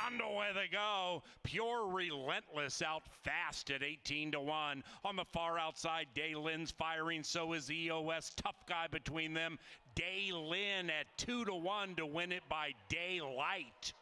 And away they go. Pure Relentless out fast at 18-1. On the far outside, Daylin's firing. So is EOS. Tough guy between them. Daylin at 2-1 to win it by daylight.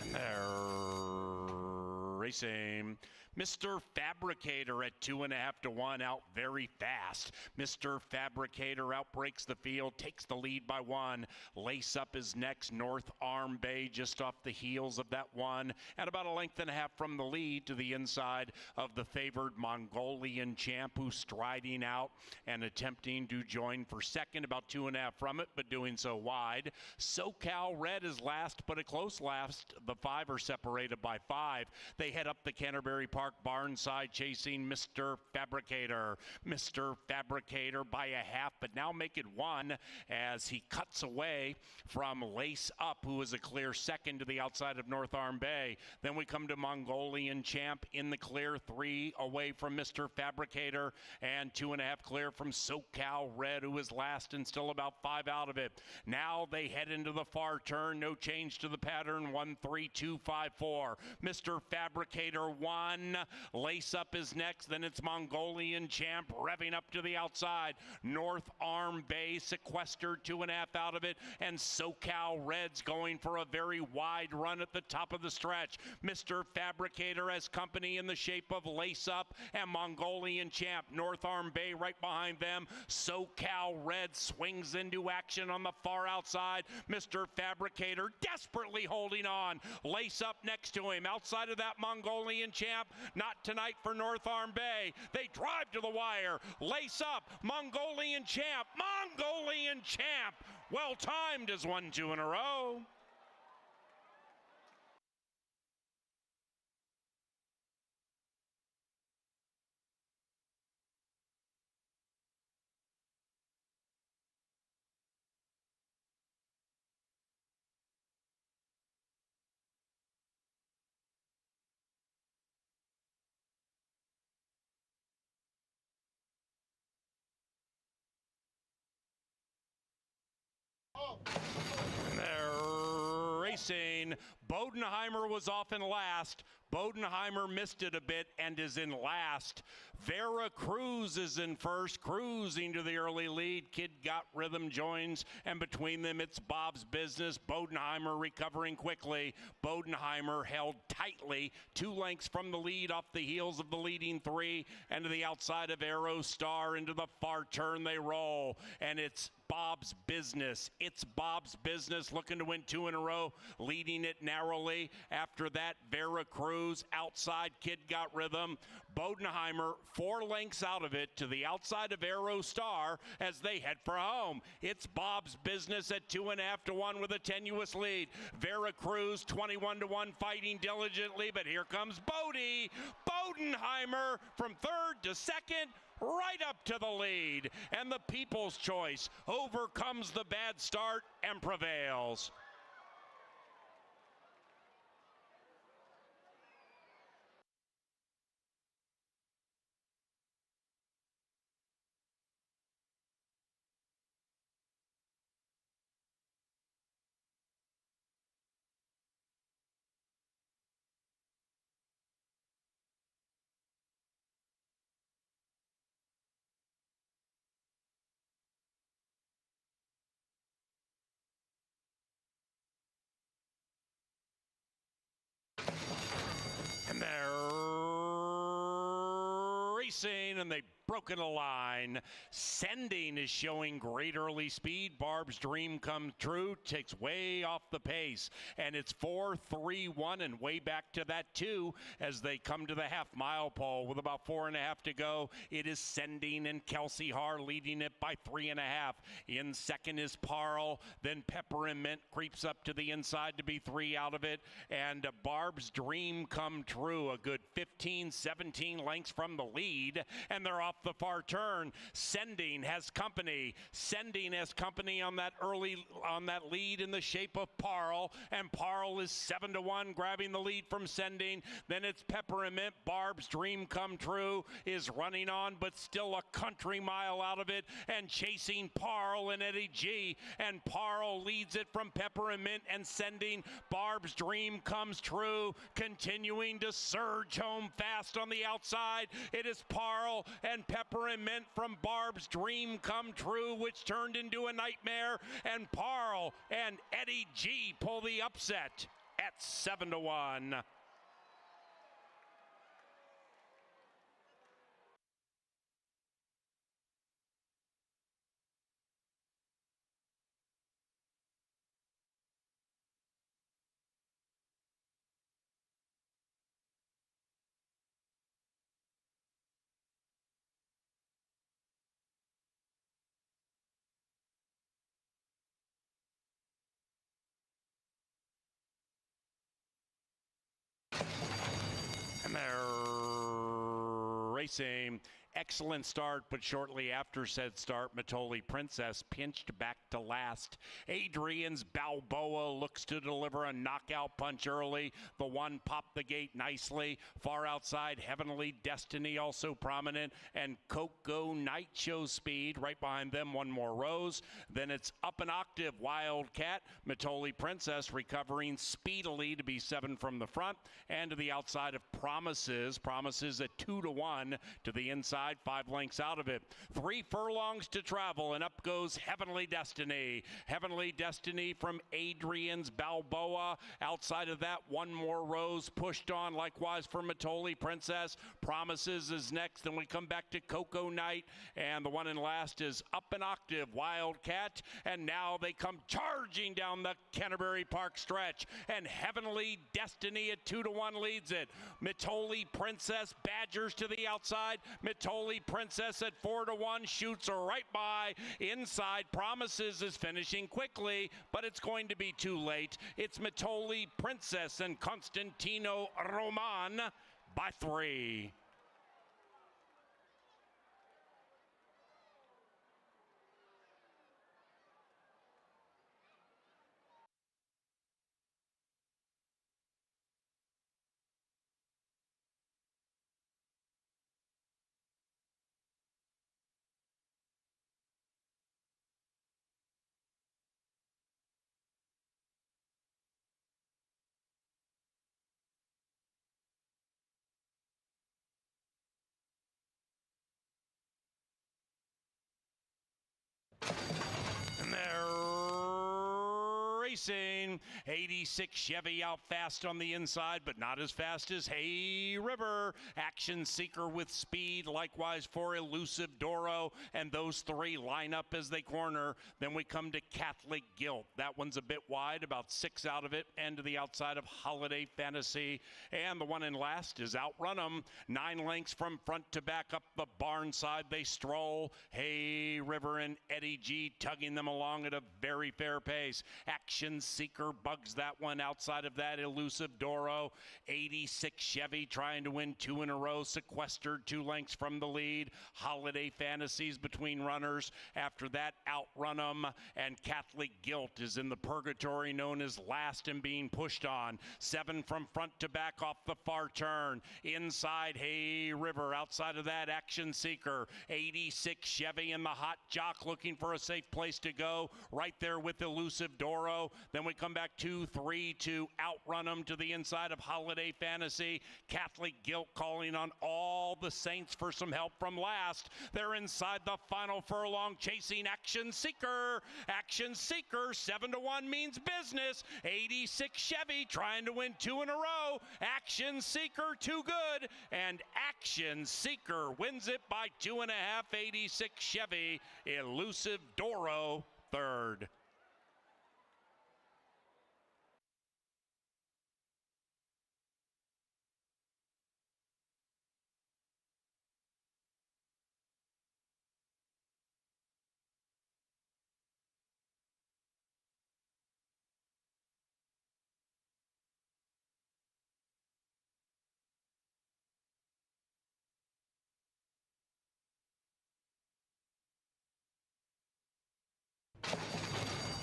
And they're racing. Mr. Fabricator at 2.5-1 out very fast. Mr. Fabricator outbreaks the field, takes the lead by 1. Lace Up is next. North Arm Bay just off the heels of that 1, and about 1.5 lengths from the lead to the inside of the favored Mongolian Champ, who's striding out and attempting to join for second, about 2.5 from it, but doing so wide. SoCal Red is last, but a close last. The 5 are separated by 5. They head up the Canterbury Park barn side chasing Mr. Fabricator. Mr. Fabricator by a half, but now make it 1 as he cuts away from Lace Up, who is a clear second to the outside of North Arm Bay. Then we come to Mongolian Champ in the clear, 3 away from Mr. Fabricator, and 2.5 clear from SoCal Red, who is last and still about 5 out of it. Now they head into the far turn. No change to the pattern. 1, 3, 2, 5, 4. Mr. Fabricator 1. Lace Up is next. Then it's Mongolian Champ revving up to the outside. North Arm Bay sequestered 2.5 out of it. And SoCal Red's going for a very wide run at the top of the stretch. Mr. Fabricator has company in the shape of Lace Up and Mongolian Champ. North Arm Bay right behind them. SoCal Red swings into action on the far outside. Mr. Fabricator desperately holding on. Lace Up next to him. Outside of that Mongolian Champ, not tonight for North Arm Bay. They drive to the wire. Lace Up, Mongolian Champ. Mongolian Champ. Well timed as 1-2 in a row. And they're racing. Bodenheimer was off in last. Bodenheimer missed it a bit and is in last. Vera Cruz is in first, cruising to the early lead. Kid Got Rhythm joins, and between them it's Bob's Business. Bodenheimer recovering quickly. Bodenheimer held tightly, 2 lengths from the lead off the heels of the leading 3, and to the outside of Aero Star. Into the far turn they roll, and it's Bob's Business. It's Bob's Business looking to win 2 in a row, leading it narrowly. After that, Vera Cruz, outside Kid Got Rhythm. Bodenheimer 4 lengths out of it to the outside of Aero Star as they head for home. It's Bob's Business at 2.5-1 with a tenuous lead. Vera Cruz 21-1 fighting diligently, but here comes Bodie. Bodenheimer from third to second, right up to the lead, and the People's Choice overcomes the bad start and prevails. And they're racing, and they broken a line. Sending is showing great early speed. Barb's Dream Come True takes way off the pace, and it's 4-3-1 and way back to that 2 as they come to the half-mile pole with about 4.5 to go. It is Sending and Kelsey Haar leading it by 3.5. In second is Parle, then Pepper and Mint creeps up to the inside to be 3 out of it, and Barb's Dream Come True a good 15-17 lengths from the lead, and they're off the far turn. Sending has company. Sending has company on that lead in the shape of Parle, and Parle is 7-1 grabbing the lead from Sending. Then it's Pepper and Mint. Barb's Dream Come True is running on, but still a country mile out of it and chasing Parle and Eddie G, and Parle leads it from Pepper and Mint and Sending. Barb's Dream Comes True continuing to surge home fast on the outside. It is Parle and Pepper and Mint from Barb's Dream Come True, which turned into a nightmare, and Parle and Eddie G pull the upset at 7-1. And they're racing. Excellent start, but shortly after said start, Matoli Princess pinched back to last. Adrian's Balboa looks to deliver a knockout punch early. The 1 popped the gate nicely. Far outside, Heavenly Destiny also prominent, and Coco Night shows speed. Right behind them, 1 more Rose. Then it's Up an Octave, Wildcat. Matoli Princess recovering speedily to be 7 from the front, and to the outside of Promises. Promises at 2-1 to the inside, 5 lengths out of it. 3 furlongs to travel, and up goes Heavenly Destiny. Heavenly Destiny from Adrian's Balboa. Outside of that, 1 more Rose pushed on, likewise for Matoli Princess. Promises is next, then we come back to Coco Night, and the one in last is Up an Octave, Wildcat, and now they come charging down the Canterbury Park stretch, and Heavenly Destiny at 2-1 leads it. Matoli Princess badgers to the outside. Matoli Princess at 4-1 shoots right by. Inside, Promises is finishing quickly, but it's going to be too late. It's Matoli Princess and Constantino Roman by 3. And they're racing. 86 Chevy out fast on the inside, but not as fast as Hay River. Action Seeker with speed, likewise for Elusive Doro, and those 3 line up as they corner. Then we come to Catholic Guilt. That one's a bit wide, about 6 out of it, and to the outside of Holiday Fantasy. And the one in last is Outrun 'em. 9 lengths from front to back up the barn side they stroll. Hay River and Eddie G tugging them along at a very fair pace. Action Seeker bugs that one. Outside of that, Elusive Doro. 86 Chevy trying to win 2 in a row, sequestered 2 lengths from the lead. Holiday Fantasies between runners. After that, Outrun 'em, and Catholic Guilt is in the purgatory known as last and being pushed on. 7 from front to back off the far turn. Inside, Hay River. Outside of that, Action Seeker. 86 Chevy and the hot jock looking for a safe place to go. Right there with Elusive Doro. go. Then we come back 2-3 to outrun them to the inside of Holiday Fantasy. Catholic Guilt calling on all the Saints for some help from last. They're inside the final furlong, chasing Action Seeker. Action Seeker, 7-1 means business. 86 Chevy trying to win 2 in a row. Action Seeker too good, and Action Seeker wins it by 2.5. 86 Chevy. Elusive Doro third.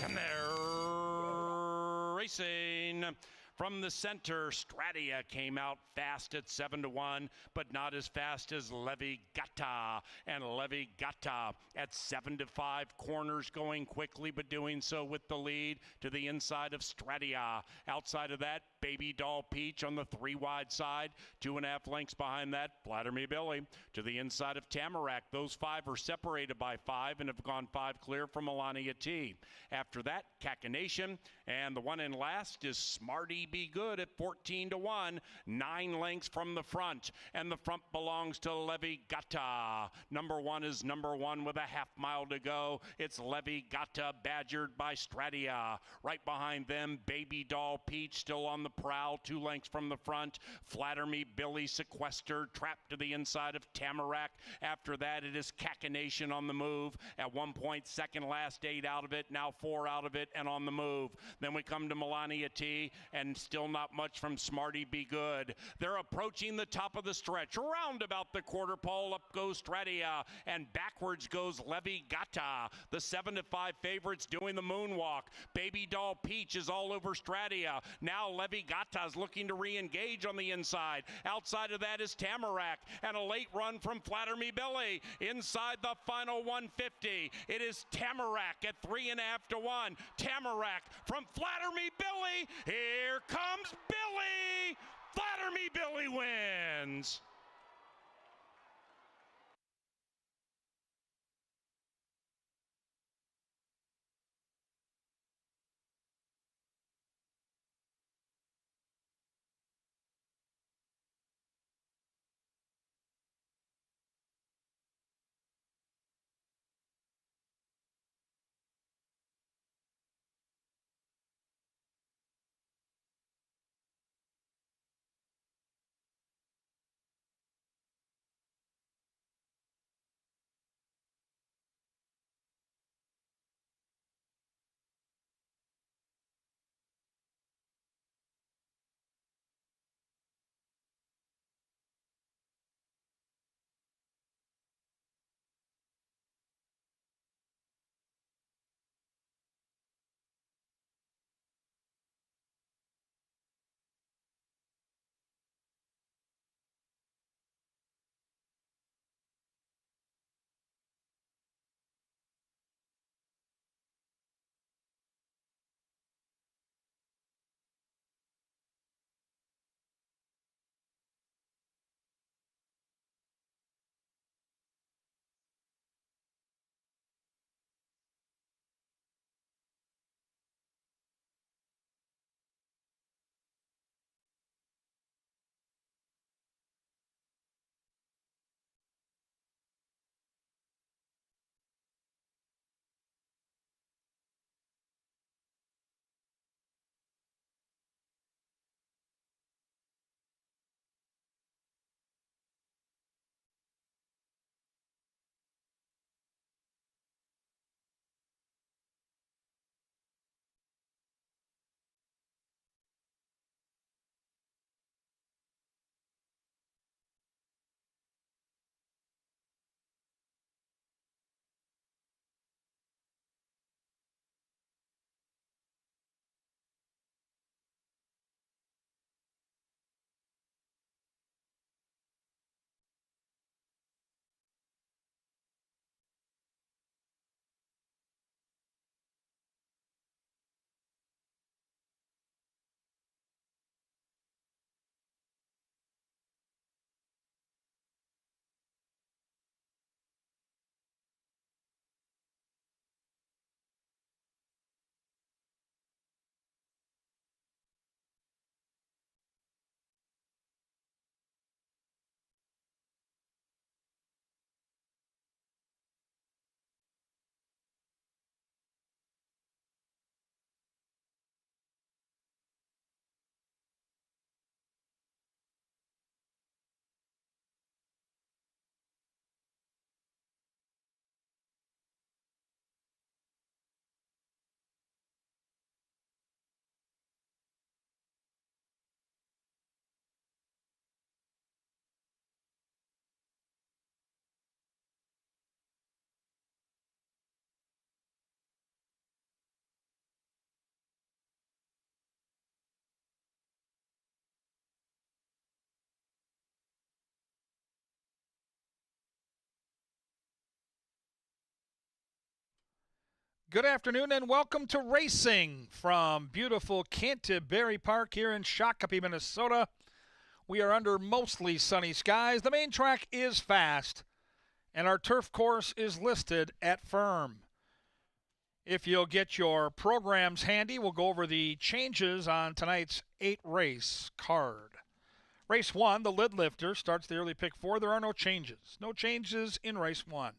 Come there, racing. From the center, Stratia came out fast at 7-1, but not as fast as Levi Gata. And Levi Gata at 7-5, corners going quickly, but doing so with the lead to the inside of Stratia. Outside of that, Baby Doll Peach on the 3 wide side, 2.5 lengths behind that, Flatter Me Billy. To the inside of Tamarack, those 5 are separated by 5 and have gone 5 clear from Melania T. After that, Cacanation, and the one in last is Smarty Be Good at 14-1, 9 lengths from the front, and the front belongs to Levi Gata. Number 1 is number 1 with a half mile to go. It's Levi Gata, badgered by Stratia. Right behind them, Baby Doll Peach still on the prowl, 2 lengths from the front. Flatter Me Billy sequestered, trapped to the inside of Tamarack. After that, it is Cacanation on the move. At one point, second last 8 out of it, now 4 out of it, and on the move. Then we come to Melania T, and still not much from Smarty Be Good. They're approaching the top of the stretch. Round about the quarter pole, up goes Stratia, and backwards goes Levi Gata. The 7-5 favorites doing the moonwalk. Baby Doll Peach is all over Stratia. Now Levi Gata is looking to re-engage on the inside. Outside of that is Tamarack, and a late run from Flatter Me Billy. Inside the final 150, it is Tamarack at 3.5-1. Tamarack from Flatter Me Billy. Here comes Billy. Flatter Me Billy wins. Good afternoon and welcome to racing from beautiful Canterbury Park here in Shakopee, Minnesota. We are under mostly sunny skies. The main track is fast, and our turf course is listed at firm. If you'll get your programs handy, we'll go over the changes on tonight's 8-race card. Race 1, the lid lifter, starts the early pick 4. There are no changes. No changes in race 1.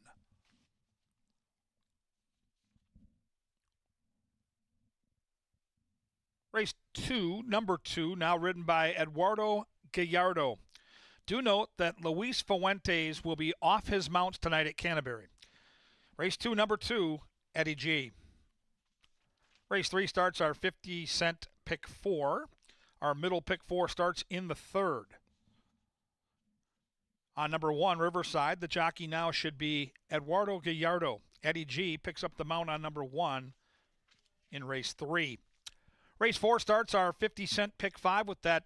Race 2, number 2, now ridden by Eduardo Gallardo. Do note that Luis Fuentes will be off his mounts tonight at Canterbury. Race 2, number 2, Eddie G. Race 3 starts our 50-cent pick 4. Our middle pick 4 starts in the 3rd. On number 1, Riverside, the jockey now should be Eduardo Gallardo. Eddie G picks up the mount on number 1 in race 3. Race 4 starts our 50-cent pick 5 with that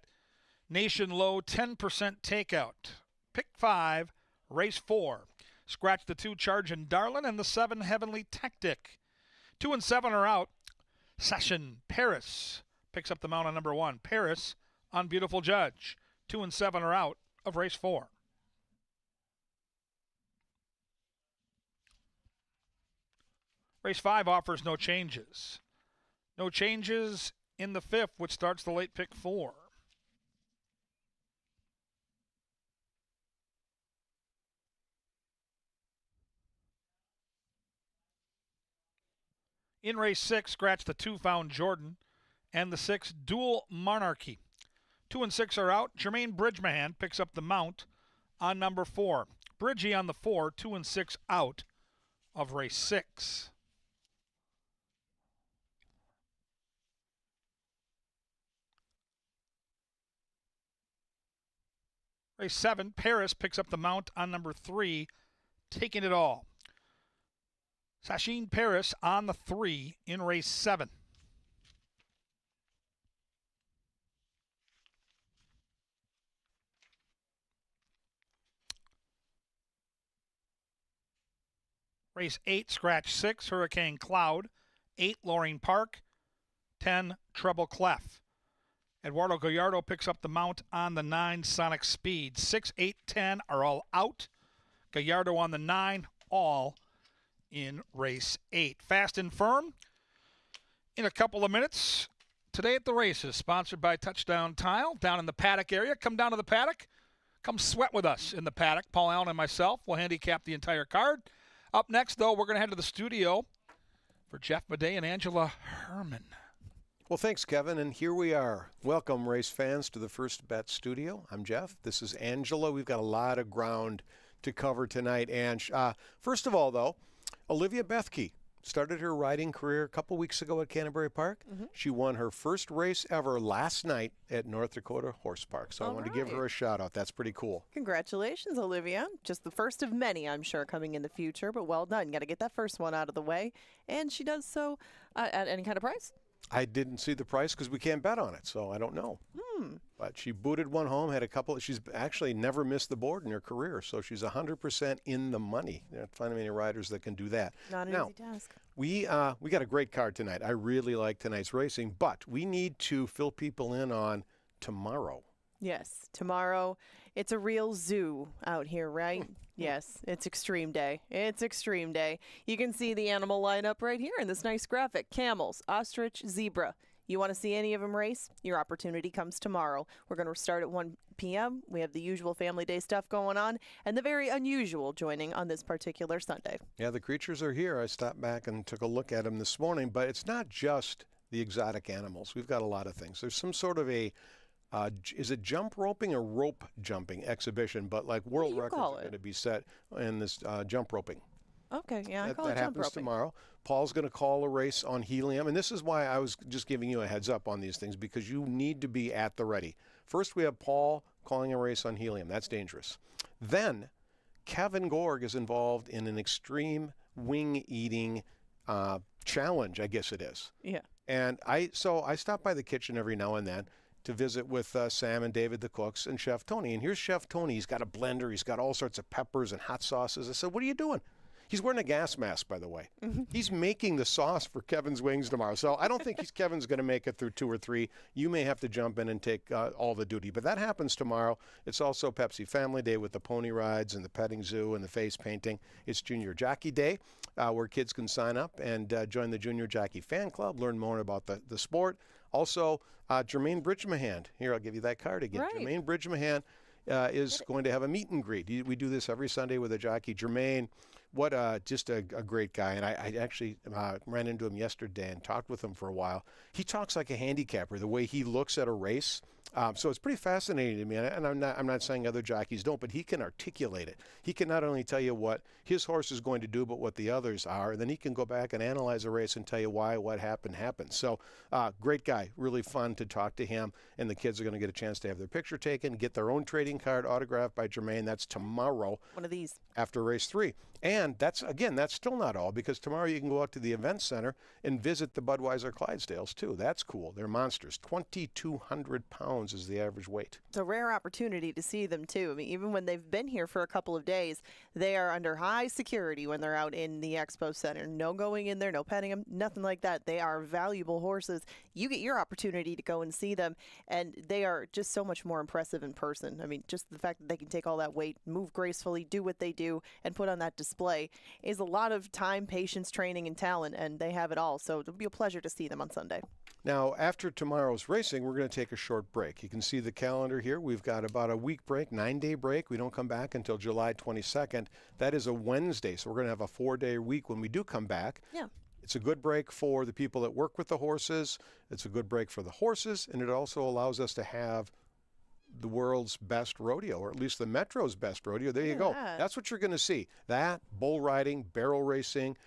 nation low 10% takeout. Pick 5, race 4. Scratch the 2, Chargin' Darlin', and the 7, Heavenly Tactic. 2 and 7 are out. Session Paris picks up the mount on number 1. Paris on Beautiful Judge. 2 and 7 are out of race 4. Race 5 offers no changes. No changes in the 5th, which starts the late pick 4. In race 6, scratch the 2, Found Jordan, and the 6, Dual Monarchy. 2 and 6 are out. Jermaine Bridgemahan picks up the mount on number 4. Bridgie on the 4, 2 and 6 out of race 6. Race 7, Paris picks up the mount on number 3, Taking It All. Sachin Paris on the 3 in race 7. Race 8, scratch 6, Hurricane Cloud. 8, Loring Park. 10, Treble Clef. Eduardo Gallardo picks up the mount on the 9, Sonic Speed. 6, 8, 10 are all out. Gallardo on the 9, all in race 8. Fast and firm in a couple of minutes. Today at the races, sponsored by Touchdown Tile down in the paddock area. Come down to the paddock. Come sweat with us in the paddock. Paul Allen and myself will handicap the entire card. Up next, though, we're going to head to the studio for Jeff Madej and Angela Herman. Well, thanks, Kevin, and here we are. Welcome, race fans, to the First Bet Studio. I'm Jeff. This is Angela. We've got a lot of ground to cover tonight. And first of all, though, Olivia Bethke started her riding career a couple weeks ago at Canterbury Park. Mm-hmm. She won her first race ever last night at North Dakota Horse Park. So I wanted to give her a shout out. That's pretty cool. Congratulations, Olivia. Just the first of many, I'm sure, coming in the future, but well done. Got to get that first one out of the way. And she does so at any kind of price? I didn't see the price because we can't bet on it, so I don't know. But she booted one home, had a couple. She's actually never missed the board in her career, so she's 100% in the money. There aren't finding many riders that can do that. Not an easy task. We got a great card tonight. I really like tonight's racing, but we need to fill people in on tomorrow. Yes, tomorrow. It's a real zoo out here, right? Yes, it's Extreme Day. It's Extreme Day. You can see the animal lineup right here in this nice graphic. Camels, ostrich, zebra. You want to see any of them race? Your opportunity comes tomorrow. We're going to start at 1 p.m. We have the usual Family Day stuff going on, and the very unusual joining on this particular Sunday. Yeah, the creatures are here. I stopped back and took a look at them this morning, but it's not just the exotic animals. We've got a lot of things. There's some sort of a is it jump roping or rope jumping exhibition? But like world records are going to be set in this jump roping. Okay, yeah, I call it jump roping. That happens tomorrow. Paul's going to call a race on helium, and this is why I was just giving you a heads up on these things, because you need to be at the ready. First, we have Paul calling a race on helium. That's dangerous. Then, Kevin Gorg is involved in an extreme wing eating challenge, I guess it is. Yeah. And I stop by the kitchen every now and then to visit with Sam and David, the cooks, and Chef Tony. And here's Chef Tony. He's got a blender. He's got all sorts of peppers and hot sauces. I said, what are you doing? He's wearing a gas mask, by the way. He's making the sauce for Kevin's wings tomorrow. So I don't think Kevin's going to make it through 2 or 3. You may have to jump in and take all the duty. But that happens tomorrow. It's also Pepsi Family Day with the pony rides and the petting zoo and the face painting. It's Junior Jockey Day, where kids can sign up and join the Junior Jockey Fan Club, learn more about the sport. Also, Jermaine Bridgemahan. Here, I'll give you that card again. Right. Jermaine Bridgemahan is going to have a meet and greet. We do this every Sunday with a jockey. Jermaine, what just a great guy. And I actually ran into him yesterday and talked with him for a while. He talks like a handicapper, the way he looks at a race. So it's pretty fascinating to me, and I'm not saying other jockeys don't, but he can articulate it. He can not only tell you what his horse is going to do, but what the others are, and then he can go back and analyze a race and tell you why what happened. So great guy, really fun to talk to him, and the kids are going to get a chance to have their picture taken, get their own trading card autographed by Jermaine. That's tomorrow. One of these. After race 3. And that's still not all, because tomorrow you can go out to the event center and visit the Budweiser Clydesdales too. That's cool. They're monsters. 2,200 pounds is the average weight. It's a rare opportunity to see them too. I mean, even when they've been here for a couple of days, they are under high security when they're out in the expo center. No going in there, no petting them, nothing like that. They are valuable horses. You get your opportunity to go and see them, and they are just so much more impressive in person. I mean, just the fact that they can take all that weight, move gracefully, do what they do, and put on that display is a lot of time, patience, training, and talent, and they have it all. So it'll be a pleasure to see them on Sunday. Now, after tomorrow's racing, we're going to take a short break. You can see the calendar here. We've got about a week break, 9-day break. We don't come back until July 22nd. That is a Wednesday, so we're going to have a 4-day week when we do come back. Yeah. It's a good break for the people that work with the horses. It's a good break for the horses, and it also allows us to have the world's best rodeo, or at least the Metro's best rodeo. There you go. That's what you're going to see. That, bull riding, barrel racing,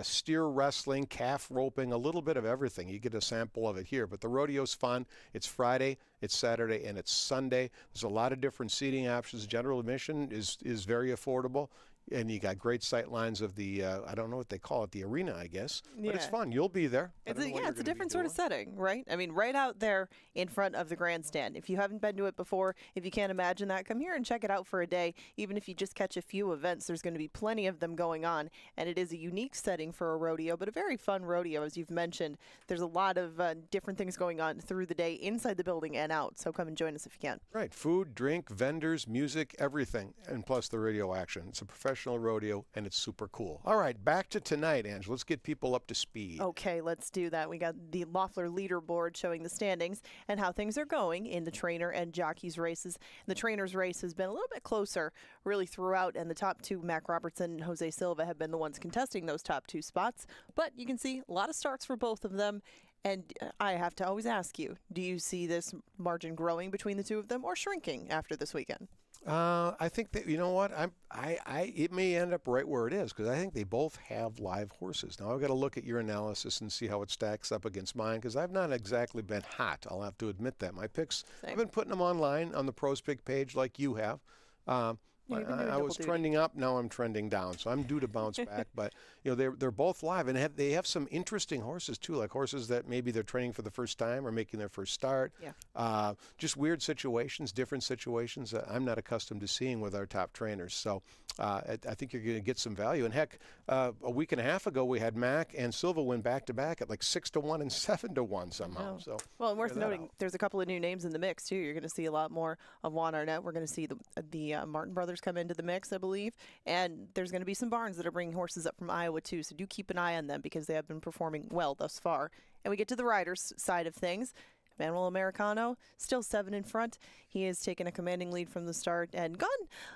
steer wrestling, calf roping, a little bit of everything. You get a sample of it here. But the rodeo's fun. It's Friday, it's Saturday, and it's Sunday. There's a lot of different seating options. General admission is very affordable. And you got great sight lines of the, I don't know what they call it, the arena, I guess. But it's fun. You'll be there. It's a different sort of setting, right? I mean, right out there in front of the grandstand. If you haven't been to it before, if you can't imagine that, come here and check it out for a day. Even if you just catch a few events, there's going to be plenty of them going on. And it is a unique setting for a rodeo, but a very fun rodeo, as you've mentioned. There's a lot of different things going on through the day, inside the building and out. So come and join us if you can. Right. Food, drink, vendors, music, everything. And plus the radio action. It's a professional rodeo, and it's super cool. All right, back to tonight, Ange. Let's get people up to speed. Okay, let's do that. We got the Loeffler leaderboard showing the standings and how things are going in the trainer and jockeys races. The trainers race has been a little bit closer really throughout, and the top two, Mac Robertson and Jose Silva, have been the ones contesting those top 2 spots. But you can see a lot of starts for both of them. And I have to always ask you, do you see this margin growing between the two of them or shrinking after this weekend? I think that, you know what, it may end up right where it is, because I think they both have live horses. Now I've got to look at your analysis and see how it stacks up against mine, because I've not exactly been hot. I'll have to admit that. My picks, I've been putting them online on the Pros Pick page like you have. I was trending up, now I'm trending down, so I'm due to bounce back. But you know, they're both live, and they have some interesting horses too, like horses that maybe they're training for the first time or making their first start. Yeah. Just weird situations, different situations that I'm not accustomed to seeing with our top trainers. So I think you're going to get some value. And heck, a week and a half ago we had Mac and Silva win back to back at like 6-1 and 7-1 somehow. So well, and worth noting, there's a couple of new names in the mix too. You're going to see a lot more of Juan Arnett. We're going to see the Martin brothers come into the mix, I believe, and there's going to be some barns that are bringing horses up from Iowa too, so do keep an eye on them because they have been performing well thus far. And we get to the riders side of things. Manuel Americano still 7 in front. He has taken a commanding lead from the start and gone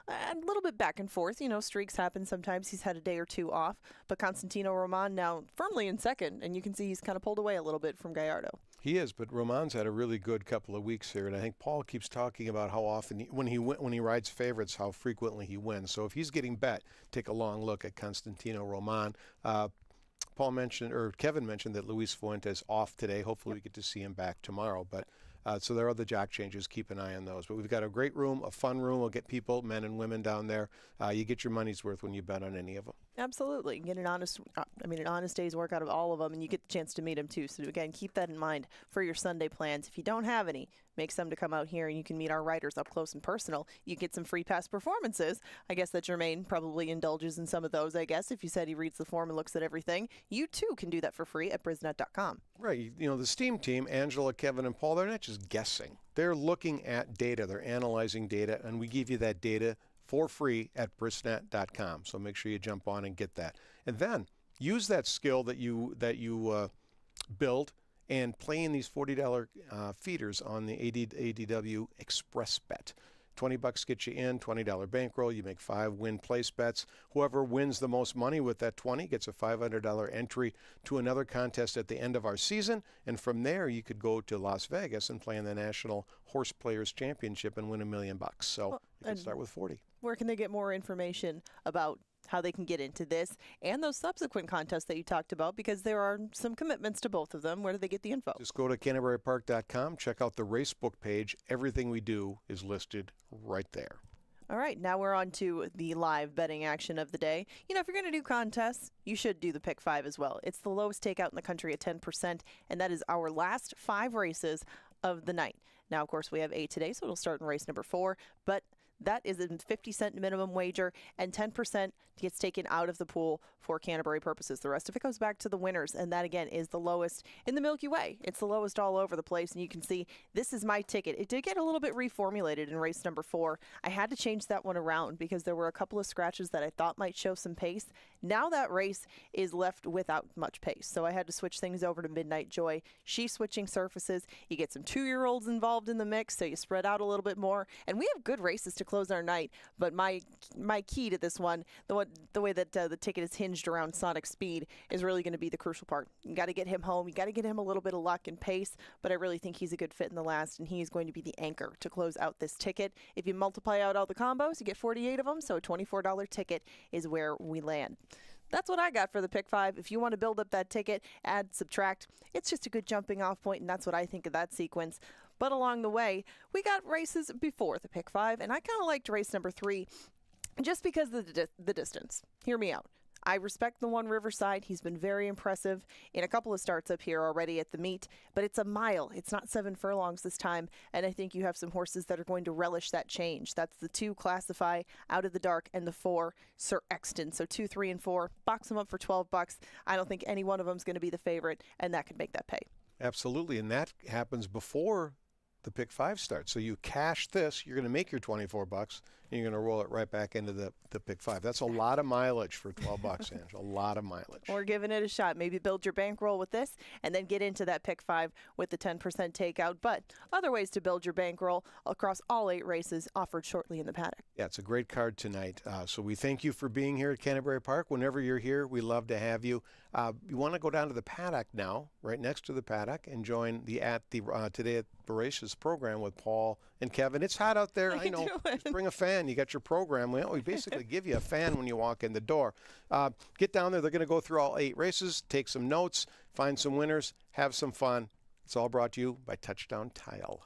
a little bit back and forth. You know, streaks happen sometimes. He's had a day or two off. But Constantino Roman now firmly in second, and you can see he's kind of pulled away a little bit from Gallardo. He is, but Roman's had a really good couple of weeks here, and I think Paul keeps talking about how often, when he rides favorites, how frequently he wins. So if he's getting bet, take a long look at Constantino Roman. Kevin mentioned that Luis Fuentes off today. Hopefully we get to see him back tomorrow. But So there are the jock changes. Keep an eye on those. But we've got a great room, a fun room. We'll get people, men and women down there. You get your money's worth when you bet on any of them. Absolutely. Get an honest day's work out of all of them, and you get the chance to meet them too. So again, keep that in mind for your Sunday plans. If you don't have any, make some to come out here and you can meet our writers up close and personal. You get some free past performances. I guess that Jermaine probably indulges in some of those, I guess. If you said he reads the form and looks at everything, you too can do that for free at brisnet.com. Right. You know, the STEAM team, Angela, Kevin, and Paul, they're not just guessing. They're looking at data. They're analyzing data, and we give you that data for free at brisnet.com. So make sure you jump on and get that. And then use that skill that you build and play in these $40 feeders on the ADW Express Bet. $20 gets you in, $20 bankroll. You make 5 win place bets. Whoever wins the most money with that 20 gets a $500 entry to another contest at the end of our season. And from there, you could go to Las Vegas and play in the National Horse Players Championship and win $1 million. So you can start with 40. Where can they get more information about how they can get into this and those subsequent contests that you talked about, because there are some commitments to both of them? Where do they get the info? Just go to CanterburyPark.com, check out the racebook page. Everything we do is listed right there. All right, now we're on to the live betting action of the day. You know, if you're going to do contests, you should do the Pick 5 as well. It's the lowest takeout in the country at 10%, and that is our last 5 races of the night. Now, of course, we have 8 today, so it'll start in race number 4, but that is a 50-cent minimum wager, and 10% gets taken out of the pool for Canterbury purposes. The rest of it goes back to the winners, and that, again, is the lowest in the Milky Way. It's the lowest all over the place, and you can see this is my ticket. It did get a little bit reformulated in race number 4. I had to change that one around because there were a couple of scratches that I thought might show some pace. Now that race is left without much pace, so I had to switch things over to Midnight Joy. She's switching surfaces. You get some 2-year-olds involved in the mix, so you spread out a little bit more, and we have good races to close our night. But my key to this one, the way that the ticket is hinged around Sonic Speed, is really going to be the crucial part. You got to get him home. You got to get him a little bit of luck and pace, but I really think he's a good fit in the last, and he's going to be the anchor to close out this ticket. If you multiply out all the combos, you get 48 of them, so a $24 ticket is where we land. That's what I got for the Pick 5. If you want to build up that ticket, add, subtract, it's just a good jumping off point, and that's what I think of that sequence. But along the way, we got races before the Pick 5, and I kind of liked race number 3 just because of the distance. Hear me out. I respect the one Riverside. He's been very impressive in a couple of starts up here already at the meet, but it's a mile. It's not 7 furlongs this time, and I think you have some horses that are going to relish that change. That's the 2 Classify, Out of the Dark, and the 4 Sir Exton. So 2, 3, and 4, box them up for $12. I don't think any one of them is going to be the favorite, and that could make that pay. Absolutely, and that happens before the Pick 5 starts. So you cash this, you're going to make your $24, and you're going to roll it right back into the Pick 5. That's a lot of mileage for $12, Ange. A lot of mileage. Or giving it a shot. Maybe build your bankroll with this and then get into that Pick 5 with the 10% takeout. But other ways to build your bankroll across all 8 races offered shortly in the paddock. Yeah, it's a great card tonight. So we thank you for being here at Canterbury Park. Whenever you're here, we love to have you. You want to go down to the paddock now, right next to the paddock, and join the Today at Voracious program with Paul and Kevin. It's hot out there. I know. Just bring a fan. You got your program. We basically give you a fan when you walk in the door. Get down there. They're going to go through all 8 races, take some notes, find some winners, have some fun. It's all brought to you by Touchdown Tile.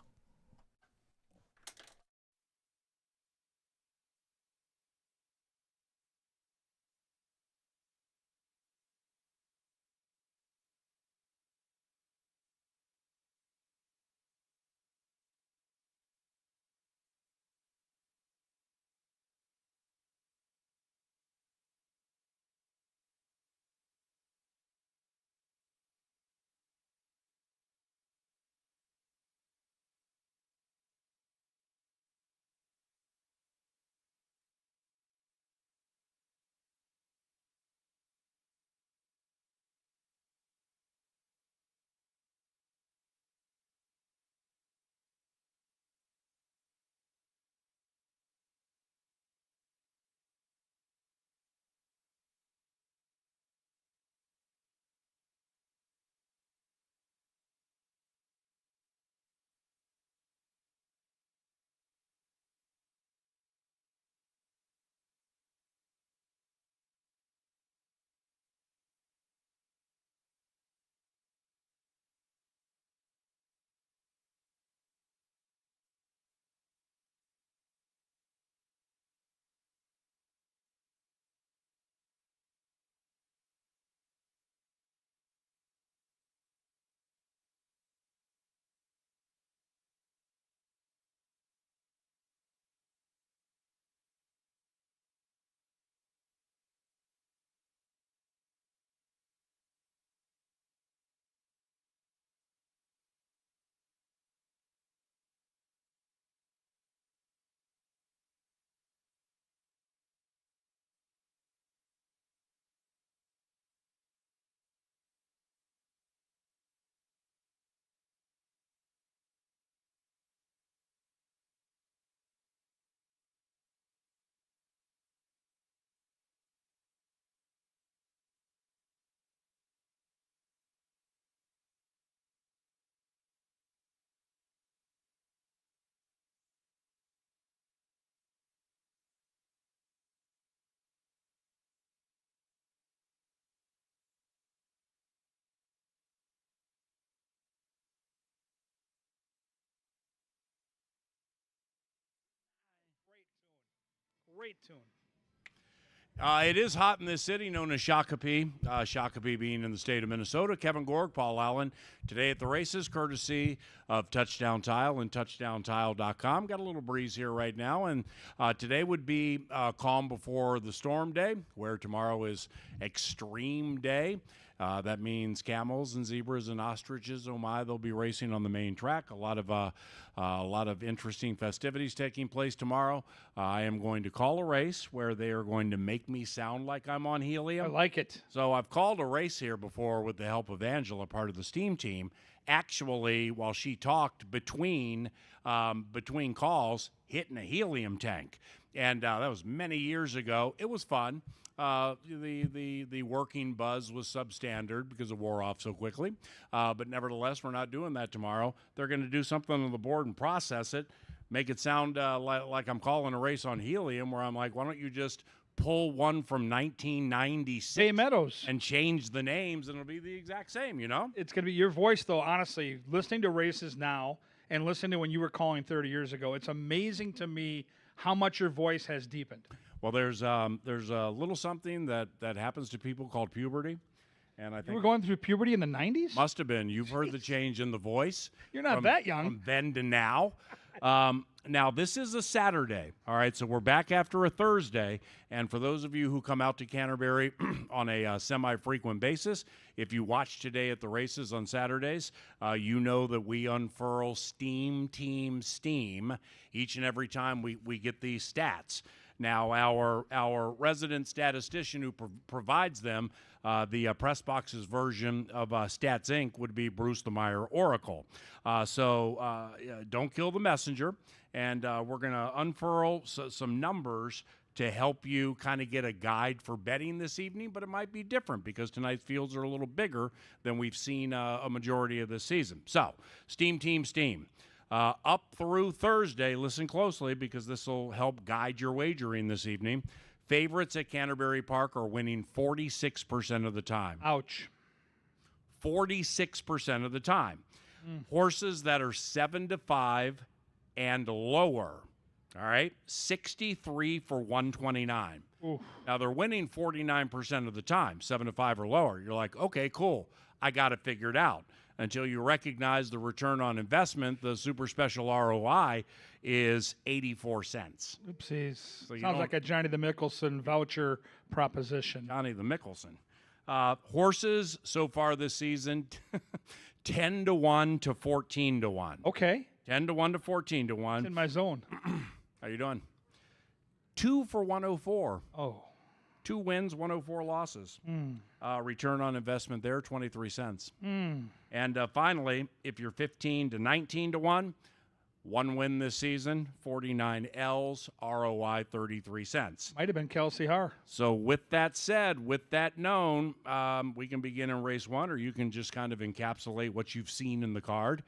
Great tune. It is hot in this city, known as Shakopee. Shakopee being in the state of Minnesota. Kevin Gorg, Paul Allen, today at the races, courtesy of Touchdown Tile and TouchdownTile.com. Got a little breeze here right now, and today would be calm before the storm day, where tomorrow is extreme day. That means camels and zebras and ostriches. Oh my! They'll be racing on the main track. A lot of interesting festivities taking place tomorrow. I am going to call a race where they are going to make me sound like I'm on helium. I like it. So I've called a race here before with the help of Angela, part of the Steam team. Actually, while she talked between calls, hitting a helium tank, and that was many years ago. It was fun. The working buzz was substandard because it wore off so quickly. But nevertheless, we're not doing that tomorrow. They're going to do something on the board and process it, make it sound like I'm calling a race on helium, where I'm like, why don't you just pull one from 1996 Bay Meadows and change the names, and it'll be the exact same, you know? It's going to be your voice, though, honestly. Listening to races now and listening to when you were calling 30 years ago, it's amazing to me how much your voice has deepened. Well, there's a little something that happens to people called puberty, and I think You were going through puberty in the 90s? must have been. You've heard the change in the voice. You're not that young. From then to now. Now, this is a Saturday, all right, so we're back after a Thursday, and for those of you who come out to Canterbury on a semi-frequent basis, if you watch today at the races on Saturdays, you know that we unfurl Steam Team Steam each and every time we get these stats. Now, our resident statistician who provides them, the Press Box's version of Stats Inc. would be Bruce the Meyer Oracle. So don't kill the messenger, and we're going to unfurl some numbers to help you kind of get a guide for betting this evening, but it might be different because tonight's fields are a little bigger than we've seen a majority of this season. So, Steam Team Steam. Up through Thursday, listen closely because this will help guide your wagering this evening. Favorites at Canterbury Park are winning 46% of the time. Ouch. 46% of the time. Horses that are 7-5 and lower, all right, 63 for 129. Oof. Now, they're winning 49% of the time, 7-5 or lower. You're like, okay, cool. I got it figured out. Until you recognize the return on investment, the super special ROI is 84 cents. Oopsies. So Sounds like a Johnny the Mickelson voucher proposition. Johnny the Mickelson. Horses so far this season, 10-1 to 14-1. Okay. 10-1 to 14-1. It's in my zone. How you doing? 2 for 104. Oh. 2 wins, 104 losses. Return on investment there, 23 cents. And finally, if you're 15 to 19-1, 1 win this season, 49 L's, ROI 33 cents. Might have been Kelsey Har. So with that said, with that known, we can begin in race 1, or you can just kind of encapsulate what you've seen in the card.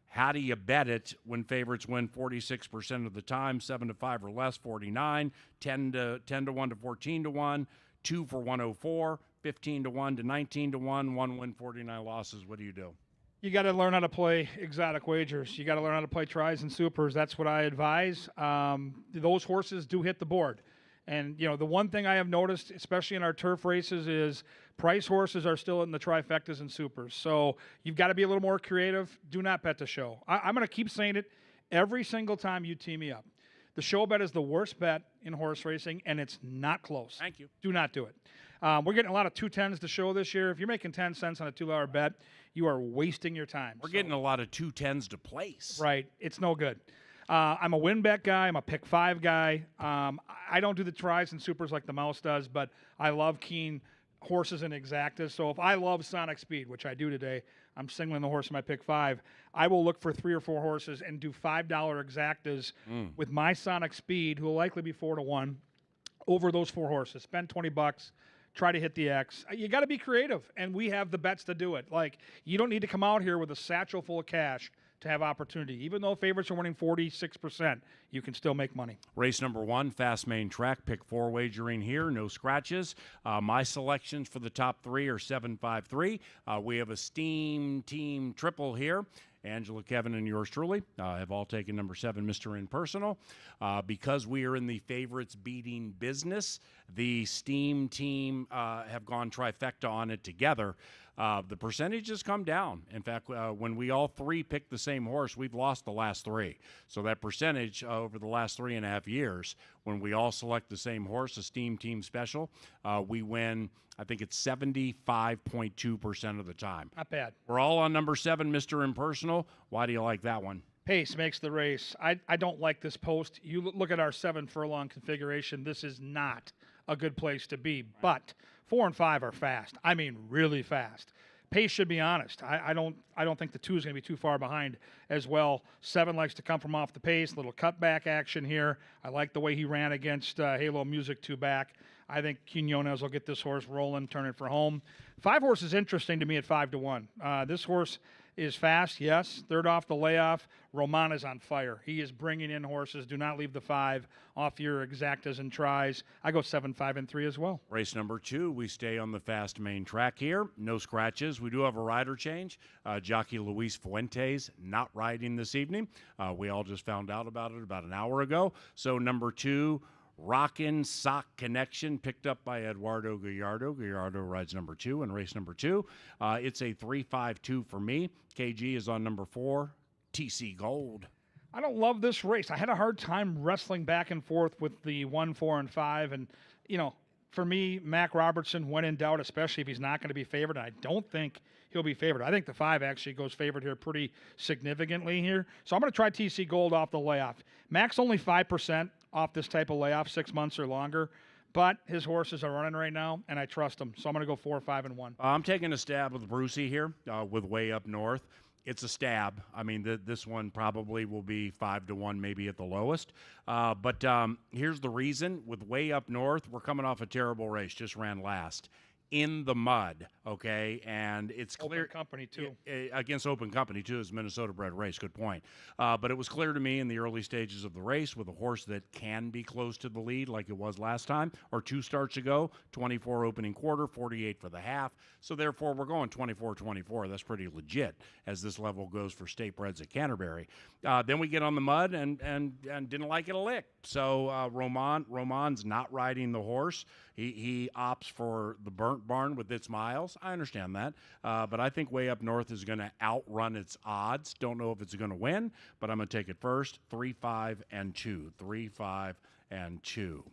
How do you bet it when favorites win 46% of the time, 7-5 or less, 49, 10-1 to 14-1, 2 for 104, 15-1 to 19-1, 1 win, 49 losses? What do you do? You got to learn how to play exotic wagers. You got to learn how to play tries and supers. That's what I advise. Those horses do hit the board. And, you know, the one thing I have noticed, especially in our turf races, is price horses are still in the trifectas and supers. So you've got to be a little more creative. Do not bet the show. I'm going to keep saying it every single time you tee me up. The show bet is the worst bet in horse racing, and it's not close. Thank you. Do not do it. We're getting a lot of 210s to show this year. If you're making 10 cents on a $2 bet, you are wasting your time. We're getting a lot of 210s to place. Right. It's no good. I'm a win bet guy. I'm a pick 5 guy. I don't do the tries and supers like the mouse does, but I love keen horses and exactas. So if I love Sonic Speed, which I do today, I'm singling the horse in my pick 5. I will look for 3 or 4 horses and do $5 exactas with my Sonic Speed, who will likely be 4-1, over those 4 horses. Spend $20. Try to hit the X. You got to be creative, and we have the bets to do it. Like, you don't need to come out here with a satchel full of cash to have opportunity. Even though favorites are winning 46%, you can still make money. Race number 1, fast main track, pick 4 wagering here, no scratches. My selections for the top 3 are 7-5-3. We have a Steam Team triple here. Angela, Kevin, and yours truly have all taken number 7, Mr. Impersonal. Because we are in the favorites beating business, the Steam team have gone trifecta on it together. The percentage has come down. In fact, when we all three pick the same horse, we've lost the last 3. So that percentage over the last 3.5 years, when we all select the same horse, a Steam team special, we win, I think it's 75.2% of the time. Not bad. We're all on number 7, Mr. Impersonal. Why do you like that one? Pace makes the race. I don't like this post. You look at our 7 furlong configuration. This is not a good place to be. But 4 and 5 are fast. I mean, really fast. Pace should be honest. I don't think the 2 is going to be too far behind as well. 7 likes to come from off the pace. Little cutback action here. I like the way he ran against Halo Music 2 back. I think Quinones will get this horse rolling, turn it for home. 5 horse is interesting to me at 5-1. This horse is fast, yes. Third off the layoff. Roman is on fire. He is bringing in horses. Do not leave the 5 off your exactas and tries. I go 7, 5, and 3 as well. Race number 2, we stay on the fast main track here. No scratches. We do have a rider change. Jockey Luis Fuentes not riding this evening. We all just found out about it about an hour ago. So number 2, Rockin' Sock Connection, picked up by Eduardo Gallardo. Gallardo rides number 2 in race number 2. It's a 3-5-2 for me. KG is on number 4, TC Gold. I don't love this race. I had a hard time wrestling back and forth with the 1, 4, and 5. And, you know, for me, Mac Robertson, when in doubt, especially if he's not going to be favored, and I don't think he'll be favored. I think the 5 actually goes favored here pretty significantly here. So I'm going to try TC Gold off the layoff. Mac's only 5% off this type of layoff, 6 months or longer. But his horses are running right now, and I trust him. So I'm going to go 4, 5, and 1. I'm taking a stab with Brucey here with Way Up North. It's a stab. I mean, this one probably will be 5-1, maybe at the lowest. But here's the reason. With Way Up North, we're coming off a terrible race. Just ran last. In the mud, okay? And it's clear. Open Company, too. Against Open Company, too, is a Minnesota-bred race. Good point. But it was clear to me in the early stages of the race with a horse that can be close to the lead like it was last time, or 2 starts ago, 24 opening quarter, 48 for the half. So, therefore, we're going 24-24. That's pretty legit as this level goes for state breds at Canterbury. Then we get on the mud and didn't like it a lick. So, Roman's not riding the horse. He opts for the Burnt Barn with its miles. I understand that. But I think Way Up North is going to outrun its odds. Don't know if it's going to win, but I'm going to take it first. 3, 5, and 2. 3, 5, and 2.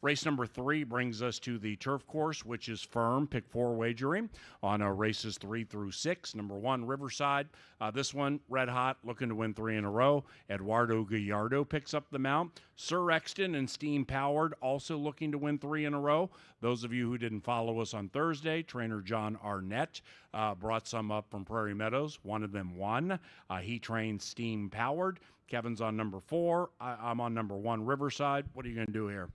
Race number 3 brings us to the turf course, which is firm. Pick 4 wagering on races 3 through 6. Number 1, Riverside. This one, red hot, looking to win 3 in a row. Eduardo Gallardo picks up the mount. Sir Exton and Steam Powered also looking to win 3 in a row. Those of you who didn't follow us on Thursday, trainer John Arnett brought some up from Prairie Meadows. One of them won. He trained Steam Powered. Kevin's on number 4. I'm on number 1, Riverside. What are you going to do here?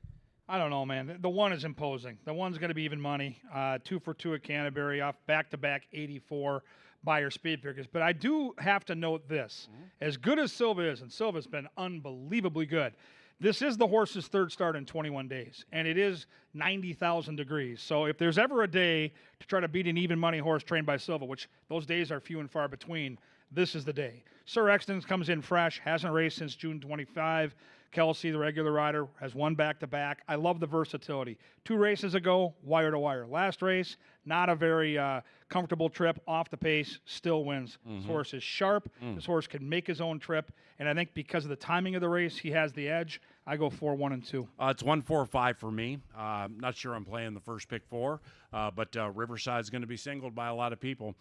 I don't know, man. The 1 is imposing. The 1's going to be even money. 2 for 2 at Canterbury off back-to-back 84 Buyer speed figures. But I do have to note this. As good as Silva is, and Silva's been unbelievably good, this is the horse's 3rd start in 21 days, and it is 90,000 degrees. So if there's ever a day to try to beat an even money horse trained by Silva, which those days are few and far between, this is the day. Sir Exton comes in fresh, hasn't raced since June 25. Kelsey, the regular rider, has won back-to-back. I love the versatility. 2 races ago, wire-to-wire. Last race, not a very comfortable trip, off the pace, still wins. This horse is sharp. This horse can make his own trip. And I think because of the timing of the race, he has the edge. I go 4, 1, and 2. It's 1, 4, 5 for me. Not sure I'm playing the first pick 4, but Riverside's going to be singled by a lot of people.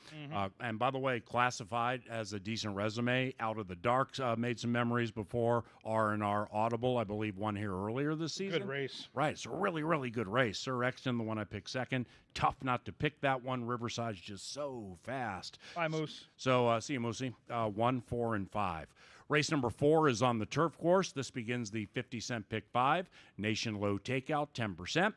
And by the way, classified as a decent resume. Out of the Darks made some memories before. R&R Audible, I believe, won here earlier this season. Good race. Right, it's a really, really good race. Sir Exton, the one I picked 2nd. Tough not to pick that one. Riverside's just so fast. Bye, Moose. So see you, Moosey. 1, 4, and 5. Race number 4 is on the turf course. This begins the 50-cent pick 5. Nation Low Takeout, 10%.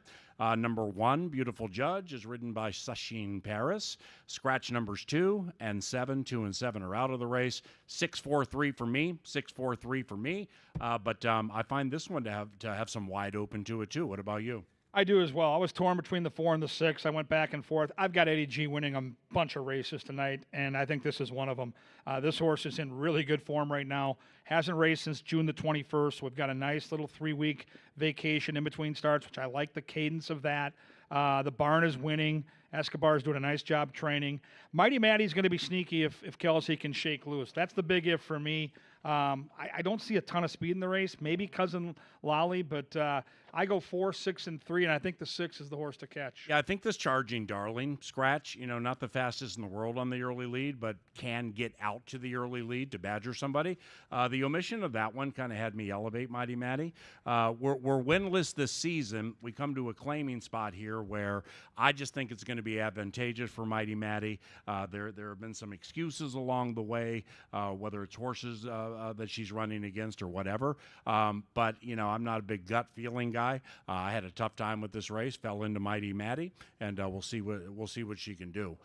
Number 1, Beautiful Judge, is ridden by Sachin Paris. Scratch numbers 2 and 7. 2 and 7 are out of the race. 6, 4, 3 for me. 6, 4, 3 for me. But I find this one to have some wide open to it, too. What about you? I do as well. I was torn between the 4 and the 6. I went back and forth. I've got Eddie G winning a bunch of races tonight, and I think this is one of them. This horse is in really good form right now. Hasn't raced since June the 21st. We've got a nice little 3-week vacation in between starts, which I like the cadence of that. The barn is winning. Escobar's doing a nice job training. Mighty Maddie's going to be sneaky if Kelsey can shake loose. That's the big if for me. I don't see a ton of speed in the race. Maybe Cousin Lolly, but I go 4, 6, and 3, and I think the 6 is the horse to catch. Yeah, I think this Charging Darling scratch, not the fastest in the world on the early lead, but can get out to the early lead to badger somebody. The omission of that one kind of had me elevate Mighty Maddie. We're winless this season. We come to a claiming spot here where I just think it's going to be advantageous for Mighty Maddie. There have been some excuses along the way, whether it's horses that she's running against or whatever. But I'm not a big gut feeling guy. I had a tough time with this race, fell into Mighty Maddie, and we'll see what she can do.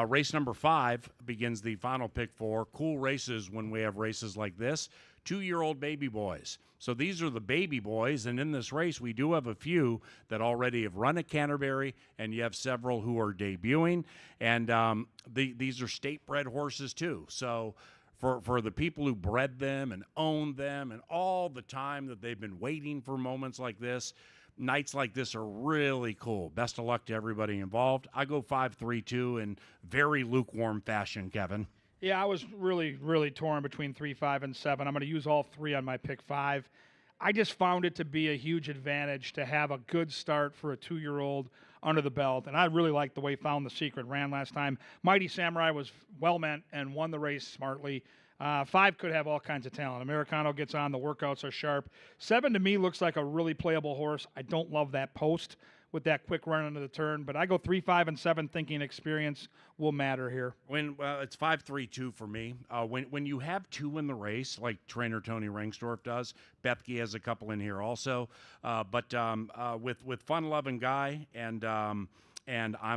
Race number 5 begins the final pick for cool races when we have races like this. 2-year-old baby boys. So these are the baby boys, and in this race we do have a few that already have run at Canterbury, and you have several who are debuting, and these are state-bred horses too. So for the people who bred them and owned them and all the time that they've been waiting for moments like this, nights like this are really cool. Best of luck to everybody involved. I go 5-3-2 in very lukewarm fashion, Kevin. Yeah, I was really, really torn between 3, 5, and 7. I'm going to use all 3 on my pick 5. I just found it to be a huge advantage to have a good start for a 2-year-old under the belt, and I really liked the way Found the Secret ran last time. Mighty Samurai was well-meant and won the race smartly. 5 could have all kinds of talent. Americano gets on. The workouts are sharp. 7 to me looks like a really playable horse. I don't love that post with that quick run into the turn, but I go 3, 5, and 7 thinking experience will matter here. It's 5-3-2 for me. When you have 2 in the race, like trainer Tony Rengstorff does, Bethke has a couple in here also. But with fun-loving guy and I'm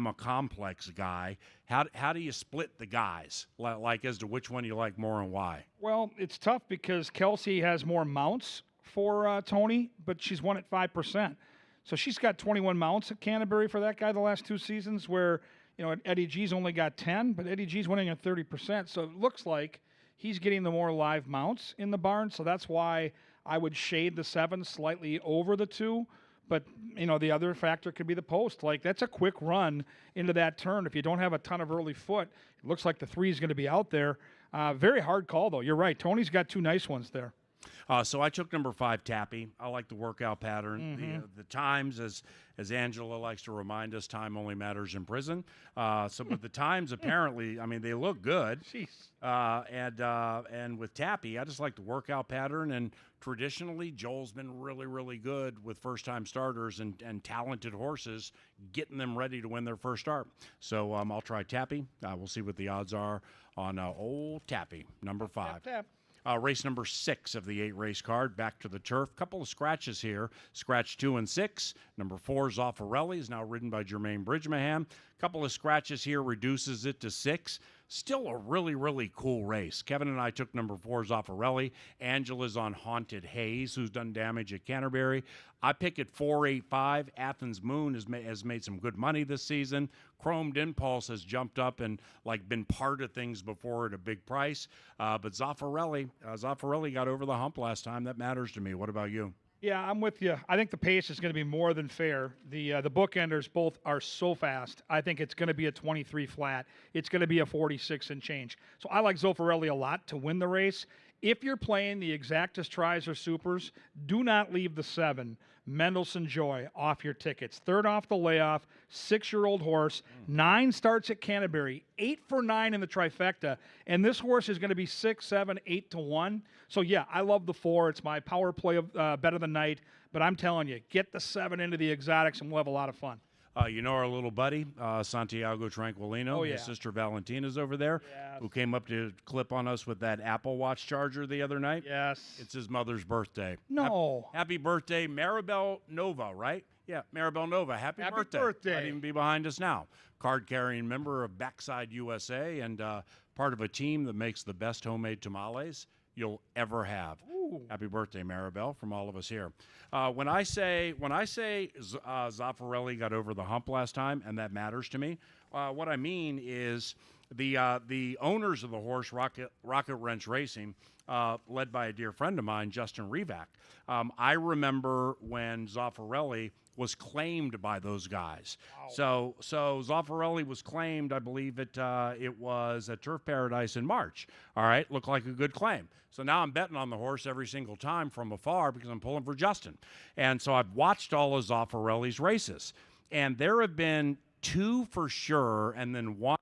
a complex guy, how do you split the guys, like as to which one you like more and why? Well, it's tough because Kelsey has more mounts for Tony, but she's won at 5%. So she's got 21 mounts at Canterbury for that guy the last 2 seasons, where Eddie G's only got 10, but Eddie G's winning at 30%. So it looks like he's getting the more live mounts in the barn. So that's why I would shade the 7 slightly over the 2. But, the other factor could be the post. Like, that's a quick run into that turn. If you don't have a ton of early foot, it looks like the 3 is going to be out there. Very hard call, though. You're right. Tony's got 2 nice ones there. So I took number 5, Tappy. I like the workout pattern. Mm-hmm. The times, as Angela likes to remind us, time only matters in prison. But the times apparently, they look good. Jeez. And with Tappy, I just like the workout pattern. And traditionally, Joel's been really, really good with first-time starters and talented horses, getting them ready to win their first start. So I'll try Tappy. We'll see what the odds are on old Tappy, number 5. Tap. Race number 6 of the 8-race card, back to the turf. Couple of scratches here. Scratch 2 and 6. Number 4, Zoffarelli, is now ridden by Jermaine Bridgman. Couple of scratches here reduces it to 6. Still a really, really cool race. Kevin and I took number 4, Zoffarelli. Angela's on Haunted Haze, who's done damage at Canterbury. I pick at 4-8-5. Athens Moon has made some good money this season. Chromed Impulse has jumped up and been part of things before at a big price. But Zoffarelli got over the hump last time. That matters to me. What about you? Yeah, I'm with you. I think the pace is going to be more than fair. The bookenders both are so fast. I think it's going to be a 23 flat. It's going to be a 46 and change. So I like Zoffarelli a lot to win the race. If you're playing the exactas, tries, or supers, do not leave the 7, Mendelssohn Joy, off your tickets. 3rd off the layoff, 6-year-old horse. 9 starts at Canterbury, 8 for 9 in the trifecta. And this horse is going to be 6, 7, 8 to 1. So, yeah, I love the 4. It's my power play of bet of the night. But I'm telling you, get the 7 into the exotics and we'll have a lot of fun. Our little buddy, Santiago Tranquilino, his sister Valentina's over there, who came up to clip on us with that Apple Watch charger the other night. Yes. It's his mother's birthday. No. Happy birthday, Maribel Nova, right? Yeah, Maribel Nova. Happy birthday. Might even be behind us now. Card-carrying member of Backside USA and part of a team that makes the best homemade tamales you'll ever have. Ooh. Ooh. Happy birthday, Maribel, from all of us here. When I say Zaffarelli got over the hump last time, and that matters to me, what I mean is the owners of the horse, Rocket Wrench Racing, led by a dear friend of mine, Justin Revac. I remember when Zaffarelli was claimed by those guys. Wow. So Zaffarelli was claimed, I believe it was at Turf Paradise in March. All right, looked like a good claim. So now I'm betting on the horse every single time from afar because I'm pulling for Justin. And so I've watched all of Zaffarelli's races. And there have been 2 for sure, and then 1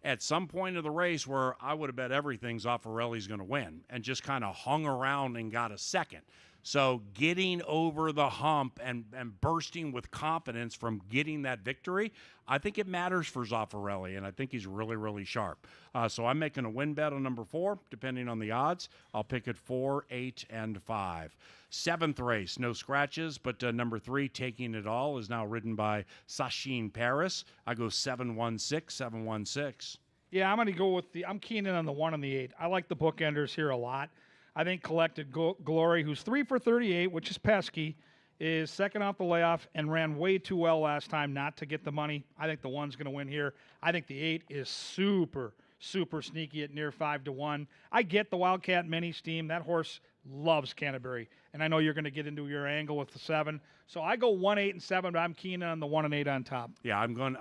at some point of the race where I would have bet everything Zaffarelli's going to win and just kind of hung around and got a second. So getting over the hump and bursting with confidence from getting that victory, I think it matters for Zaffarelli, and I think he's really, really sharp. So I'm making a win bet on number 4, depending on the odds. I'll pick it 4, 8, and 5. 7th race, no scratches, but number 3, Taking It All, is now ridden by Sachin Paris. I go 7-1-6, 7-1-6. Yeah, I'm going to go with I'm keen in on the 1 and the 8. I like the bookenders here a lot. I think Collected Glory, who's 3 for 38, which is pesky, is second off the layoff and ran way too well last time not to get the money. I think the 1's going to win here. I think the 8 is super sneaky at near 5-1. I get the Wildcat Mini Steam. That horse loves Canterbury. And I know you're going to get into your angle with the 7. So I go 1, 8, and 7, but I'm keen on the 1 and 8 on top. Yeah, I'm going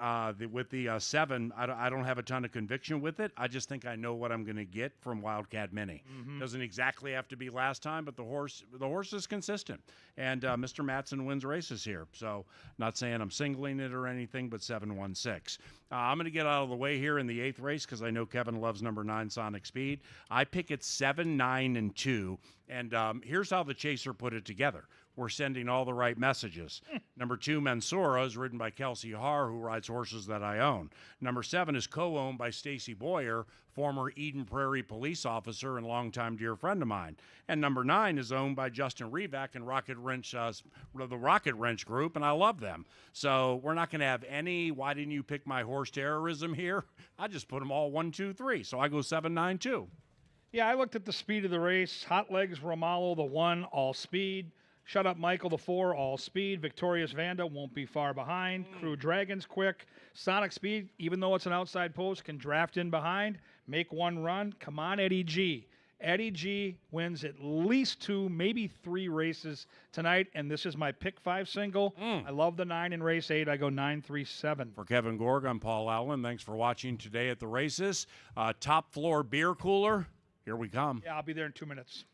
with the 7. I don't have a ton of conviction with it. I just think I know what I'm going to get from Wildcat Mini. Doesn't exactly have to be last time, but the horse is consistent. And Mr. Matson wins races here. So not saying I'm singling it or anything, but 7-1-6. I'm going to get out of the way here in the 8th race because I know Kevin loves number 9, Sonic Speed. I pick it 7, 9, and 2. And here's how the chaser put it together. We're sending all the right messages. Number 2, Mansoura, is ridden by Kelsey Haar, who rides horses that I own. Number 7 is co-owned by Stacy Boyer, former Eden Prairie police officer and longtime dear friend of mine. And number 9 is owned by Justin Revac and Rocket Wrench, the Rocket Wrench Group, and I love them. So we're not going to have any, why didn't you pick my horse terrorism here? I just put them all 1, 2, 3. So I go 7, 9, 2. Yeah, I looked at the speed of the race. Hot Legs Romalo, the 1, all speed. Shut Up Michael, the 4, all speed. Victorious Vanda won't be far behind. Crew Dragon's quick. Sonic Speed, even though it's an outside post, can draft in behind, make 1 run. Come on, Eddie G. Eddie G wins at least 2, maybe 3 races tonight, and this is my pick 5 single. I love the 9 in race 8. I go 9-3-7. For Kevin Gorg, I'm Paul Allen. Thanks for watching today at the races. Top floor beer cooler. Here we come. Yeah, I'll be there in 2 minutes.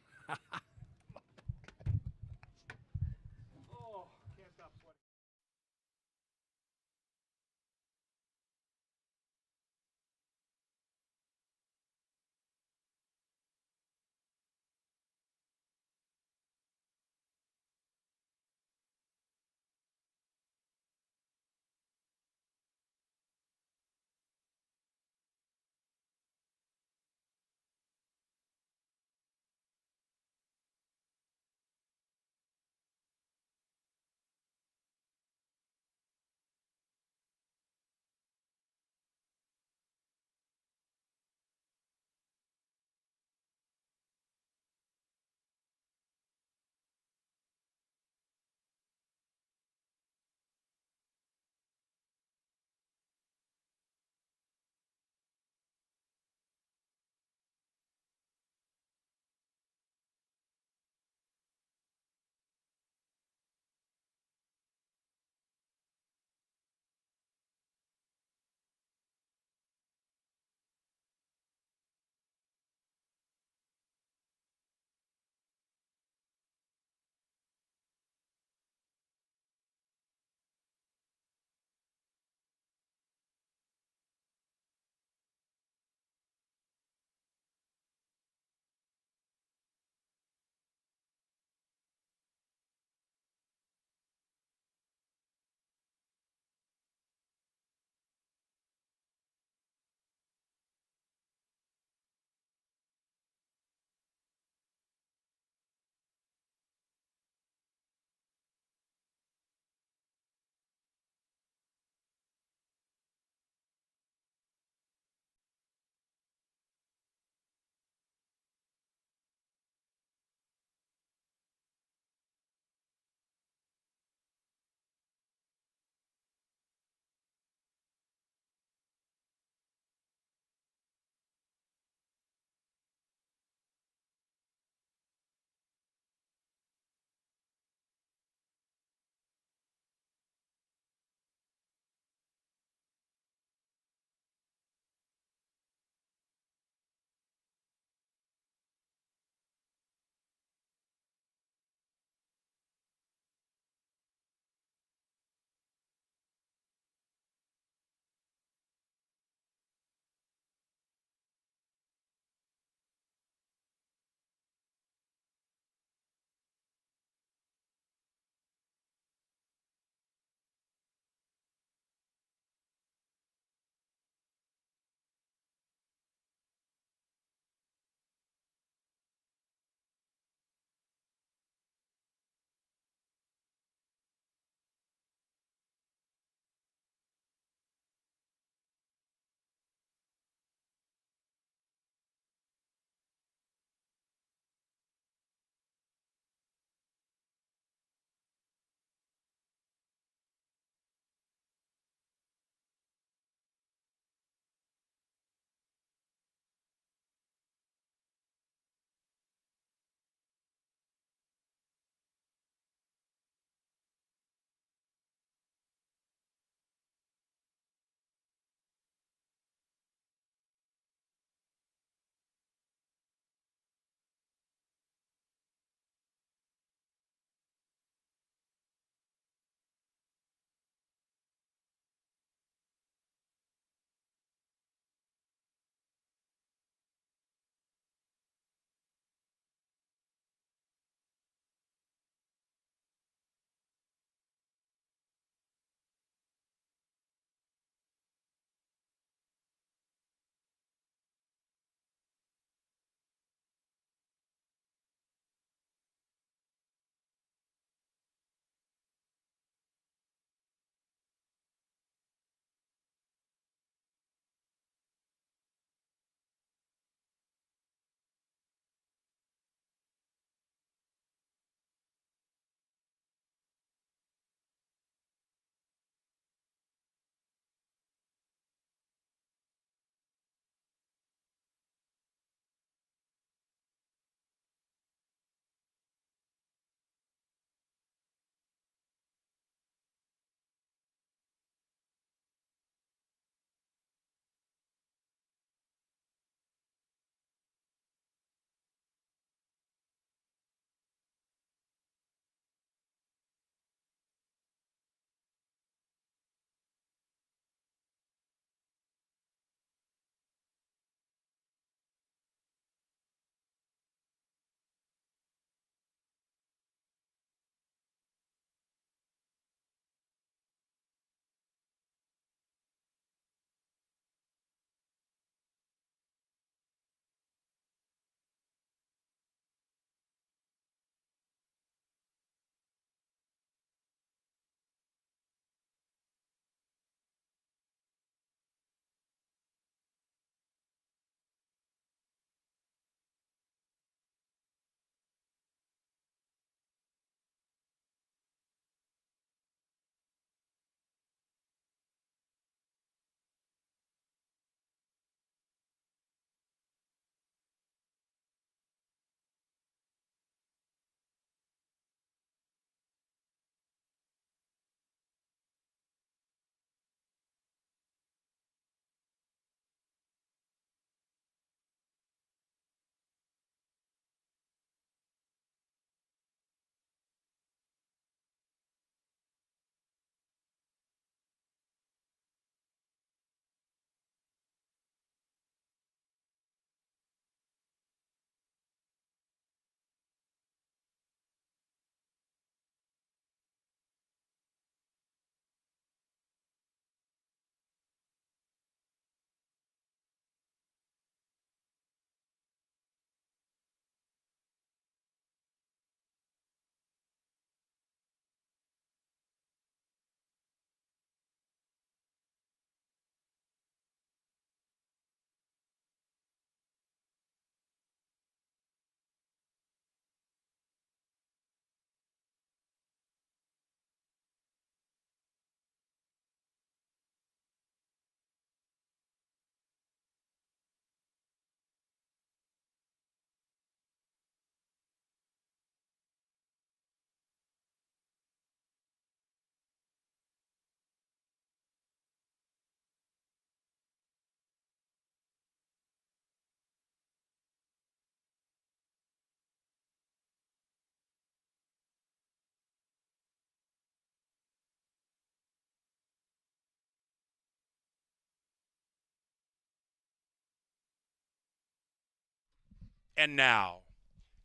And now,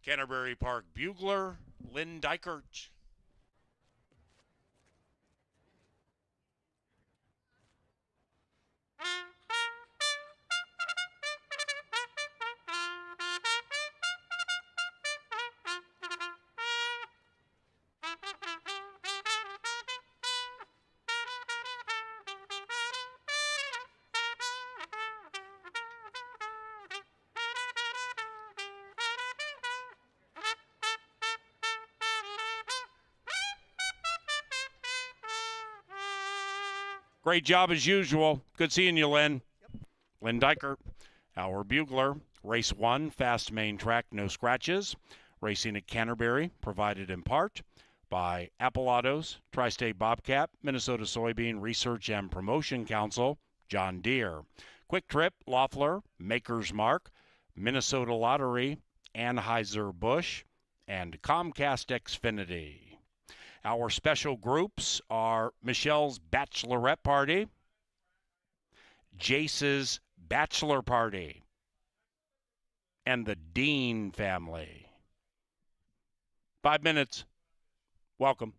Canterbury Park bugler, Lynn Dykert. Great job as usual. Good seeing you, Lynn. Lynn Dykert, our bugler. Race 1, fast main track, no scratches. Racing at Canterbury, provided in part by Apple Autos, Tri-State Bobcat, Minnesota Soybean Research and Promotion Council, John Deere. Quick Trip, Loeffler, Maker's Mark, Minnesota Lottery, Anheuser-Busch, and Comcast Xfinity. Our special groups are Michelle's Bachelorette Party, Jace's Bachelor Party, and the Dean family. 5 minutes. Welcome.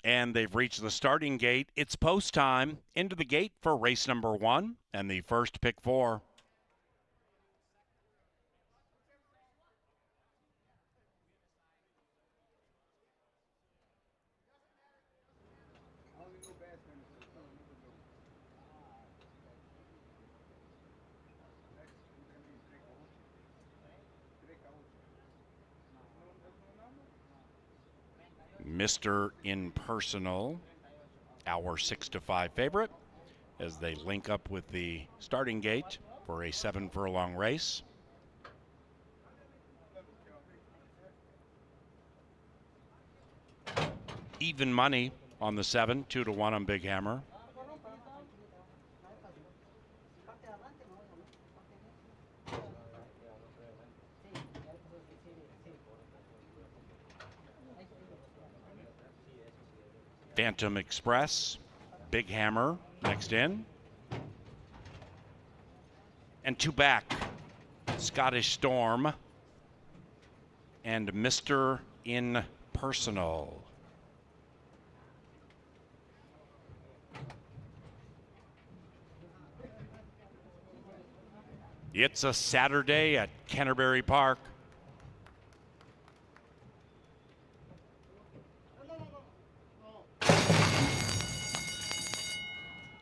And they've reached the starting gate. It's post time. Into the gate for race number 1 and the first pick 4. Mr. Impersonal, our 6-5 favorite, as they link up with the starting gate for a 7-furlong race. Even money on the 7, 2-1 on Big Hammer. Phantom Express, Big Hammer next in. And 2 back, Scottish Storm and Mr. Impersonal. It's a Saturday at Canterbury Park.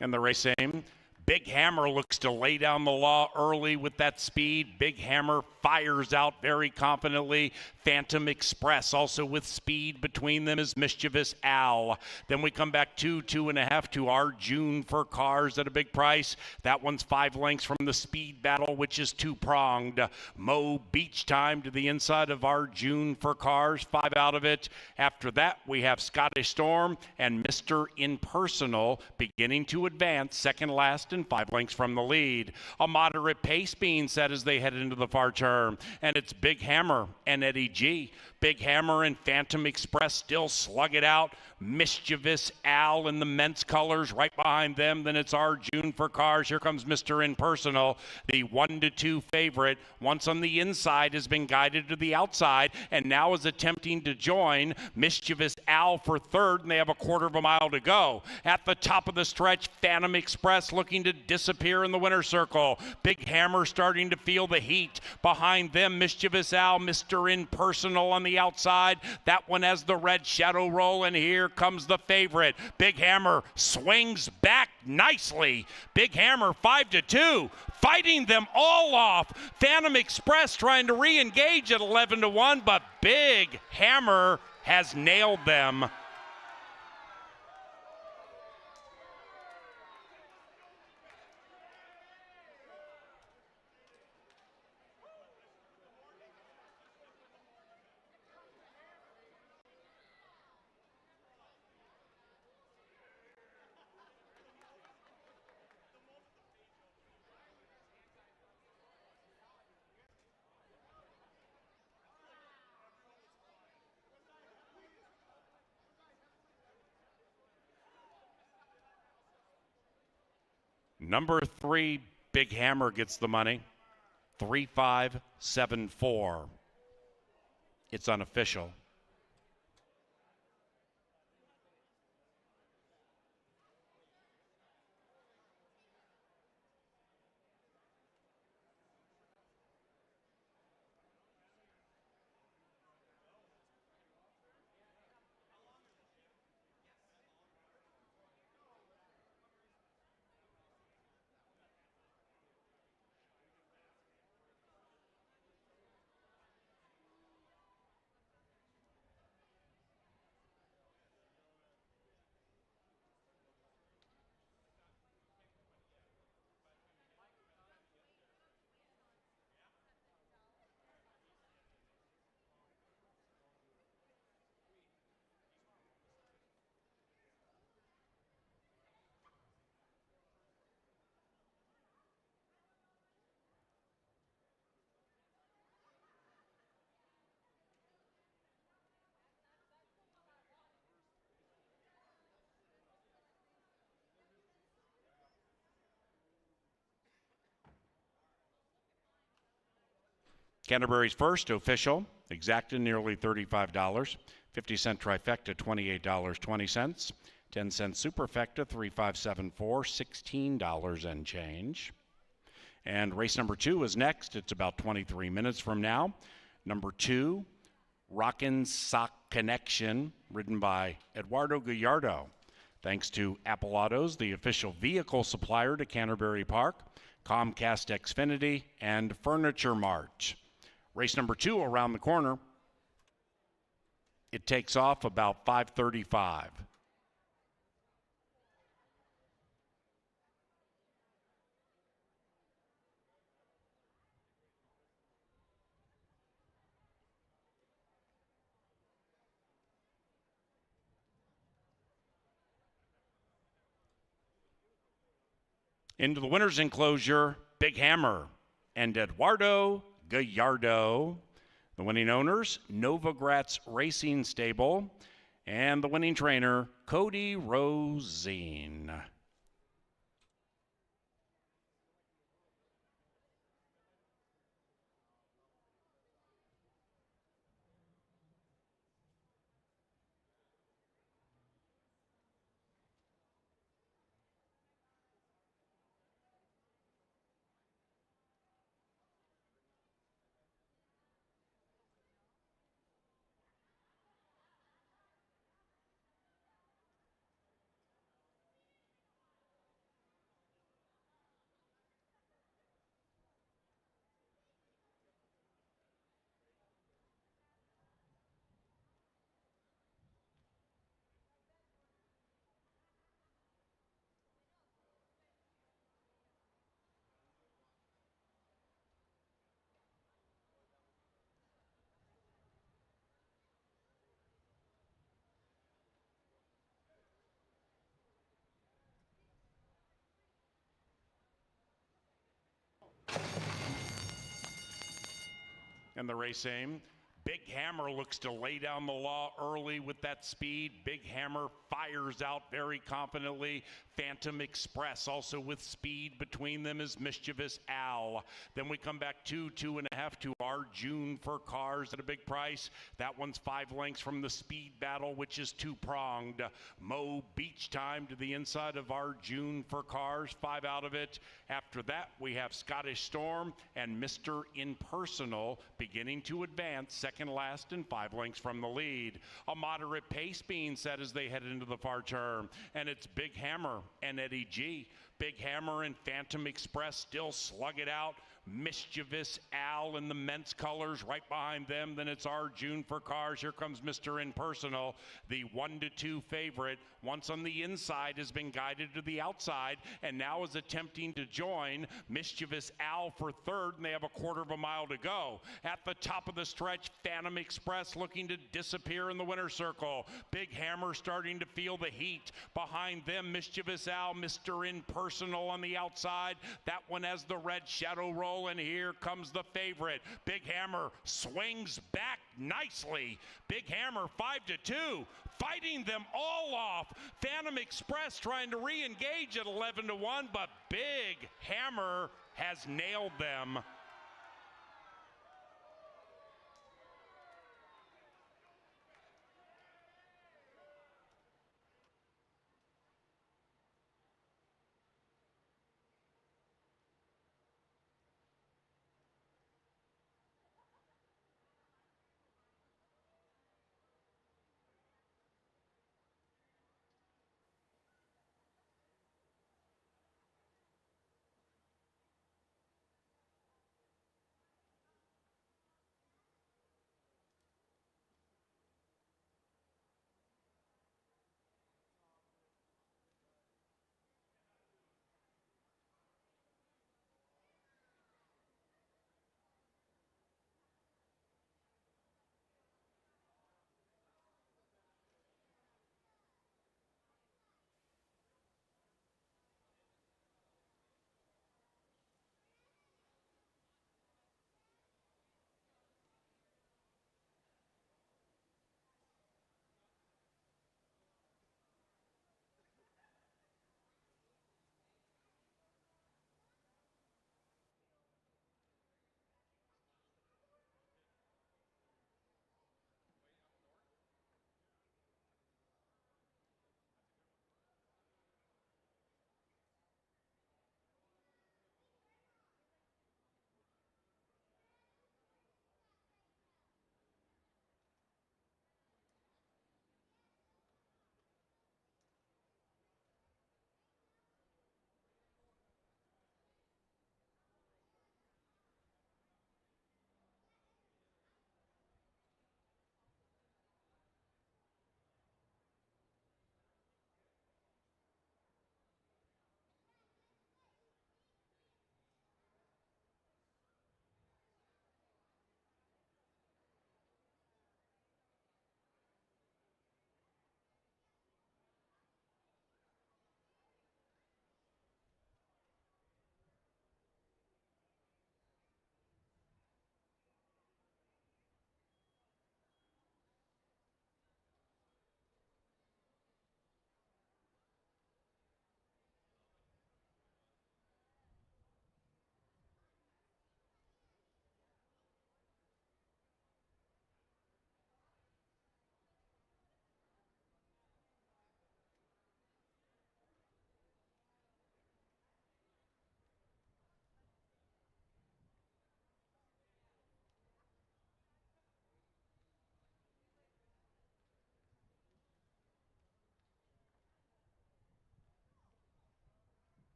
And the race aim. Big Hammer looks to lay down the law early with that speed. Big Hammer fires out very confidently. Phantom Express also with speed between them is Mischievous Al. Then we come back 2.5 to our June for Cars at a big price. That one's 5 lengths from the speed battle, which is 2-pronged. Mo Beach Time to the inside of our June for Cars, 5 out of it. After that, we have Scottish Storm and Mr. Impersonal beginning to advance, second last and 5 lengths from the lead. A moderate pace being set as they head into the far turn. And it's Big Hammer and Eddie G. Big Hammer and Phantom Express still slug it out. Mischievous Al in the men's colors right behind them. Then it's our June for Cars. Here comes Mr. Impersonal, the 1-2 favorite. Once on the inside has been guided to the outside and now is attempting to join Mischievous Al for third, and they have a 1/4 mile to go. At the top of the stretch, Phantom Express looking to disappear in the winner's circle. Big Hammer starting to feel the heat. Behind them, Mischievous Al, Mr. Impersonal on the outside. That one has the red shadow roll, and here comes the favorite. Big Hammer swings back nicely. Big Hammer 5-2, fighting them all off. Phantom Express trying to re-engage at 11-1, but Big Hammer has nailed them. Number 3, Big Hammer gets the money. 3-5-7-4. It's unofficial. Canterbury's first official, exacted nearly $35. 50-cent trifecta, $28.20. 10-cent superfecta, 3574, $16 and change. And race number 2 is next. It's about 23 minutes from now. Number 2, Rockin' Sock Connection, ridden by Eduardo Gallardo. Thanks to Apple Autos, the official vehicle supplier to Canterbury Park, Comcast Xfinity, and Furniture Mart. Race number 2 around the corner. It takes off about 5:35. Into the winner's enclosure, Big Hammer and Eduardo Gallardo. The winning owners, Novogratz Racing Stable, and the winning trainer, Cody Rosine. And the race aim. Big Hammer looks to lay down the law early with that speed. Big Hammer fires out very confidently. Phantom Express also with speed between them is Mischievous Al. Then we come back 2.5 to our June for Cars at a big price. That one's 5 lengths from the speed battle, which is 2-pronged. Mo Beach Time to the inside of our June for Cars, 5 out of it. After that, we have Scottish Storm and Mr. Impersonal beginning to advance, second last and 5 lengths from the lead. A moderate pace being set as they head into the far turn, and it's Big Hammer and Eddie G. Big Hammer and Phantom Express still slug it out. Mischievous Al in the Ment's colors right behind them. Then it's our June for Cars. Here comes Mr. Impersonal, the 1-2 favorite. Once on the inside has been guided to the outside and now is attempting to join. Mischievous Al for third, and they have a 1/4 mile to go. At the top of the stretch, Phantom Express looking to disappear in the winner's circle. Big Hammer starting to feel the heat. Behind them, Mischievous Al, Mr. Impersonal on the outside. That one has the red shadow roll. And here comes the favorite. Big Hammer swings back nicely. Big Hammer 5-2, fighting them all off. Phantom Express trying to re-engage at 11-1, but Big Hammer has nailed them.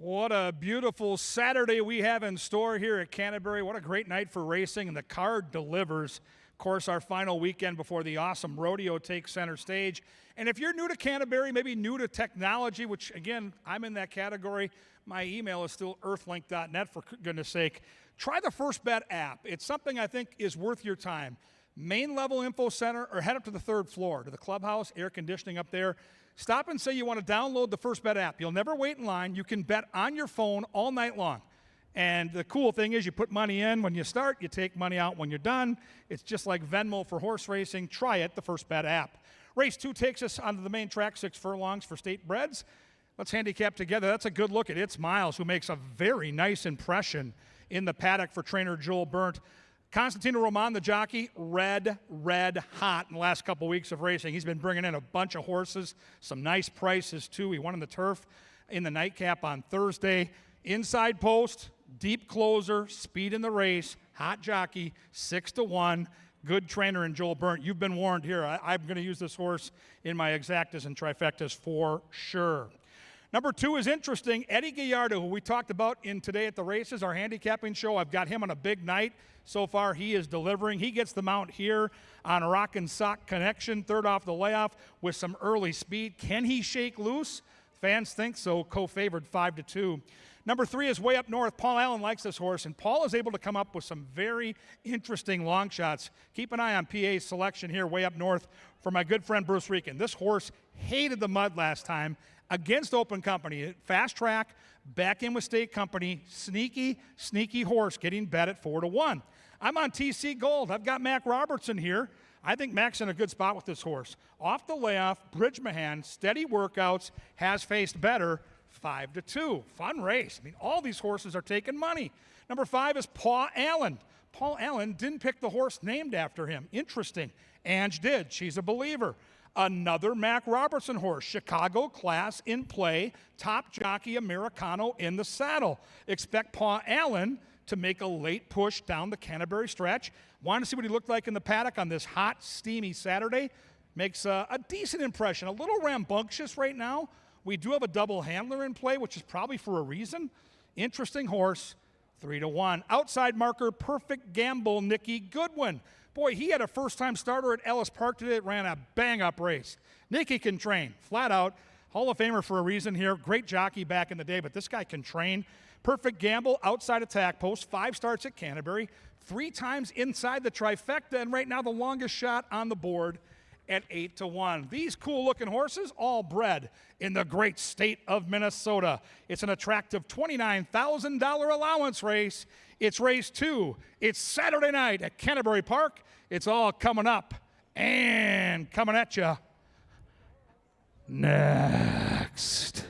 What a beautiful Saturday we have in store here at Canterbury. What a great night for racing, and the card delivers. Of course, our final weekend before the awesome rodeo takes center stage. And if you're new to Canterbury, maybe new to technology, which, again, I'm in that category, my email is still earthlink.net, for goodness sake. Try the First Bet app. It's something I think is worth your time. Main level info center, or head up to the third floor, to the clubhouse, air conditioning up there. Stop and say you want to download the First Bet app. You'll never wait in line. You can bet on your phone all night long. And the cool thing is you put money in when you start, you take money out when you're done. It's just like Venmo for horse racing. Try it, the First Bet app. Race 2 takes us onto the main track, 6 furlongs for state breds. Let's handicap together. That's a good look at It's Miles, who makes a very nice impression in the paddock for trainer Joel Burnt. Constantino Roman, the jockey, red hot in the last couple weeks of racing. He's been bringing in a bunch of horses, some nice prices too. He won in the turf in the nightcap on Thursday. Inside post, deep closer, speed in the race, hot jockey, 6-1. Good trainer in Joel Burnt. You've been warned here. I'm going to use this horse in my exactas and trifectas for sure. Number 2 is interesting. Eddie Gallardo, who we talked about in Today at the Races, our handicapping show. I've got him on a big night. So far, he is delivering. He gets the mount here on a Rock and Sock Connection, third off the layoff with some early speed. Can he shake loose? Fans think so. Co-favored 5-2. Number 3 is Way Up North. Paul Allen likes this horse, and Paul is able to come up with some very interesting long shots. Keep an eye on PA's selection here, Way Up North, for my good friend Bruce Rieken. This horse hated the mud last time against Open Company. Fast track, back in with State Company. Sneaky horse getting bet at 4-1. I'm on TC Gold. I've got Mac Robertson here. I think Mac's in a good spot with this horse. Off the layoff, Bridgemahan, steady workouts, has faced better, 5-2. Fun race. I mean, all these horses are taking money. Number 5 is Paul Allen. Paul Allen didn't pick the horse named after him. Interesting. Ange did. She's a believer. Another Mac Robertson horse, Chicago class in play, top jockey Americano in the saddle. Expect Paul Allen to make a late push down the Canterbury stretch. Want to see what he looked like in the paddock on this hot, steamy Saturday. Makes a decent impression. A little rambunctious right now. We do have a double handler in play, which is probably for a reason. Interesting horse, 3-1. Outside marker, Perfect Gamble, Nicky Goodwin. Boy, he had a first-time starter at Ellis Park today that ran a bang-up race. Nicky can train, flat out. Hall of Famer for a reason here. Great jockey back in the day, but this guy can train. Perfect Gamble, outside attack post, 5 starts at Canterbury, 3 times inside the trifecta, and right now the longest shot on the board at 8-1. These cool-looking horses, all bred in the great state of Minnesota. It's an attractive $29,000 allowance race. It's race 2. It's Saturday night at Canterbury Park. It's all coming up and coming at you next.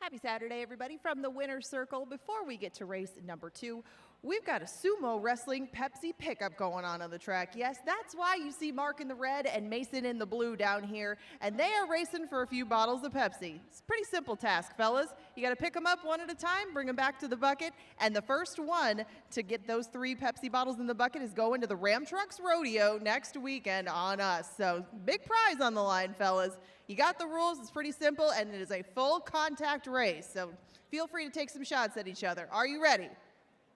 Happy Saturday, everybody. From the winner's circle, before we get to race number 2, we've got a sumo wrestling Pepsi pickup going on the track. Yes, that's why you see Mark in the red and Mason in the blue down here, and they are racing for a few bottles of Pepsi. It's a pretty simple task, fellas. You got to pick them up one at a time, bring them back to the bucket, and the first one to get those 3 Pepsi bottles in the bucket is going to the Ram Trucks Rodeo next weekend on us. So big prize on the line, fellas. You got the rules. It's pretty simple, and it is a full contact race. So feel free to take some shots at each other. Are you ready?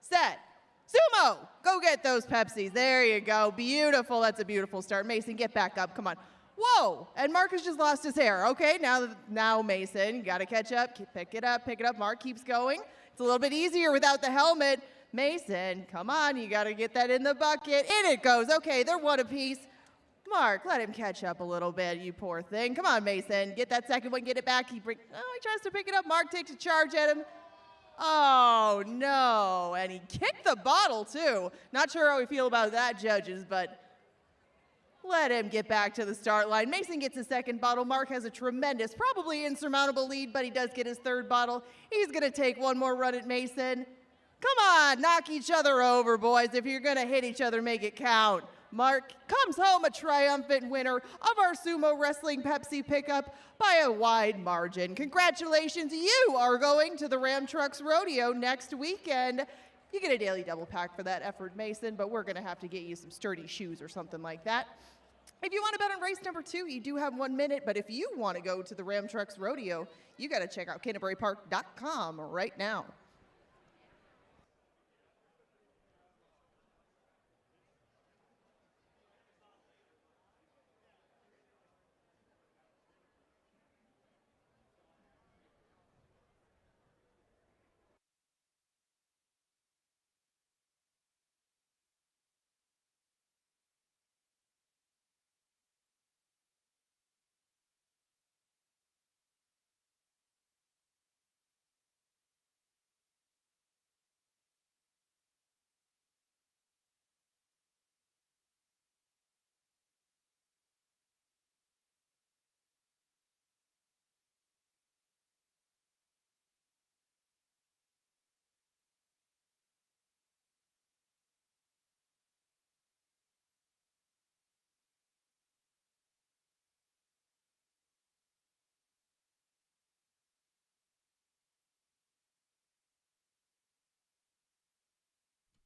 Set. Sumo! Go get those Pepsis. There you go. Beautiful. That's a beautiful start. Mason, get back up. Come on. Whoa! And Marcus just lost his hair. Okay, now Mason, you got to catch up. Pick it up, pick it up. Mark keeps going. It's a little bit easier without the helmet. Mason, come on. You got to get that in the bucket. In it goes. Okay, they're one apiece. Mark, let him catch up a little bit, you poor thing. Come on, Mason. Get that second one, get it back. He tries to pick it up. Mark takes a charge at him. Oh, no. And he kicked the bottle, too. Not sure how we feel about that, judges, but let him get back to the start line. Mason gets his second bottle. Mark has a tremendous, probably insurmountable lead, but he does get his third bottle. He's going to take one more run at Mason. Come on, knock each other over, boys. If you're going to hit each other, make it count. Mark comes home a triumphant winner of our sumo wrestling Pepsi pickup by a wide margin. Congratulations, you are going to the Ram Trucks Rodeo next weekend. You get a daily double pack for that effort, Mason, but we're going to have to get you some sturdy shoes or something like that. If you want to bet on race number 2, you do have 1 minute, but if you want to go to the Ram Trucks Rodeo, you got to check out CanterburyPark.com right now.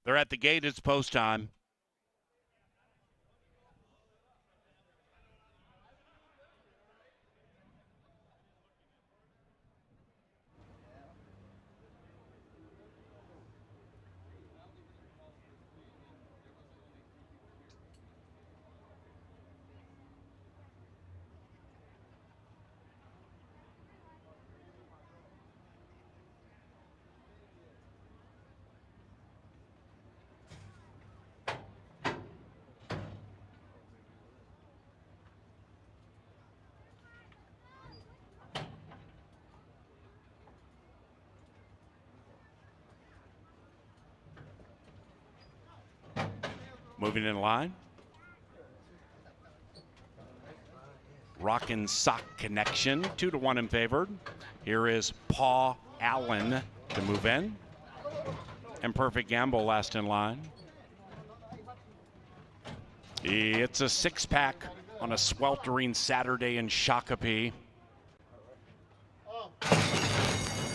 They're at the gate. It's post time. Moving in line. Rockin' Sock Connection, 2-1 in favor. Here is Paul Allen to move in. And Perfect Gamble last in line. It's a 6-pack on a sweltering Saturday in Shakopee.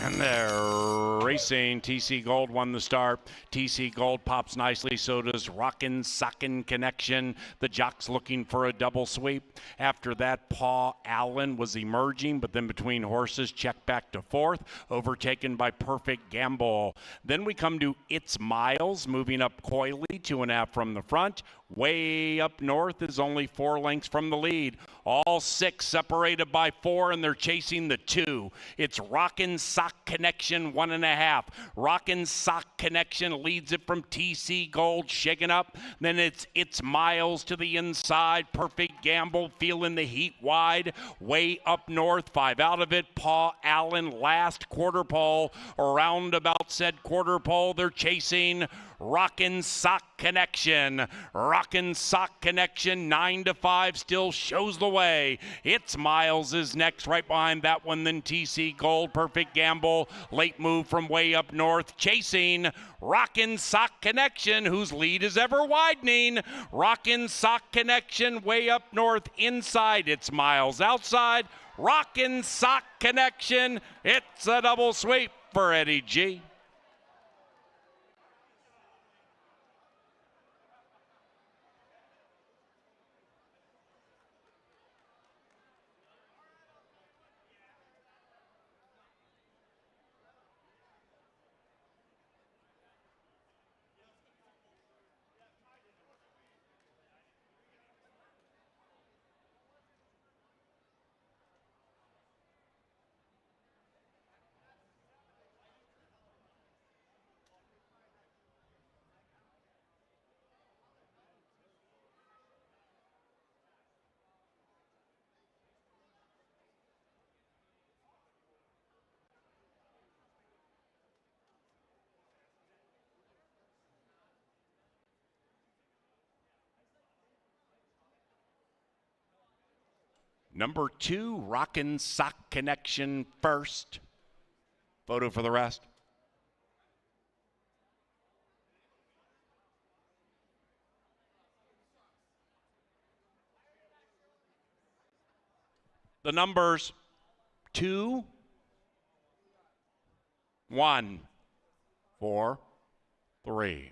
And they're racing. TC Gold won the start. TC Gold pops nicely. So does Rockin' Sockin' Connection. The jock's looking for a double sweep. After that, Paul Allen was emerging, but then between horses, checked back to 4th, overtaken by Perfect Gamble. Then we come to It's Miles, moving up coyly, 2.5 from the front. Way up north is only 4 lengths from the lead. All 6 separated by 4, and they're chasing the 2. It's Rockin' Sock Connection, 1.5. Rockin' Sock Connection leads it from TC Gold, shaking up. Then it's Miles to the inside. Perfect Gamble feeling the heat wide. Way up north, 5 out of it. Paul Allen last quarter pole. Around about said quarter pole, they're chasing Rockin' Sock Connection. Rockin' Sock Connection, 9-5, still shows the way. It's Miles is next, right behind that one, then TC Gold. Perfect Gamble, late move from way up north. Chasing Rockin' Sock Connection, whose lead is ever widening. Rockin' Sock Connection, way up north inside. It's Miles outside. Rockin' Sock Connection, it's a double sweep for Eddie G. Number 2, Rockin' Sock Connection first. Photo for the rest. The numbers 2, 1, 4, 3.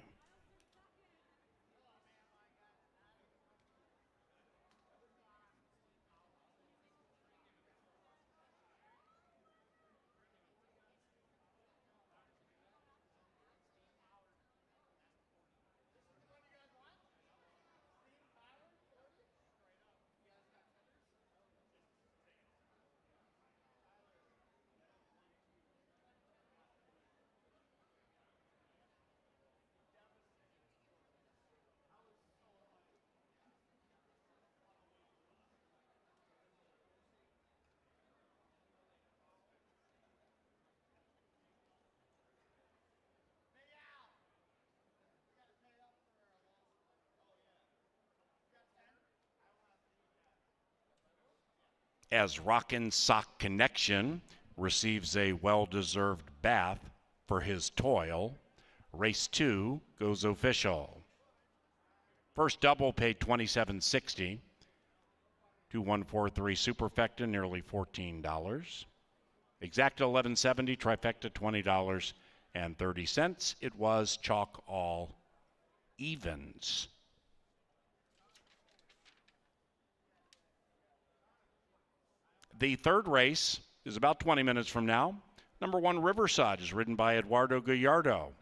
As Rockin' Sock Connection receives a well-deserved bath for his toil, race 2 goes official. First double paid $27.60. 2143 Superfecta, nearly $14. Exacta $11.70, trifecta $20.30. It was chalk all evens. The third race is about 20 minutes from now. Number 1, Riverside, is ridden by Eduardo Gallardo.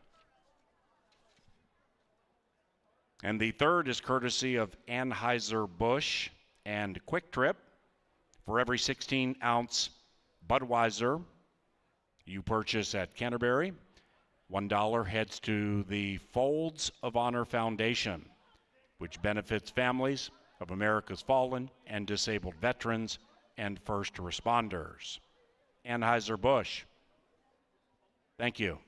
And the third is courtesy of Anheuser-Busch and Quick Trip. For every 16-ounce Budweiser you purchase at Canterbury, $1 heads to the Folds of Honor Foundation, which benefits families of America's fallen and disabled veterans and first responders. Anheuser-Busch, thank you.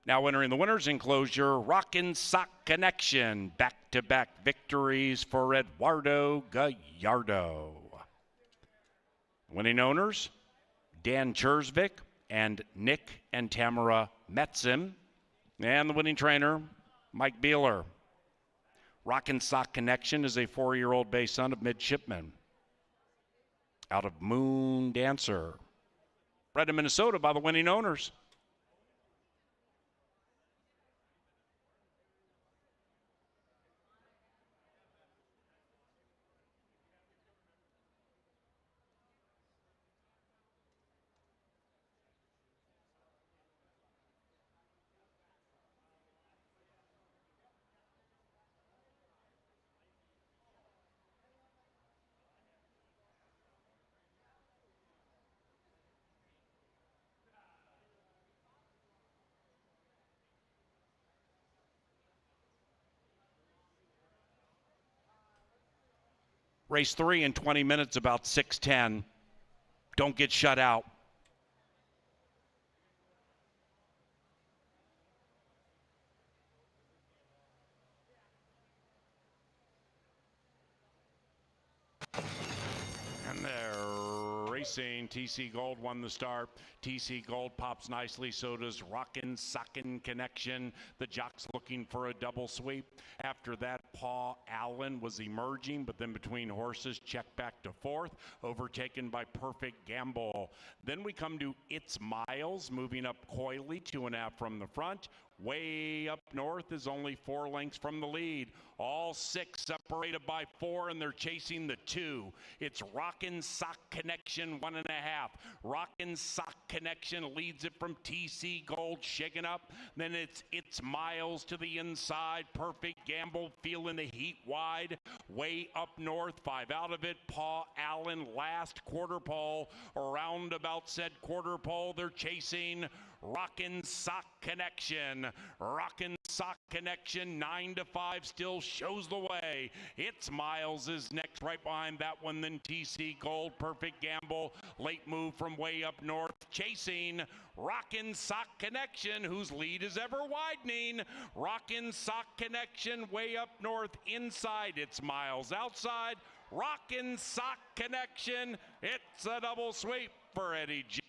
Now entering the winner's enclosure, Rockin' Sock Connection. Back-to-back victories for Eduardo Gallardo. Winning owners, Dan Chersvik and Nick and Tamara Metzin. And the winning trainer, Mike Beeler. Rockin' Sock Connection is a 4-year-old bay son of midshipman out of Moon Dancer. Bred in Minnesota by the winning owners. Race 3 in 20 minutes, about 6:10. Don't get shut out. And they're racing. TC Gold won the start. TC Gold pops nicely. So does Rockin' Sockin' Connection. The jock's looking for a double sweep. After that, Paw Allen was emerging, but then between horses, checked back to fourth, overtaken by Perfect Gamble. Then we come to It's Miles, moving up coyly, 2.5 from the front. Way up north is only 4 lengths from the lead. All 6 separated by 4, and they're chasing the 2. It's Rockin' Sock Connection, 1.5. Rockin' Sock Connection leads it from TC Gold, shaking up. Then it's Miles to the inside. Perfect Gamble feeling the heat wide. Way up north, 5 out of it. Paw Allen last quarter pole. Around about said quarter pole, they're chasing Rockin' Sock Connection. Rockin' Sock Connection, 9-5, still shows the way. It's Miles is next, right behind that one, then TC Gold. Perfect Gamble, late move from way up north, chasing Rockin' Sock Connection, whose lead is ever widening. Rockin' Sock Connection, way up north, inside. It's Miles outside. Rockin' Sock Connection, it's a double sweep for Eddie G.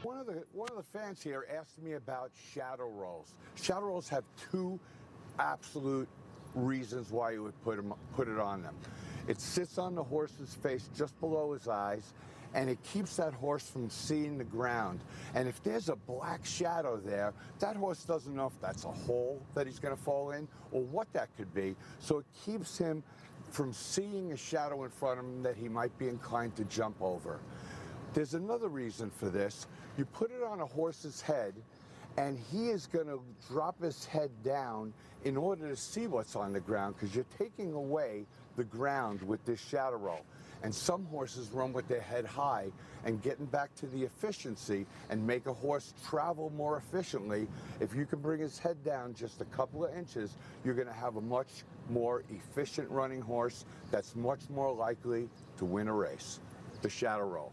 one of the fans here asked me about shadow rolls. Shadow rolls have two absolute reasons why you would put it on them. It sits on the horse's face just below his eyes, and it keeps that horse from seeing the ground. And if there's a black shadow there, that horse doesn't know if that's a hole that he's going to fall in or what that could be. So it keeps him from seeing a shadow in front of him that he might be inclined to jump over. There's another reason for this. You put it on a horse's head, and he is going to drop his head down in order to see what's on the ground, because you're taking away the ground with this shadow roll. And some horses run with their head high, and getting back to the efficiency and make a horse travel more efficiently, if you can bring his head down just a couple of inches, you're going to have a much more efficient running horse that's much more likely to win a race. The shadow roll.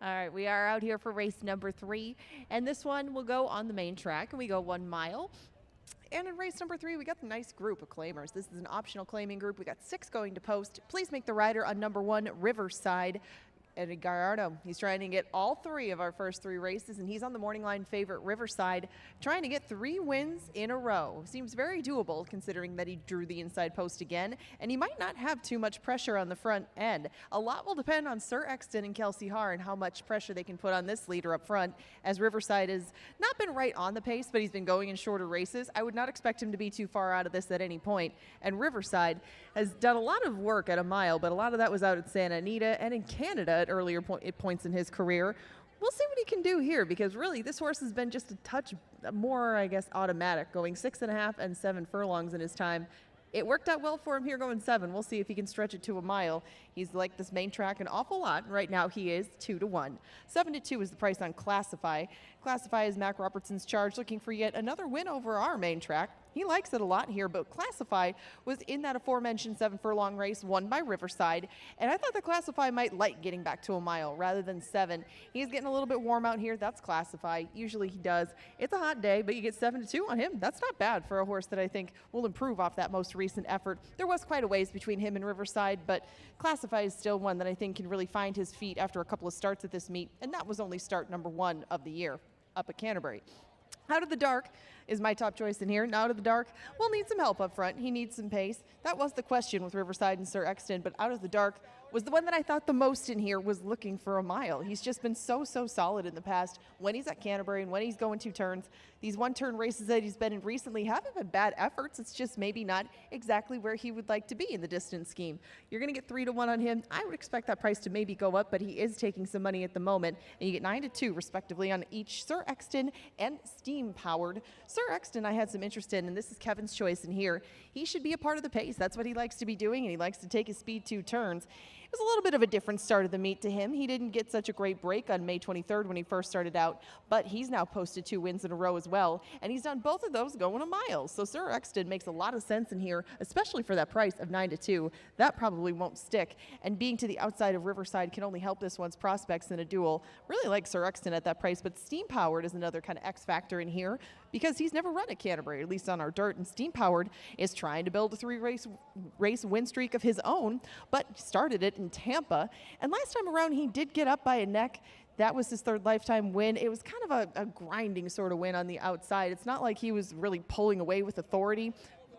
All right, we are out here for race number 3, and this one will go on the main track, and we go 1 mile. And in race number 3, we got the nice group of claimers. This is an optional claiming group. We got 6 going to post. Please make the rider on number 1, Riverside, Eddie Gallardo. He's trying to get all 3 of our first 3 races, and he's on the morning line favorite Riverside, trying to get 3 wins in a row. Seems very doable considering that he drew the inside post again, and he might not have too much pressure on the front end. A lot will depend on Sir Exton and Kelsey Haar and how much pressure they can put on this leader up front, as Riverside has not been right on the pace, but he's been going in shorter races. I would not expect him to be too far out of this at any point, and Riverside has done a lot of work at a mile, but a lot of that was out at Santa Anita and in Canada at earlier points in his career. We'll see what he can do here, because really this horse has been just a touch more, I guess, automatic, going 6.5 and 7 furlongs in his time. It worked out well for him here going 7. We'll see if he can stretch it to a mile. He's liked this main track an awful lot. Right now he is 2-1. 7-2 is the price on Classify. Classify is Mac Robertson's charge, looking for yet another win over our main track. He likes it a lot here, but Classify was in that aforementioned 7 furlong race won by Riverside, and I thought that Classify might like getting back to a mile rather than 7. He's getting a little bit warm out here. That's Classify. Usually he does. It's a hot day, but you get 7-2 on him. That's not bad for a horse that I think will improve off that most recent effort. There was quite a ways between him and Riverside, but Classify is still one that I think can really find his feet after a couple of starts at this meet, and that was only start number 1 of the year up at Canterbury. Out of the Dark is my top choice in here. Now, Out of the Dark will need some help up front. He needs some pace. That was the question with Riverside and Sir Exton, but Out of the Dark was the one that I thought the most in here was looking for a mile. He's just been so solid in the past when he's at Canterbury and when he's going 2 turns. These 1-turn races that he's been in recently haven't been bad efforts. It's just maybe not exactly where he would like to be in the distance scheme. You're going to get 3-1 on him. I would expect that price to maybe go up, but he is taking some money at the moment, and you get 9-2 respectively on each Sir Exton and Steam Powered. Sir Exton I had some interest in, and this is Kevin's choice in here. He should be a part of the pace. That's what he likes to be doing, and he likes to take his speed 2 turns. It was a little bit of a different start of the meet to him. He didn't get such a great break on May 23rd when he first started out, but he's now posted 2 wins in a row as well, and he's done both of those going a mile. So Sir Exton makes a lot of sense in here, especially for that price of 9-2. That probably won't stick, and being to the outside of Riverside can only help this one's prospects in a duel. Really like Sir Exton at that price, but Steam Powered is another kind of X factor in here because he's never run at Canterbury, at least on our dirt, and Steam Powered is trying to build a 3-race win streak of his own, but started it in Tampa. And last time around, he did get up by a neck. That was his 3rd lifetime win. It was kind of a grinding sort of win on the outside. It's not like he was really pulling away with authority.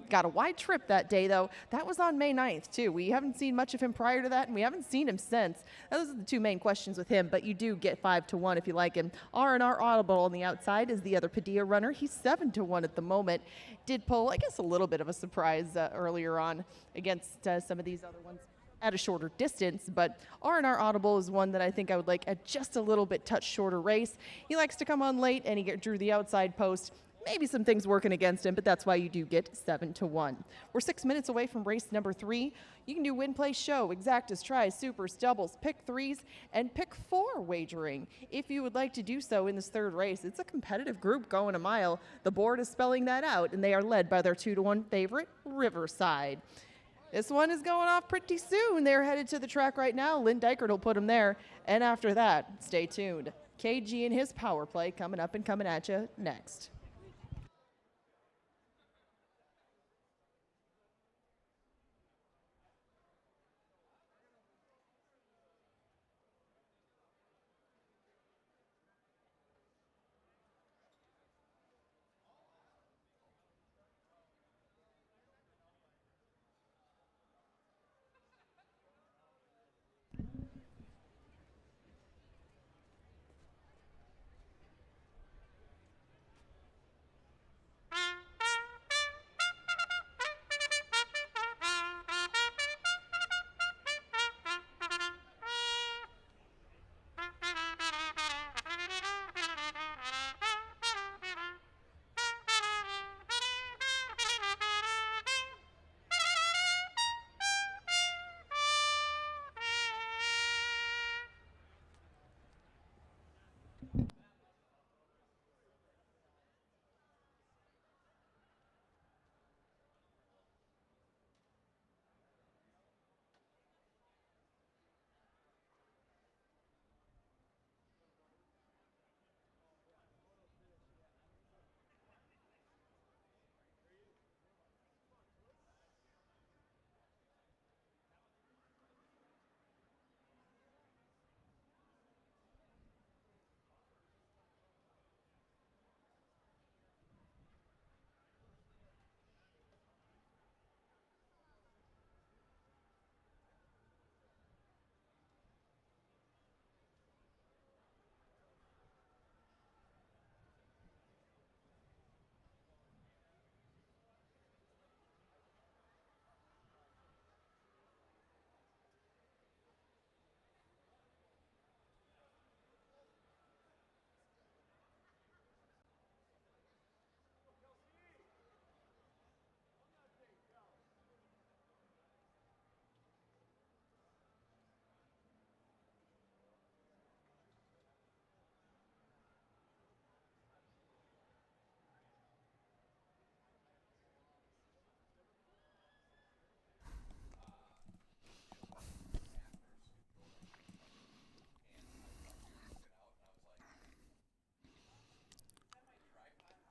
Got a wide trip that day, though. That was on May 9th, too. We haven't seen much of him prior to that, and we haven't seen him since. Those are the 2 main questions with him, but you do get 5-1 if you like him. R&R Audible on the outside is the other Padilla runner. He's 7-1 at the moment. Did pull, I guess, a little bit of a surprise earlier on against some of these other ones at a shorter distance, but R&R Audible is one that I think I would like at just a little bit touch shorter race. He likes to come on late, and he drew the outside post. Maybe some things working against him, but that's why you do get 7-1. We're 6 minutes away from race number 3. You can do win, play, show, exactas, tries, supers, doubles, pick 3s, and pick 4 wagering. If you would like to do so in this 3rd race, it's a competitive group going a mile. The board is spelling that out, and they are led by their 2-1 favorite, Riverside. This one is going off pretty soon. They're headed to the track right now. Lynn Dykert will put them there, and after that, stay tuned. KG and his power play coming up and coming at you next.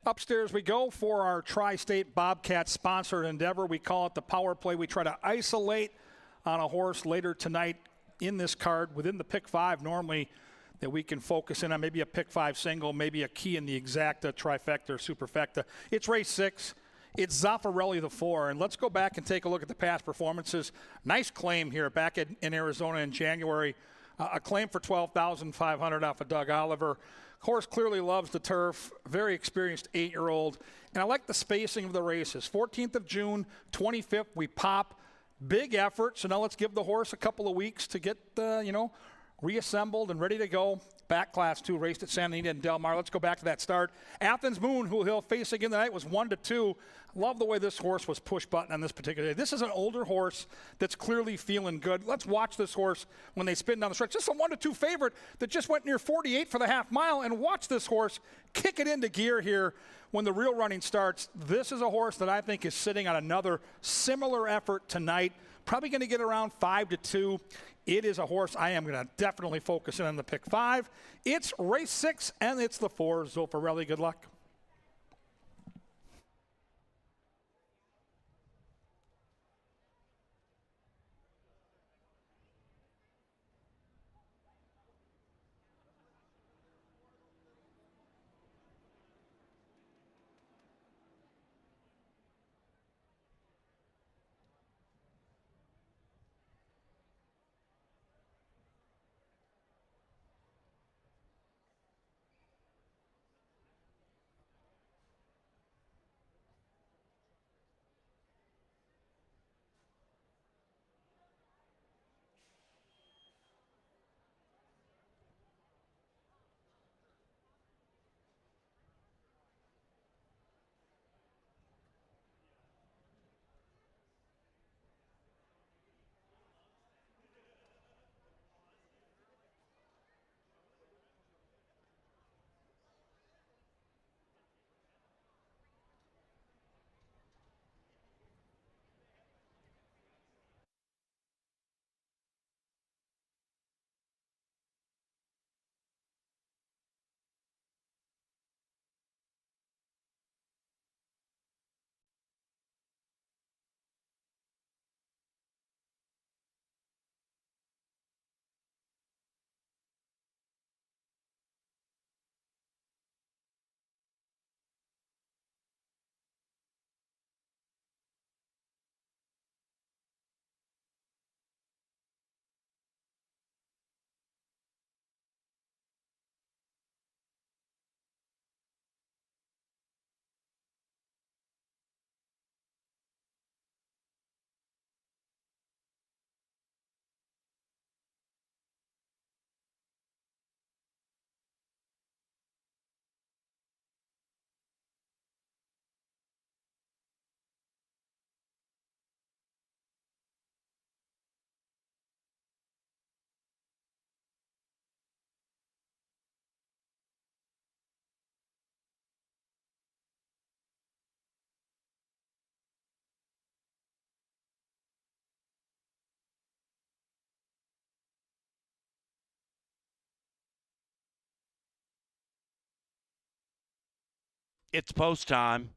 Upstairs we go for our Tri-State Bobcats sponsored endeavor. We call it the power play. We try to isolate on a horse later tonight in this card within the pick 5 normally that we can focus in on, maybe a pick 5 single, maybe a key in the exacta, trifecta, or superfecta. It's race 6. It's Zaffarelli the 4. And let's go back and take a look at the past performances. Nice claim here back in Arizona in January. A claim for $12,500 off of Doug Oliver. Horse clearly loves the turf, very experienced 8-year-old. And I like the spacing of the races. 14th of June, 25th, we pop. Big effort. So now let's give the horse a couple of weeks to get, reassembled and ready to go. Back class 2, raced at Santa Anita and Del Mar. Let's go back to that start. Athens Moon, who he'll face again tonight, was 1-2. Love the way this horse was push button on this particular day. This is an older horse that's clearly feeling good. Let's watch this horse when they spin down the stretch. This is a 1-2 favorite that just went near 48 for the half mile, and watch this horse kick it into gear here when the real running starts. This is a horse that I think is sitting on another similar effort tonight. Probably going to get around 5-2. It is a horse I am going to definitely focus in on the pick 5. It's race 6, and it's the 4. Zaffarelli, good luck. It's post time.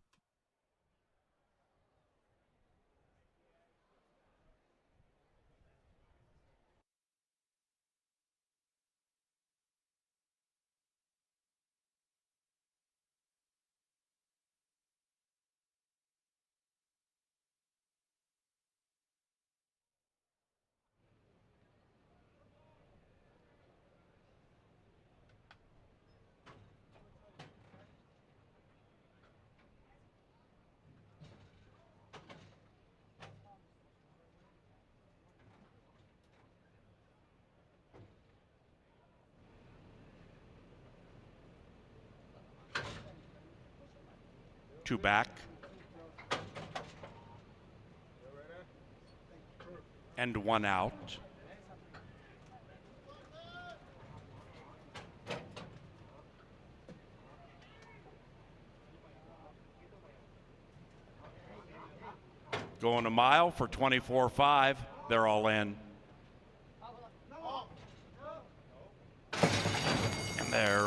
Two back. And one out. Going a mile for 24.5. They're all in. And they're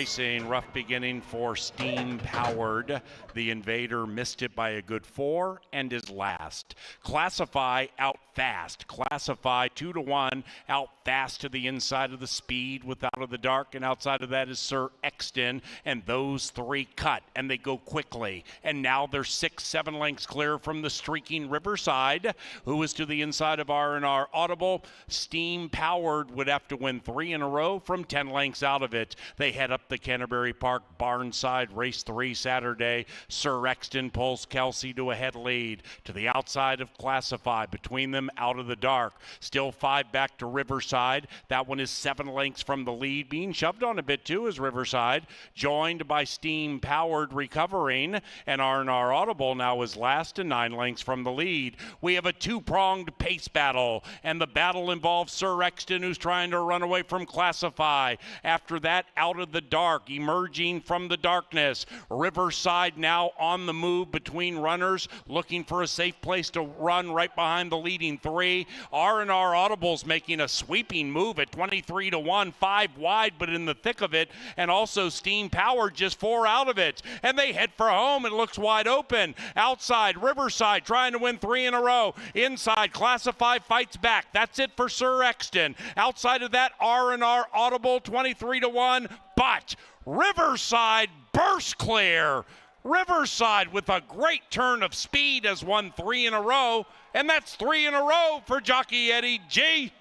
Racing, rough beginning for Steam Powered. The Invader missed it by a good 4 and is last. Classify out fast. Classify 2-1 out fast to the inside of the speed with Out of the Dark, and outside of that is Sir Exton, and those three cut and they go quickly, and now they're 6-7 lengths clear from the streaking Riverside, who is to the inside of R&R Audible. Steam Powered would have to win 3 in a row from 10 lengths out of it. They head up the Canterbury Park Barnside, race 3 Saturday. Sir Exton pulls Kelsey to a head lead. To the outside of Classify, between them Out of the Dark. Still 5 back to Riverside. That one is 7 lengths from the lead. Being shoved on a bit too is Riverside, joined by Steam Powered recovering, and R&R Audible now is last and 9 lengths from the lead. We have a 2-pronged pace battle, and the battle involves Sir Exton, who's trying to run away from Classify. After that, Out of the Dark, emerging from the darkness. Riverside now on the move between runners, looking for a safe place to run right behind the leading 3. R&R Audible's making a sweeping move at 23-1, 5 wide, but in the thick of it, and also Steam Powered just 4 out of it. And they head for home. It looks wide open. Outside, Riverside trying to win 3 in a row. Inside, Classify fights back. That's it for Sir Exton. Outside of that, R&R Audible 23-1, but Riverside bursts clear. Riverside with a great turn of speed has won 3 in a row, and that's 3 in a row for jockey Eddie G.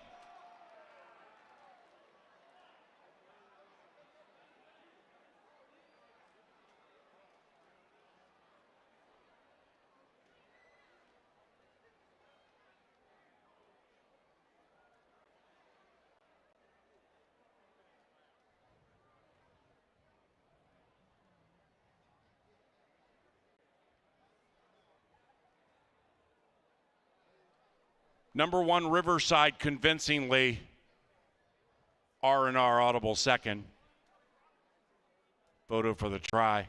Number 1, Riverside convincingly. R&R Audible second. Photo for the try.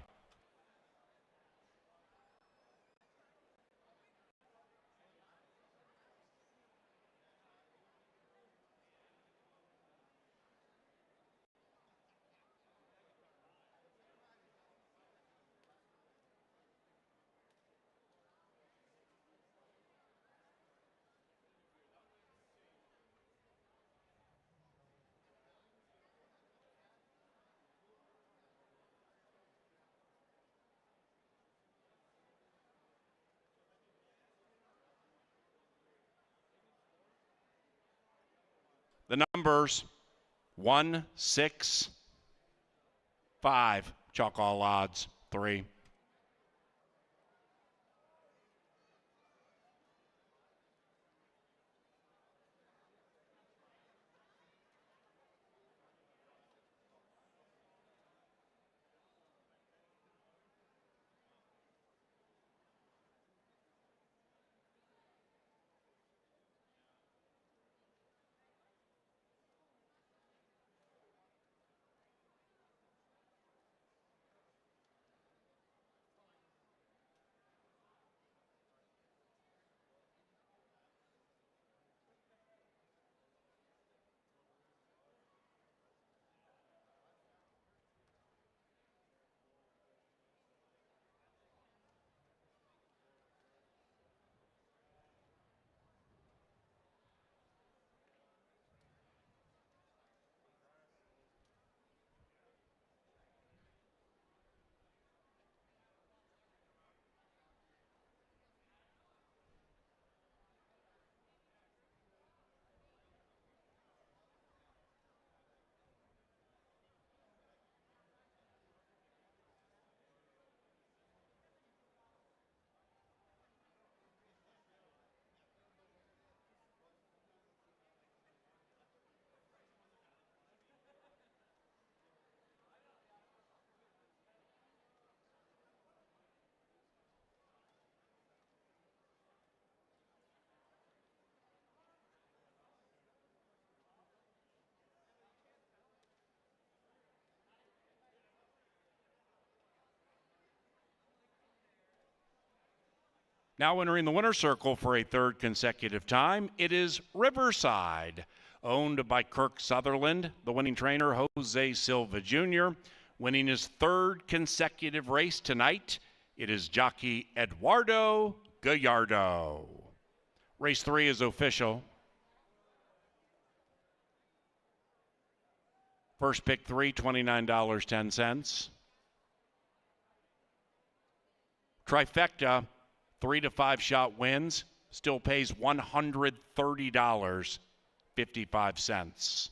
The numbers 1, 6, 5. Chalk all odds 3. Now entering the winner's circle for a 3rd consecutive time, it is Riverside, owned by Kirk Sutherland, the winning trainer Jose Silva Jr., winning his third consecutive race tonight. It is jockey Eduardo Gallardo. Race 3 is official. First pick 3, $29.10. Trifecta, 3 to 5 shot wins, still pays $130.55.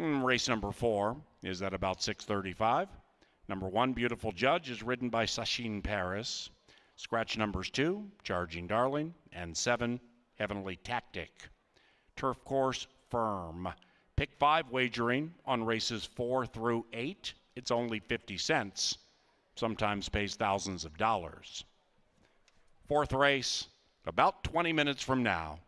Race number 4 is at about 6:35. Number 1, Beautiful Judge, is ridden by Sachin Paris. Scratch numbers 2, Charging Darling, and 7, Heavenly Tactic. Turf course, Firm. Pick 5 wagering on races 4 through 8. It's only 50 cents. Sometimes pays thousands of dollars. Fourth race, about 20 minutes from now.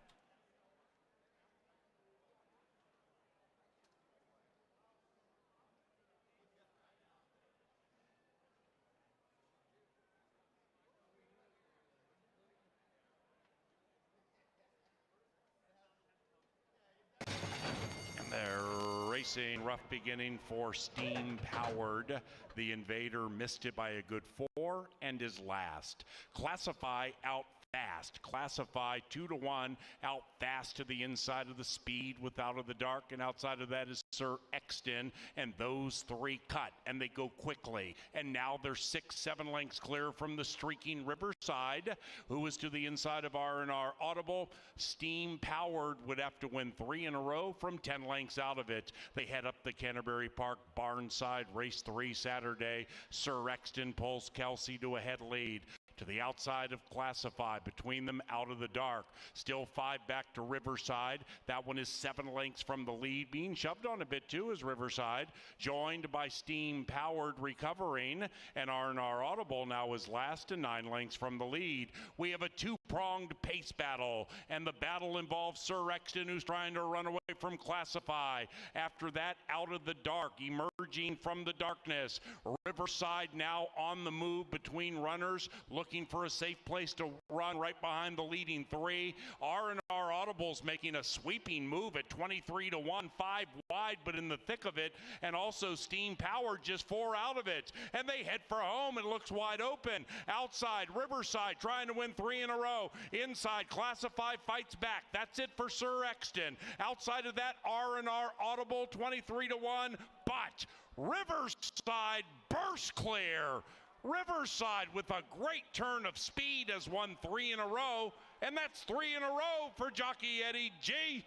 Racing, rough beginning for Steam Powered. The Invader missed it by a good 4 and is last. Classify out fast. Classify 2 to 1 out fast to the inside of the speed with Out of the Dark, and outside of that is Sir Exton, and those 3 cut and they go quickly, and now they're 6-7 lengths clear from the streaking Riverside, who is to the inside of R&R Audible. Steam Powered would have to win 3 in a row from 10 lengths out of it. They head up the Canterbury Park Barnside, race 3 Saturday. Sir Exton pulls Kelsey to a head lead. To the outside of Classify, between them Out of the Dark. Still 5 back to Riverside. That one is 7 lengths from the lead. Being shoved on a bit too is Riverside, joined by Steam Powered recovering, and R&R Audible now is last and 9 lengths from the lead. We have a 2-pronged pace battle, and the battle involves Sir Exton, who's trying to run away from Classify. After that, Out of the Dark, emerging from the darkness. Riverside now on the move between runners, looking for a safe place to run right behind the leading 3. R&R Audible's making a sweeping move at 23 to 1, 5 wide, but in the thick of it, and also Steam Powered just 4 out of it, and they head for home. It looks wide open. Outside, Riverside trying to win 3 in a row. Inside, Classify fights back. That's it for Sir Exton. Outside of that, R&R Audible 23 to 1, but Riverside bursts clear. Riverside with a great turn of speed has won 3 in a row, and that's 3 in a row for jockey Eddie G.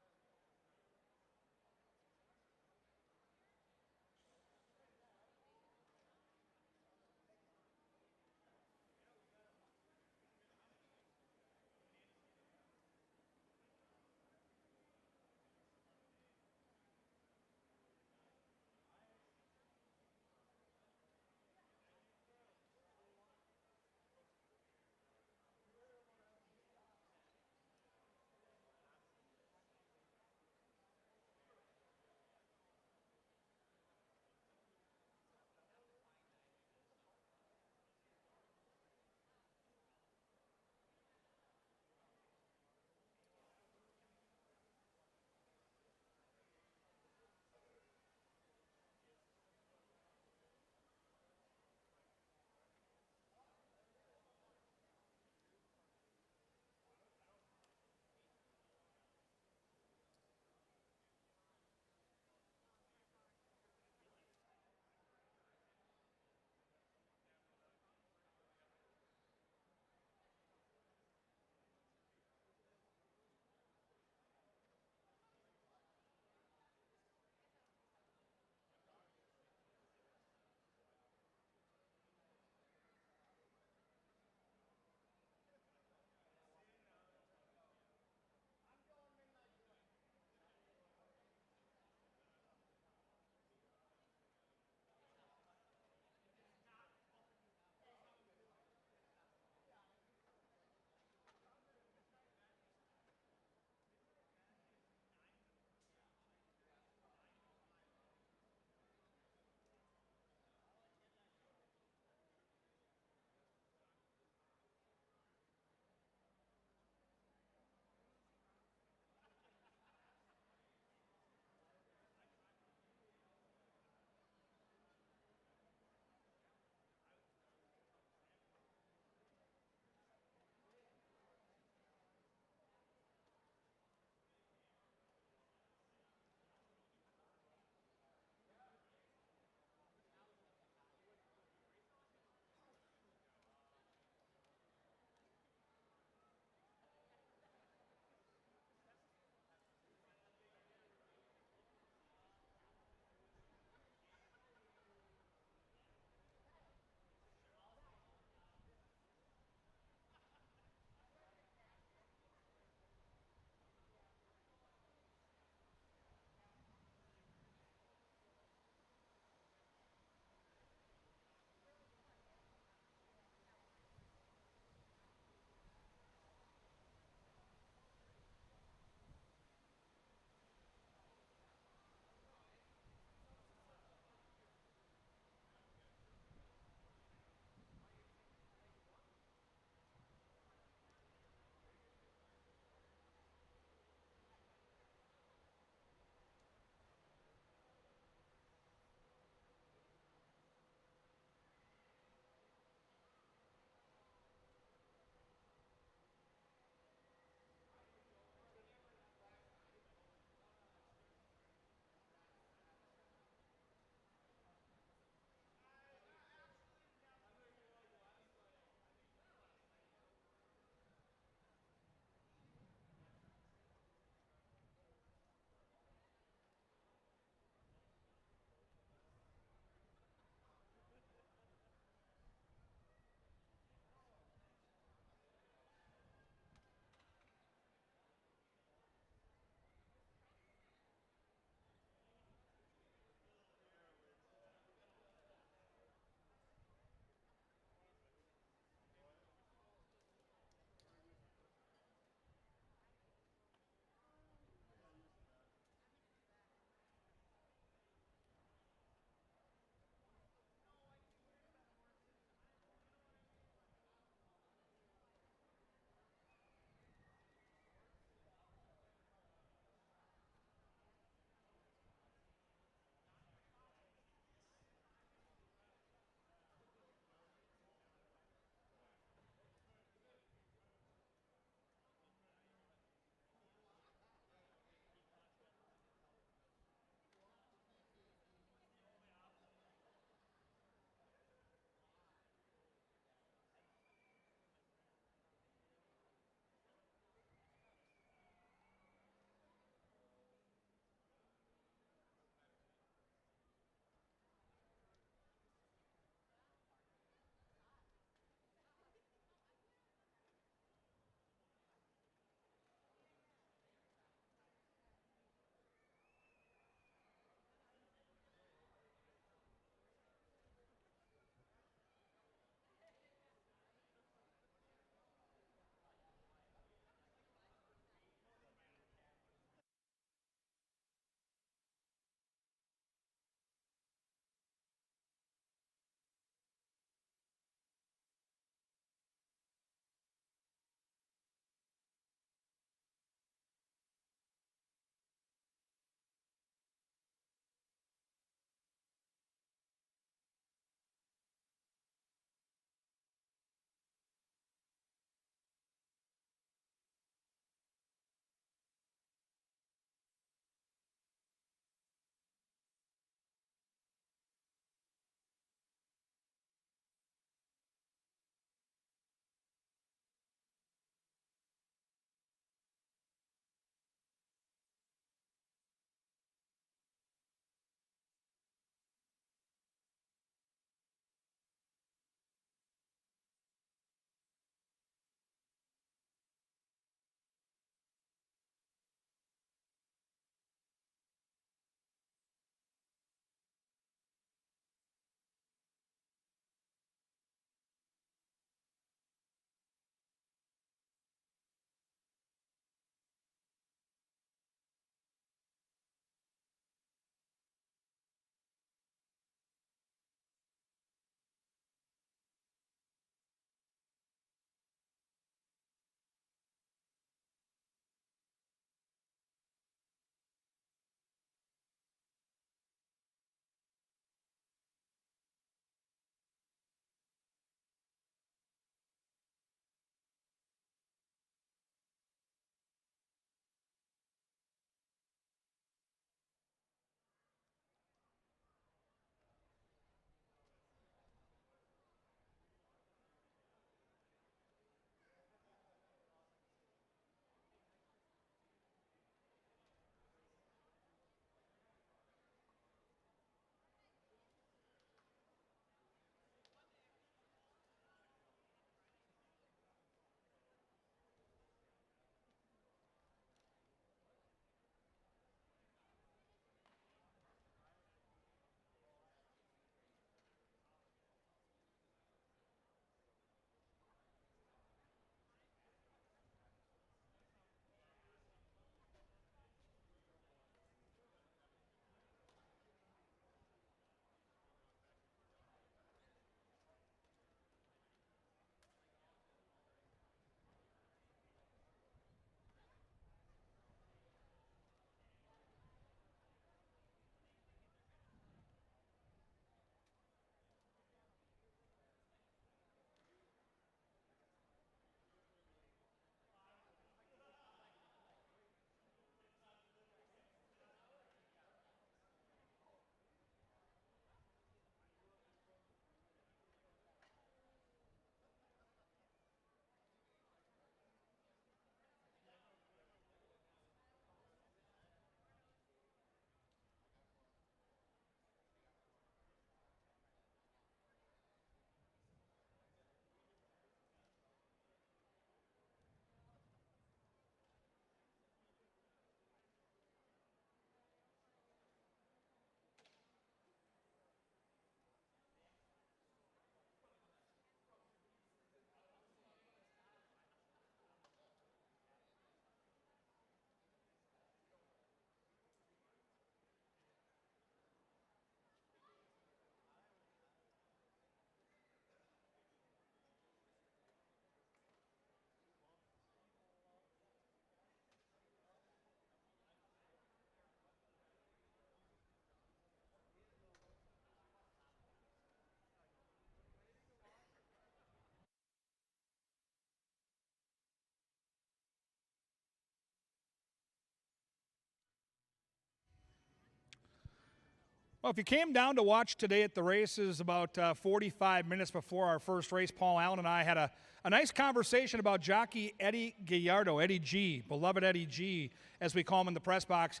Well, if you came down to watch today at the races about 45 minutes before our first race, Paul Allen and I had a nice conversation about jockey Eddie Gallardo, Eddie G, beloved Eddie G, as we call him in the press box.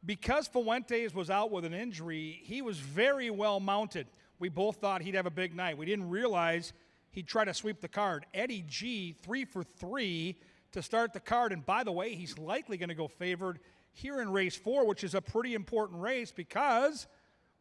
Because Fuentes was out with an injury, he was very well mounted. We both thought he'd have a big night. We didn't realize he'd try to sweep the card. Eddie G, 3 for 3 to start the card. And by the way, he's likely going to go favored here in race 4, which is a pretty important race because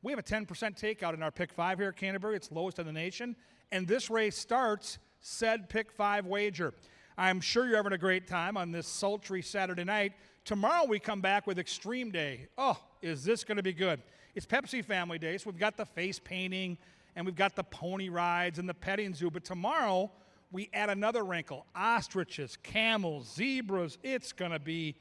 we have a 10% takeout in our pick 5 here at Canterbury. It's lowest in the nation. And this race starts said pick 5 wager. I'm sure you're having a great time on this sultry Saturday night. Tomorrow we come back with Extreme Day. Oh, is this going to be good? It's Pepsi Family Day, so we've got the face painting and we've got the pony rides and the petting zoo. But tomorrow we add another wrinkle. Ostriches, camels, zebras. It's going to be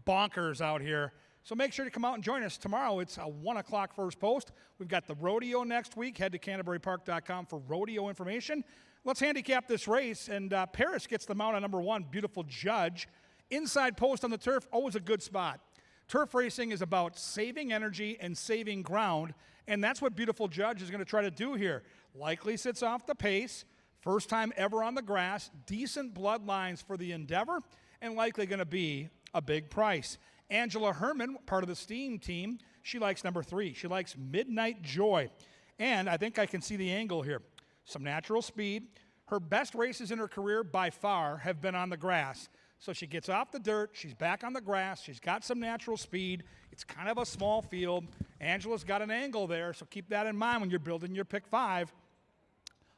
bonkers out here. So make sure to come out and join us. Tomorrow it's a 1 o'clock first post. We've got the rodeo next week. Head to CanterburyPark.com for rodeo information. Let's handicap this race. And Paris gets the mount on number 1, Beautiful Judge. Inside post on the turf, always a good spot. Turf racing is about saving energy and saving ground, and that's what Beautiful Judge is going to try to do here. Likely sits off the pace, first time ever on the grass, decent bloodlines for the endeavor, and likely going to be a big price. Angela Herman, part of the Steam team, she likes number 3. She likes Midnight Joy, and I think I can see the angle here. Some natural speed. Her best races in her career by far have been on the grass. So she gets off the dirt, she's back on the grass, she's got some natural speed. It's kind of a small field. Angela's got an angle there, so keep that in mind when you're building your pick 5.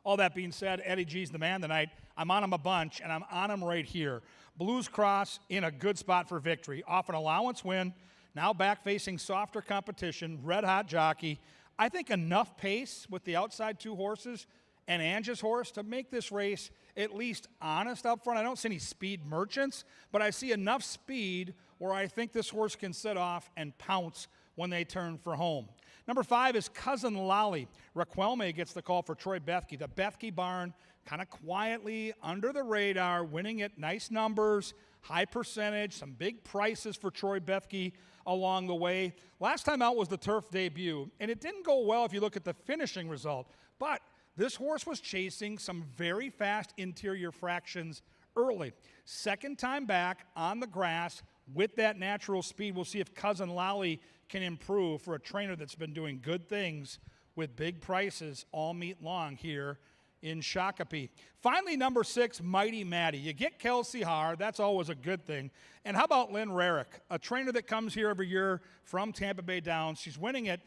All that being said, Eddie G's the man tonight. I'm on him a bunch, and I'm on him right here. Blues Cross in a good spot for victory. Off an allowance win, now back facing softer competition, red-hot jockey. I think enough pace with the outside 2 horses and Angie's horse to make this race at least honest up front. I don't see any speed merchants, but I see enough speed where I think this horse can sit off and pounce when they turn for home. Number 5 is Cousin Lolly. Raquelme gets the call for Troy Bethke. The Bethke barn kind of quietly under the radar, winning it, nice numbers, high percentage, some big prices for Troy Bethke along the way. Last time out was the turf debut, and it didn't go well if you look at the finishing result, but this horse was chasing some very fast interior fractions early. Second time back on the grass with that natural speed. We'll see if Cousin Lolly can improve for a trainer that's been doing good things with big prices all meet long here in Shakopee. Finally, number 6, Mighty Maddie. You get Kelsey Haar, that's always a good thing. And how about Lynn Rarick, a trainer that comes here every year from Tampa Bay Downs. She's winning it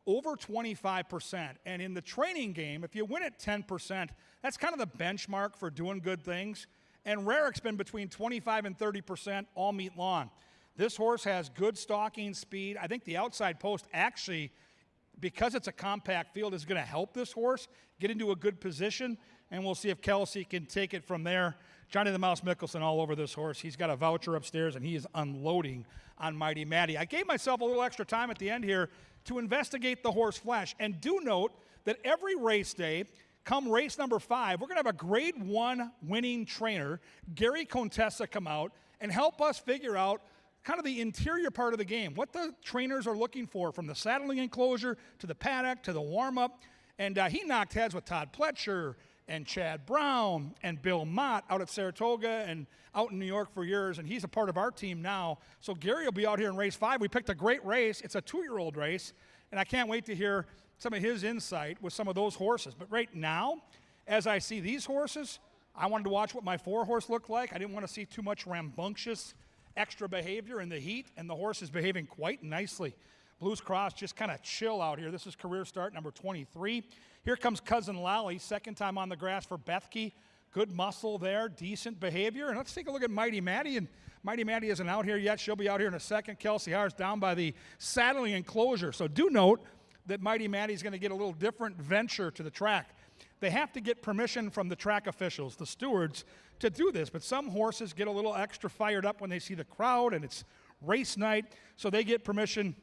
over 25%. And in the training game, if you win at 10%, that's kind of the benchmark for doing good things. And Rarick's been between 25 and 30% all meet long. This horse has good stalking speed. I think the outside post actually, because it's a compact field, is going to help this horse get into a good position. And we'll see if Kelsey can take it from there. Johnny the Mouse Mickelson all over this horse. He's got a voucher upstairs, and he is unloading on Mighty Maddie. I gave myself a little extra time at the end here to investigate the horse flesh. And do note that every race day, come race number 5, we're going to have a grade 1 winning trainer, Gary Contessa, come out and help us figure out kind of the interior part of the game, what the trainers are looking for from the saddling enclosure to the paddock to the warm-up. And he knocked heads with Todd Pletcher and Chad Brown and Bill Mott out at Saratoga and out in New York for years, and he's a part of our team now. So Gary will be out here in race 5. We picked a great race. It's a 2-year-old race, and I can't wait to hear some of his insight with some of those horses. But right now, as I see these horses, I wanted to watch what my 4 horse looked like. I didn't want to see too much rambunctious extra behavior in the heat, and the horse is behaving quite nicely. Blues Cross just kind of chill out here. This is career start number 23. Here comes Cousin Lolly, second time on the grass for Bethke. Good muscle there, decent behavior. And let's take a look at Mighty Maddie. And Mighty Maddie isn't out here yet. She'll be out here in a second. Kelsey Haar's down by the saddling enclosure. So do note that Mighty Maddie's going to get a little different venture to the track. They have to get permission from the track officials, the stewards, to do this. But some horses get a little extra fired up when they see the crowd and it's race night. So they get permission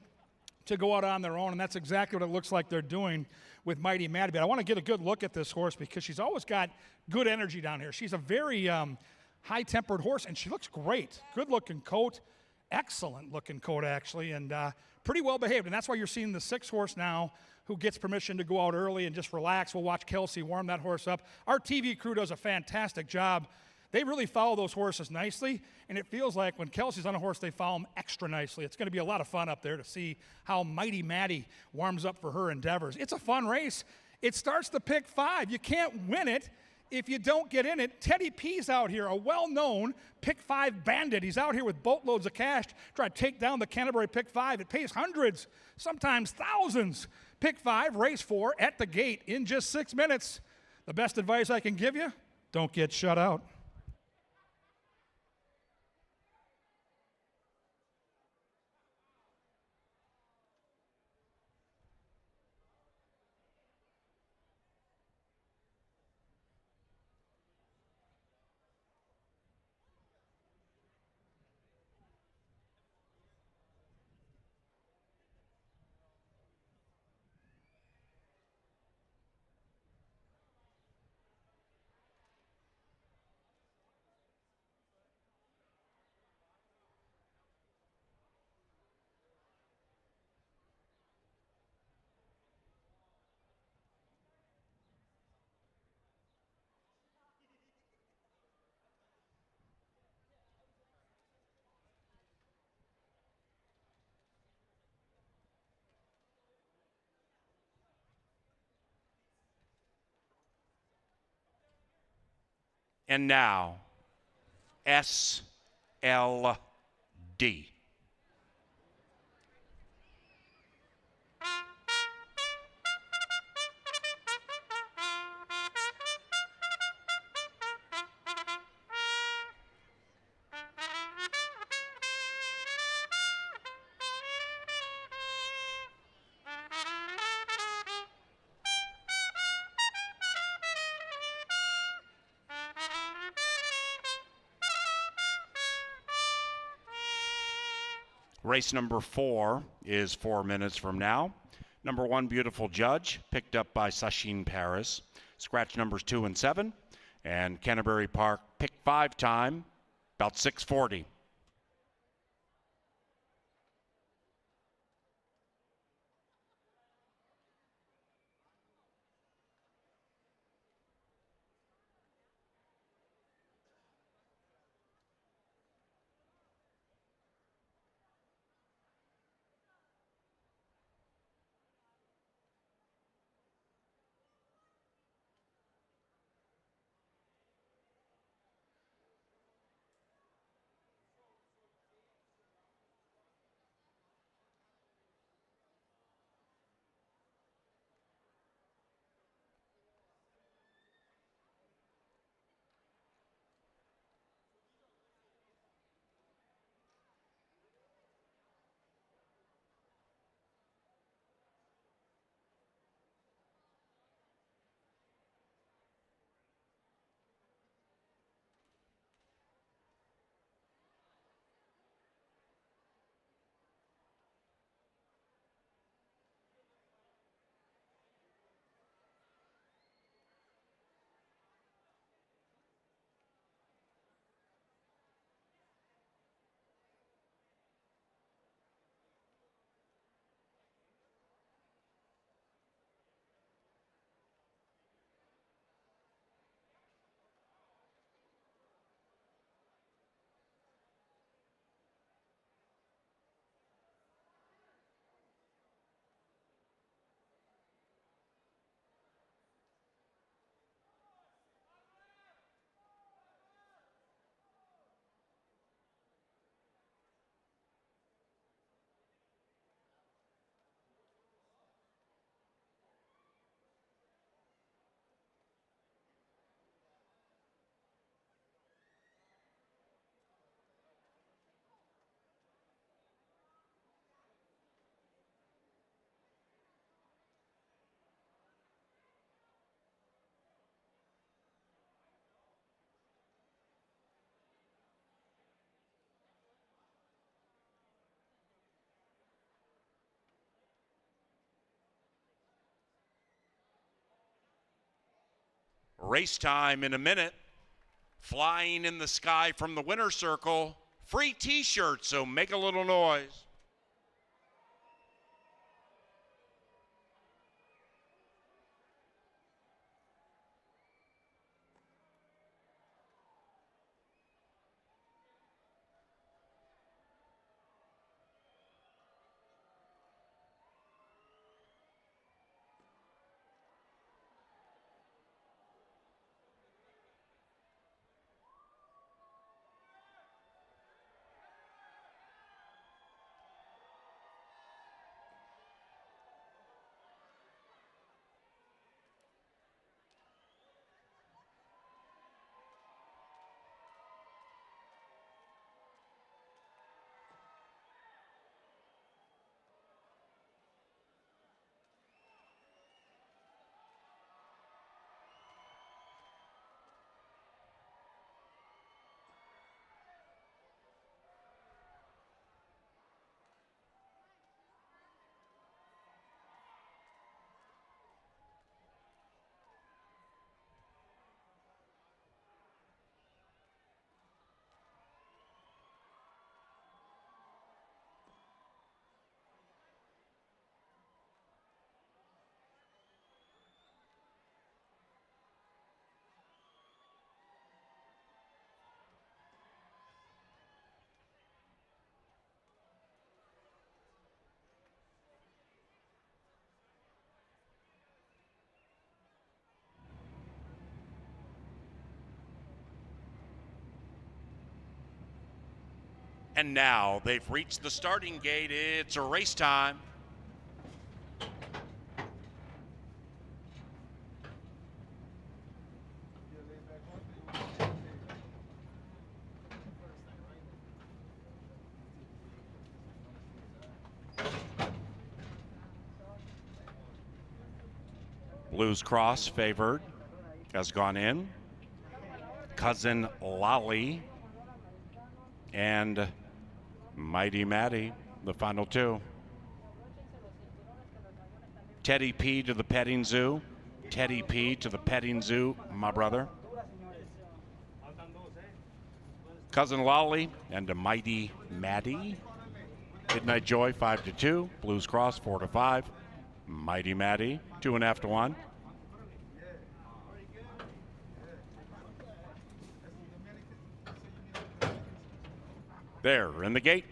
to go out on their own, and that's exactly what it looks like they're doing with Mighty Maddie. But I want to get a good look at this horse because she's always got good energy down here. She's a very high-tempered horse, and she looks great. Good-looking coat, excellent-looking coat, actually, and pretty well behaved, and that's why you're seeing the 6 horse now who gets permission to go out early and just relax. We'll watch Kelsey warm that horse up. Our TV crew does a fantastic job. They really follow those horses nicely, and it feels like when Kelsey's on a horse, they follow him extra nicely. It's going to be a lot of fun up there to see how Mighty Maddie warms up for her endeavors. It's a fun race. It starts the pick 5. You can't win it if you don't get in it. Teddy P's out here, a well-known pick 5 bandit. He's out here with boatloads of cash to try to take down the Canterbury pick 5. It pays hundreds, sometimes thousands. Pick 5, race 4, at the gate in just 6 minutes. The best advice I can give you, don't get shut out. And now, SLD. Race number 4 is 4 minutes from now. Number 1, Beautiful Judge, picked up by Sachin Paris. Scratch numbers 2 and 7. And Canterbury Park, pick 5 time, about 6:40. Race time in a minute. Flying in the sky from the winner's circle. Free t-shirts, so make a little noise. And now they've reached the starting gate. It's a race time. Blues Cross favored, has gone in. Cousin Lolly and Mighty Maddie, the final two. Teddy P to the petting zoo. Teddy P to the petting zoo, my brother. Cousin Lolly and a Mighty Maddie. Midnight Joy 5-2. Blues Cross 4-5. Mighty Maddie 2.5 to 1. There in the gate.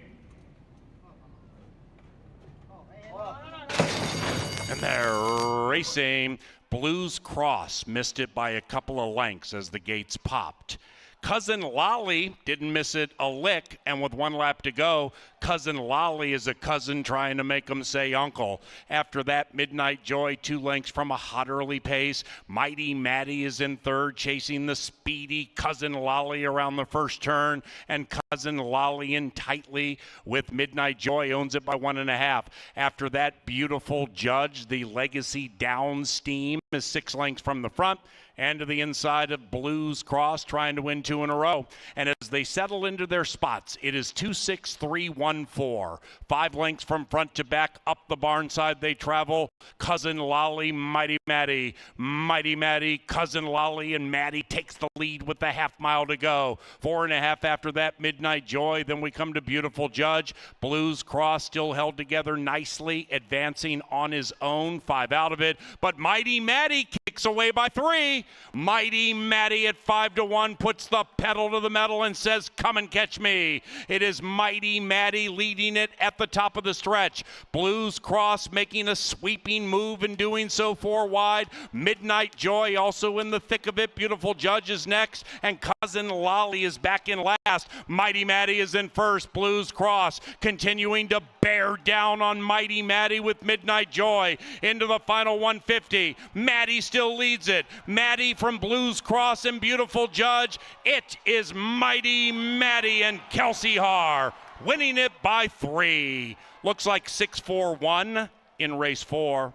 And they're racing. Blues Cross missed it by a couple of lengths as the gates popped. Cousin Lolly didn't miss it a lick, and with 1 lap to go, Cousin Lolly is a cousin trying to make him say uncle. After that, Midnight Joy 2 lengths from a hot early pace. Mighty Maddie is in third, chasing the speedy Cousin Lolly around the first turn, and Cousin Lolly in tightly with Midnight Joy, owns it by 1.5. After that, Beautiful Judge, the Legacy Down Steam, is 6 lengths from the front and to the inside of Blues Cross, trying to win 2 in a row. And as they settle into their spots, it is 2-6-3-1-4. 5 lengths from front to back, up the barn side they travel. Cousin Lolly, Mighty Maddie. Mighty Maddie, Cousin Lolly, and Maddie takes the lead with the half mile to go. 4.5 after that, Midnight Joy. Then we come to Beautiful Judge. Blues Cross still held together nicely, advancing on his own. 5 out of it. But Mighty Maddie kicks away by 3. Mighty Maddie at 5-1 puts the pedal to the metal and says, come and catch me. It is Mighty Maddie leading it at the top of the stretch. Blues Cross making a sweeping move and doing so 4 wide. Midnight Joy also in the thick of it. Beautiful Judge is next, and Cousin Lolly is back in last. Mighty Maddie is in first. Blues Cross continuing to bear down on Mighty Maddie with Midnight Joy into the final 150. Maddie still leads it. Maddie from Blues Cross and Beautiful Judge. It is Mighty Maddie and Kelsey Haar winning it by 3. Looks like 6-4-1 in race 4.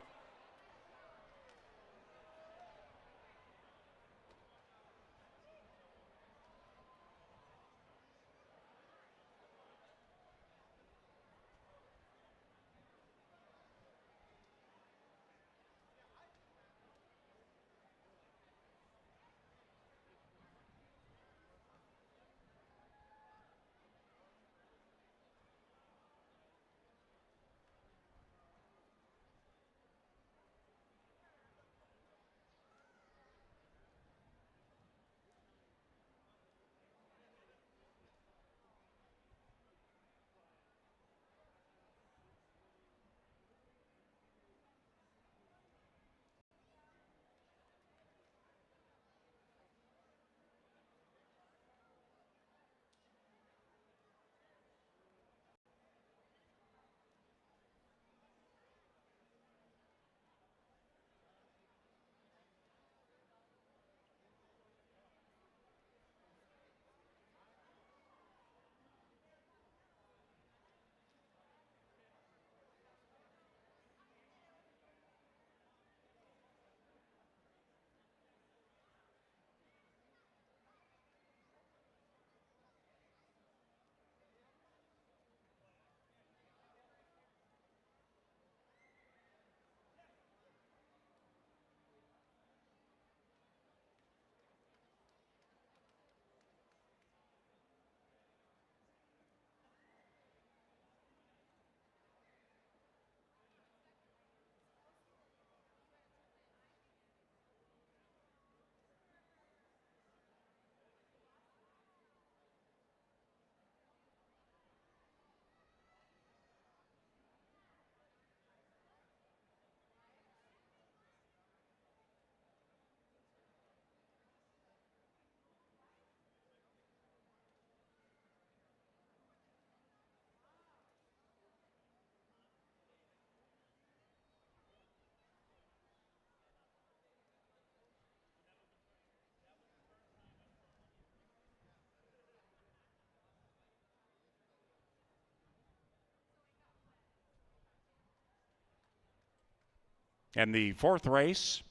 And the fourth race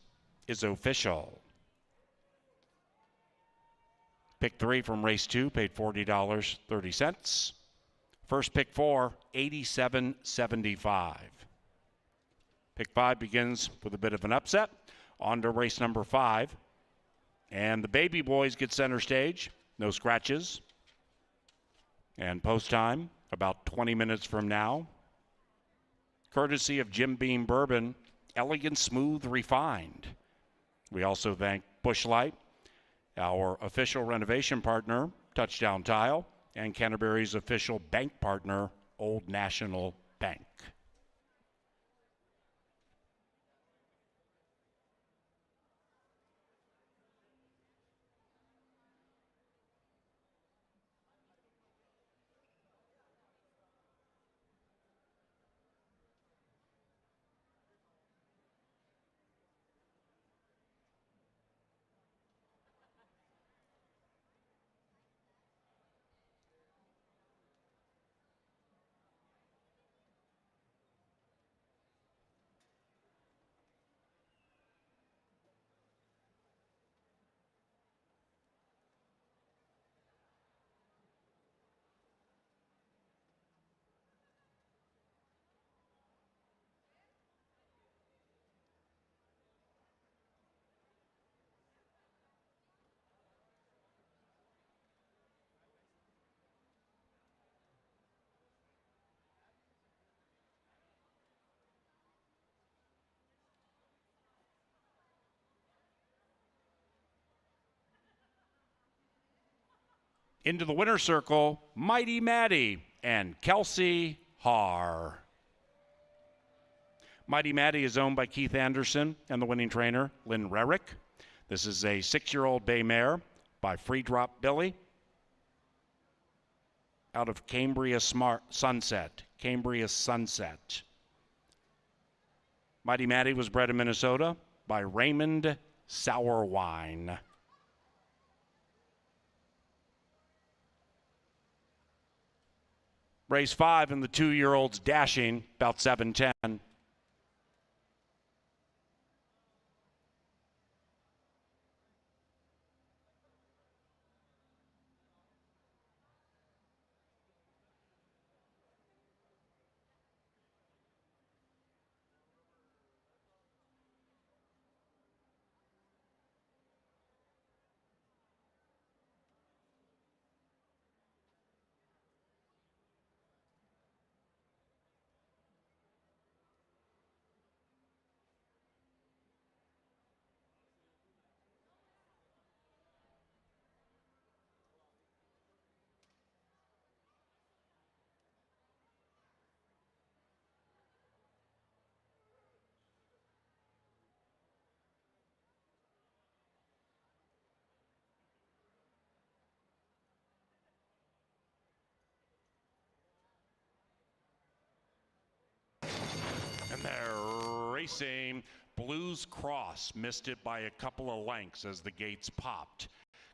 is official. Pick 3 from race 2 paid $40.30. First pick 4, $87.75. Pick 5 begins with a bit of an upset. On to race number 5. And the baby boys get center stage. No scratches. And post time about 20 minutes from now. Courtesy of Jim Beam Bourbon, elegant, smooth, refined. We also thank Busch Light, our official renovation partner, Touchdown Tile, and Canterbury's official bank partner, Old National Bank. Into the winner's circle, Mighty Maddie and Kelsey Haar. Mighty Maddie is owned by Keith Anderson and the winning trainer, Lynn Rerick. This is a 6-year-old bay mare by Free Drop Billy out of Cambria Sunset. Mighty Maddie was bred in Minnesota by Raymond Sourwine. Race 5 and the 2-year-olds dashing about 7:10. And they're racing. Blues Cross missed it by a couple of lengths as the gates popped.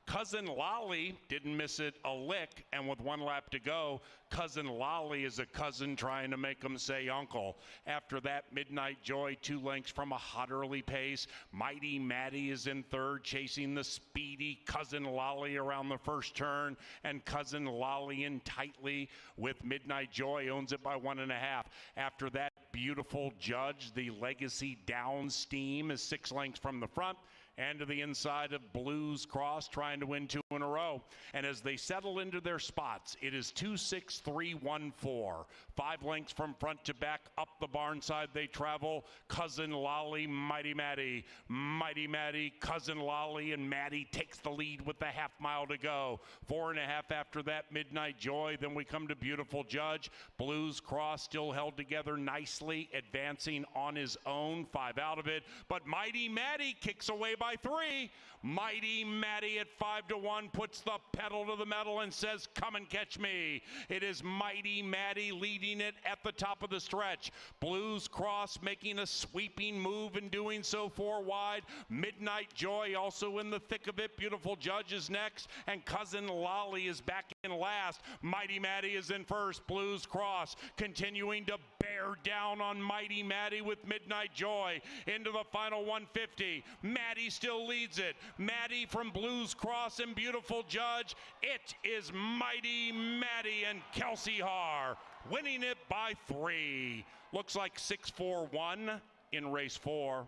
Cousin Lolly didn't miss it a lick, and with 1 lap to go, Cousin Lolly is a cousin trying to make him say uncle. After that, Midnight Joy 2 lengths from a hot early pace. Mighty Maddie is in third, chasing the speedy Cousin Lolly around the first turn, and Cousin Lolly in tightly with Midnight Joy, owns it by 1.5. After that, Beautiful Judge, the Legacy Down Steam, is 6 lengths from the front. And to the inside of Blues Cross, trying to win 2 in a row. And as they settle into their spots, it is 2-6-3-1-4. 5 lengths from front to back, up the barn side they travel. Cousin Lolly, Mighty Maddie. Mighty Maddie, Cousin Lolly, and Maddie takes the lead with the half mile to go. 4.5 after that, Midnight Joy. Then we come to Beautiful Judge. Blues Cross still held together nicely, advancing on his own. 5 out of it. But Mighty Maddie kicks away by 3. Mighty Maddie at 5-1 puts the pedal to the metal and says, come and catch me. It is Mighty Maddie leading it at the top of the stretch. Blues Cross making a sweeping move and doing so 4 wide. Midnight Joy also in the thick of it. Beautiful Judge is next, and Cousin Lolly is back in last. Mighty Maddie is in first. Blues Cross continuing to bear down on Mighty Maddie with Midnight Joy into the final 150. Maddie still leads it. Maddie from Blues Cross and Beautiful Judge. It is Mighty Maddie and Kelsey Haar winning it by 3. Looks like 6-4-1 in race 4.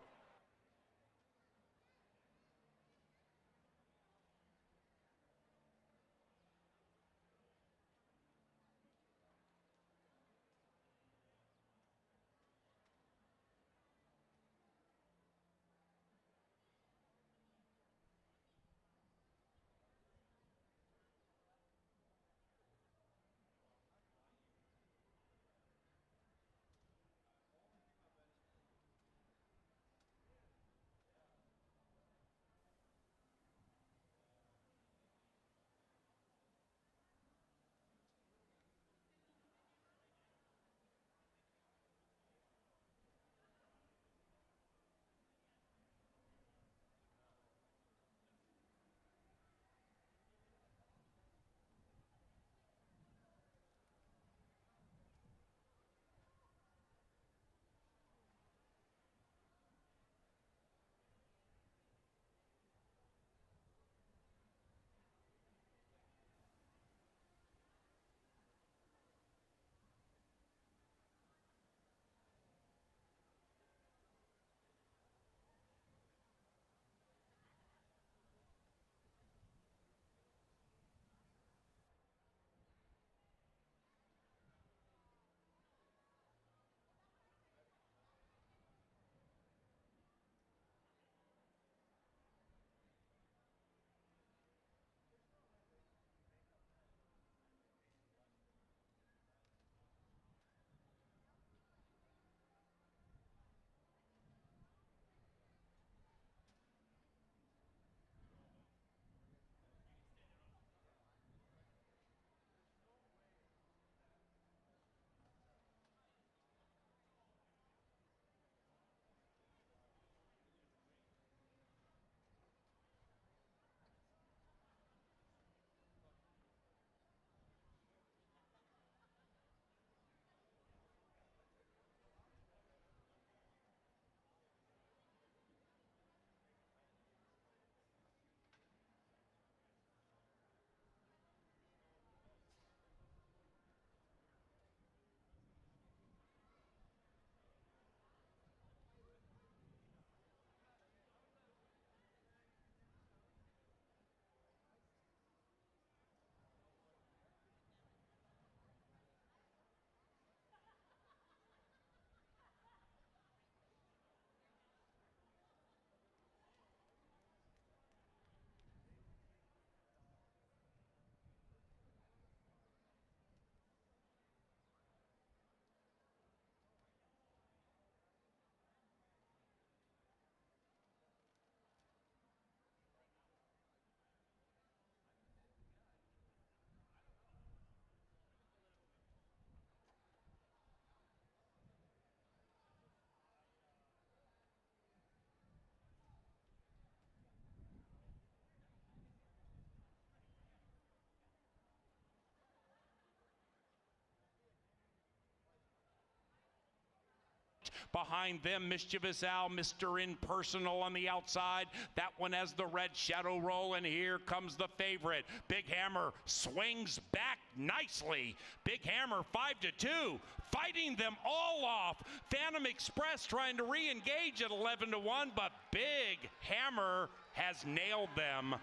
Behind them, Mischievous Al, Mr. Impersonal on the outside. That one has the red shadow roll, and here comes the favorite. Big Hammer swings back nicely. Big Hammer 5-2, fighting them all off. Phantom Express trying to re-engage at 11-1, but Big Hammer has nailed them.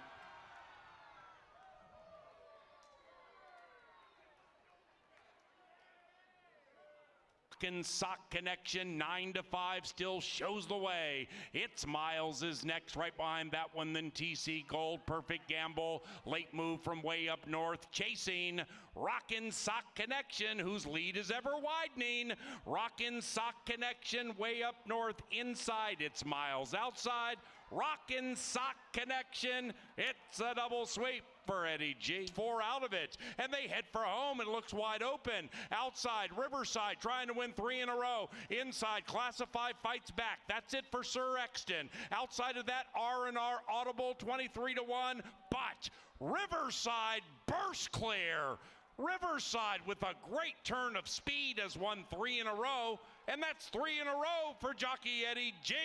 Sock Connection 9-5 still shows the way. It's Miles is next, right behind that one, then TC Gold. Perfect Gamble, late move from way up north, chasing Rockin' Sock Connection, whose lead is ever widening. Rockin' Sock Connection way up north inside. It's Miles outside. Rockin' Sock Connection. It's a double sweep for Eddie G. 4 out of it, and they head for home. It looks wide open. Outside, Riverside trying to win 3 in a row. Inside, Classified fights back. That's it for Sir Exton. Outside of that, R&R Audible 23-1, but Riverside burst clear. Riverside with a great turn of speed has won 3 in a row, and that's 3 in a row for jockey Eddie G.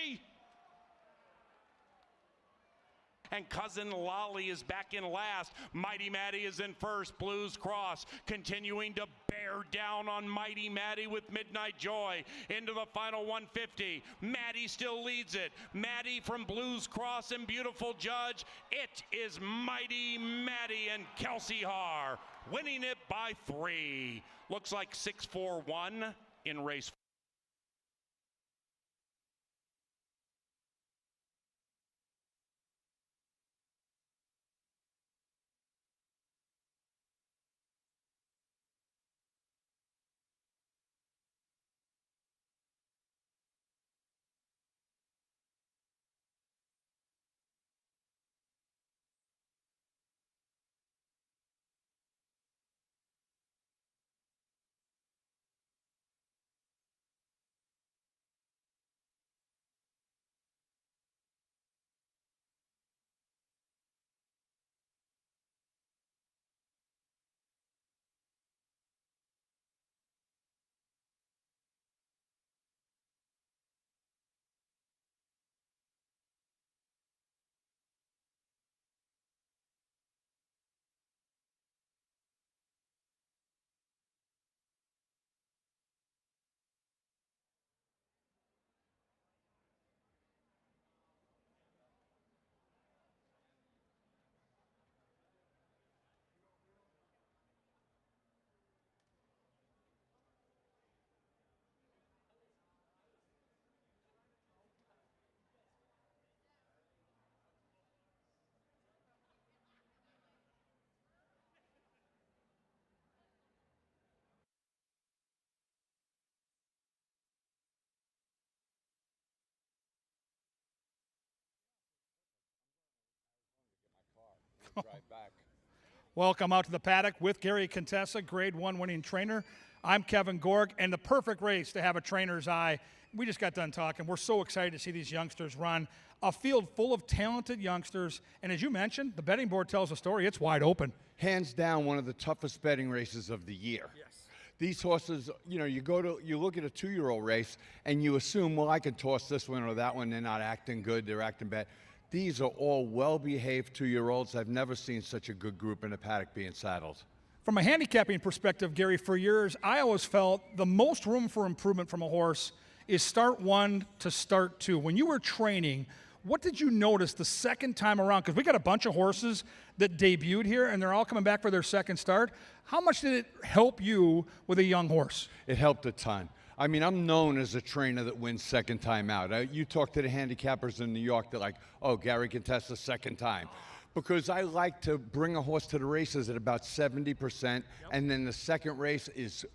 And Cousin Lolly is back in last. Mighty Matty is in first. Blues Cross continuing to bear down on Mighty Matty with Midnight Joy into the final 150. Matty still leads it. Matty from Blues Cross and Beautiful Judge. It is Mighty Matty and Kelsey Har winning it by 3. Looks like 6-4-1 in race. Drive back. Welcome out to the paddock with Gary Contessa, Grade 1 winning trainer. I'm Kevin Gorg, and the perfect race to have a trainer's eye. We just got done talking. We're so excited to see these youngsters run. A field full of talented youngsters. And as you mentioned, the betting board tells a story. It's wide open. Hands down, one of the toughest betting races of the year. Yes. These horses, you know, you look at a 2-year-old race and you assume, well, I can toss this one or that one. They're not acting good. They're acting bad. These are all well-behaved 2-year-olds. I've never seen such a good group in a paddock being saddled. From a handicapping perspective, Gary, for years, I always felt the most room for improvement from a horse is start 1 to start 2. When you were training, what did you notice the second time around? Because we got a bunch of horses that debuted here, and they're all coming back for their second start. How much did it help you with a young horse? It helped a ton. I mean, I'm known as a trainer that wins second time out. You talk to the handicappers in New York, they're like, oh, Gary Contessa second time. Because I like to bring a horse to the races at about 70%, and then the second race is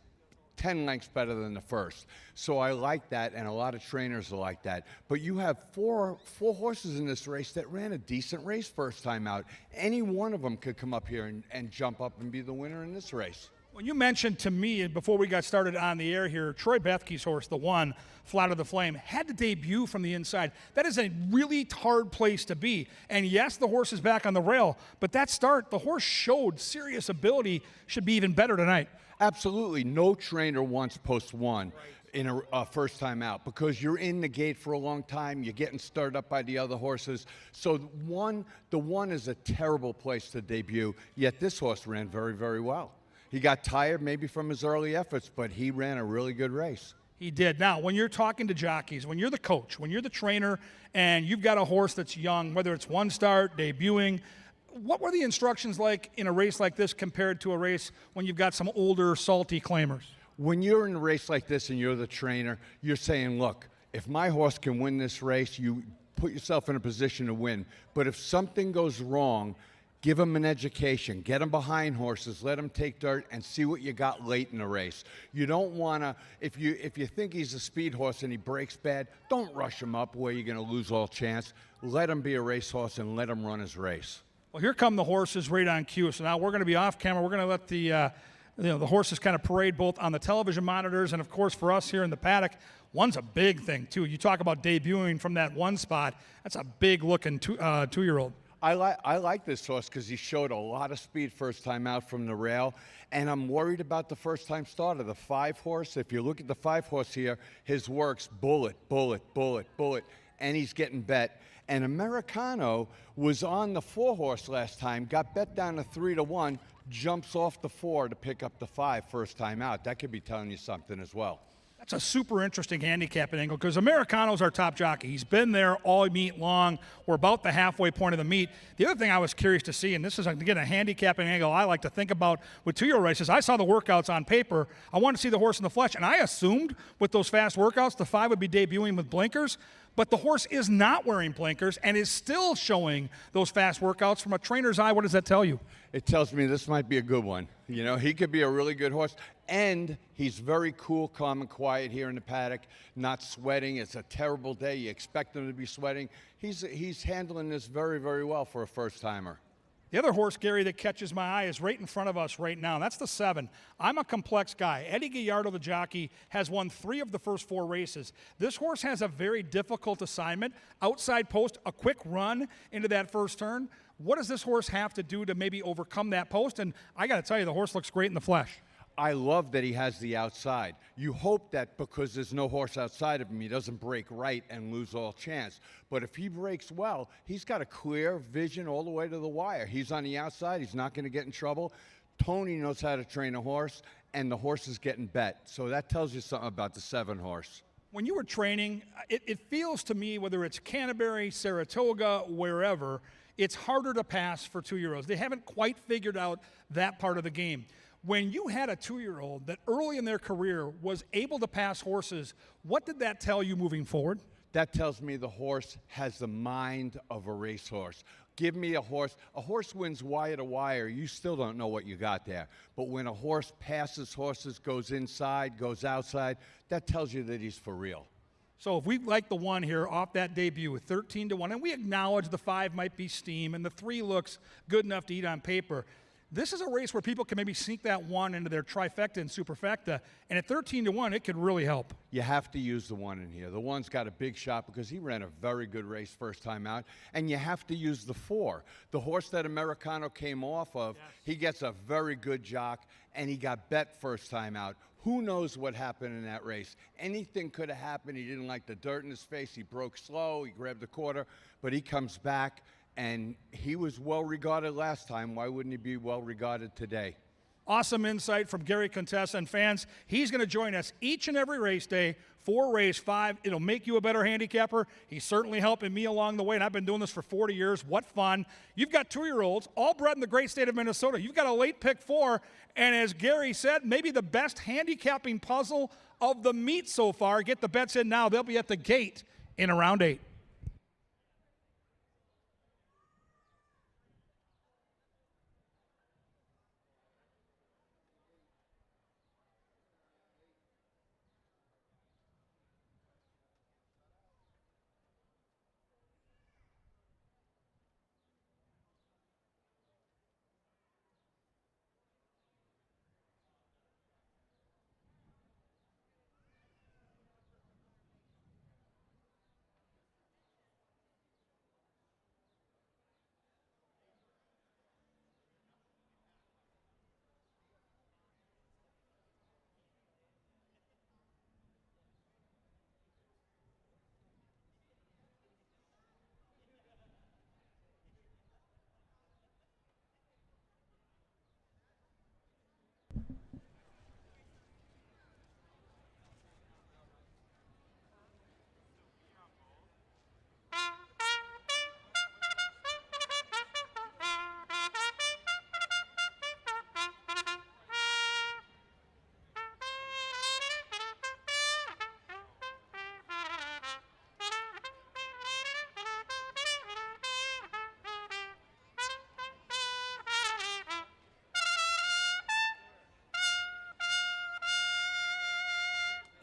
10 lengths better than the first. So I like that, and a lot of trainers are like that. But you have four horses in this race that ran a decent race first time out. Any one of them could come up here and jump up and be the winner in this race. When you mentioned to me before we got started on the air here, Troy Bethke's horse, the one, Flat of the Flame, had to debut from the inside. That is a really hard place to be. And yes, the horse is back on the rail, but that start, the horse showed serious ability, should be even better tonight. Absolutely. No trainer wants post 1 in a first time out because you're in the gate for a long time. You're getting stirred up by the other horses. So the one is a terrible place to debut, yet this horse ran very, very well. He got tired maybe from his early efforts, but he ran a really good race. He did. Now, when you're talking to jockeys, when you're the coach, when you're the trainer, and you've got a horse that's young, whether it's one start, debuting, what were the instructions like in a race like this compared to a race when you've got some older, salty claimers? When you're in a race like this and you're the trainer, you're saying, look, if my horse can win this race, you put yourself in a position to win. But if something goes wrong, give them an education. Get them behind horses. Let them take dirt and see what you got late in the race. You don't want to, if you think he's a speed horse and he breaks bad, don't rush him up where you're going to lose all chance. Let him be a racehorse and let him run his race. Well, here come the horses right on cue. So now we're going to be off camera. We're going to let the horses kind of parade both on the television monitors and, of course, for us here in the paddock. One's a big thing, too. You talk about debuting from that one spot. That's a big-looking two-year-old. I like this horse because he showed a lot of speed first time out from the rail, And I'm worried about the first-time starter, the 5-horse. If you look at the 5-horse here, his works bullet, bullet, bullet, bullet, and he's getting bet. And Americano was on the 4-horse last time, got bet down to 3-1, jumps off the 4 to pick up the 5 first time out. That could be telling you something as well. That's a super interesting handicapping angle because Americano's our top jockey. He's been there all meet long. We're about the halfway point of the meet. The other thing I was curious to see, and this is, again, a handicapping angle I like to think about with two-year races, I saw the workouts on paper. I wanted to see the horse in the flesh, and I assumed with those fast workouts the 5 would be debuting with blinkers, but the horse is not wearing blinkers and is still showing those fast workouts. From a trainer's eye, what does that tell you? It tells me this might be a good one. You know, he could be a really good horse. And he's very cool, calm, and quiet here in the paddock, not sweating. It's a terrible day. You expect him to be sweating. He's handling this very, very well for a first-timer. The other horse, Gary, that catches my eye is right in front of us right now. That's the 7. I'm a complex guy. Eddie Gallardo, the jockey, has won 3 of the first 4 races. This horse has a very difficult assignment. Outside post, a quick run into that first turn. What does this horse have to do to maybe overcome that post? And I got to tell you, the horse looks great in the flesh. I love that he has the outside. You hope that because there's no horse outside of him, he doesn't break right and lose all chance. But if he breaks well, he's got a clear vision all the way to the wire. He's on the outside. He's not going to get in trouble. Tony knows how to train a horse, and the horse is getting bet. So that tells you something about the 7-horse. When you were training, it feels to me, whether it's Canterbury, Saratoga, wherever, it's harder to pass for 2-year-olds. They haven't quite figured out that part of the game. When you had a 2-year-old that early in their career was able to pass horses, what did that tell you moving forward? That tells me the horse has the mind of a racehorse. Give me a horse. A horse wins wire to wire. You still don't know what you got there. But when a horse passes horses, goes inside, goes outside, that tells you that he's for real. So if we like the 1 here off that debut with 13-1, and we acknowledge the 5 might be steam and the 3 looks good enough to eat on paper, this is a race where people can maybe sneak that 1 into their trifecta and superfecta, and at 13-1, it could really help. You have to use the 1 in here. The 1's got a big shot because he ran a very good race first time out, and you have to use the 4. The horse that Americano came off of, he gets a very good jock, and he got bet first time out. Who knows what happened in that race? Anything could have happened. He didn't like the dirt in his face. He broke slow. He grabbed the quarter, but he comes back. And he was well regarded last time. Why wouldn't he be well regarded today? Awesome insight from Gary Contessa. And fans, he's going to join us each and every race day for race 5. It'll make you a better handicapper. He's certainly helping me along the way, and I've been doing this for 40 years. What fun. You've got 2-year-olds, all bred in the great state of Minnesota. You've got a late pick 4, and as Gary said, maybe the best handicapping puzzle of the meet so far. Get the bets in now. They'll be at the gate in around 8.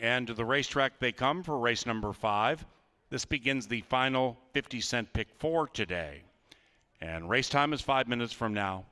And to the racetrack they come for race number 5. This begins the final 50-cent pick 4 today. And race time is 5 minutes from now.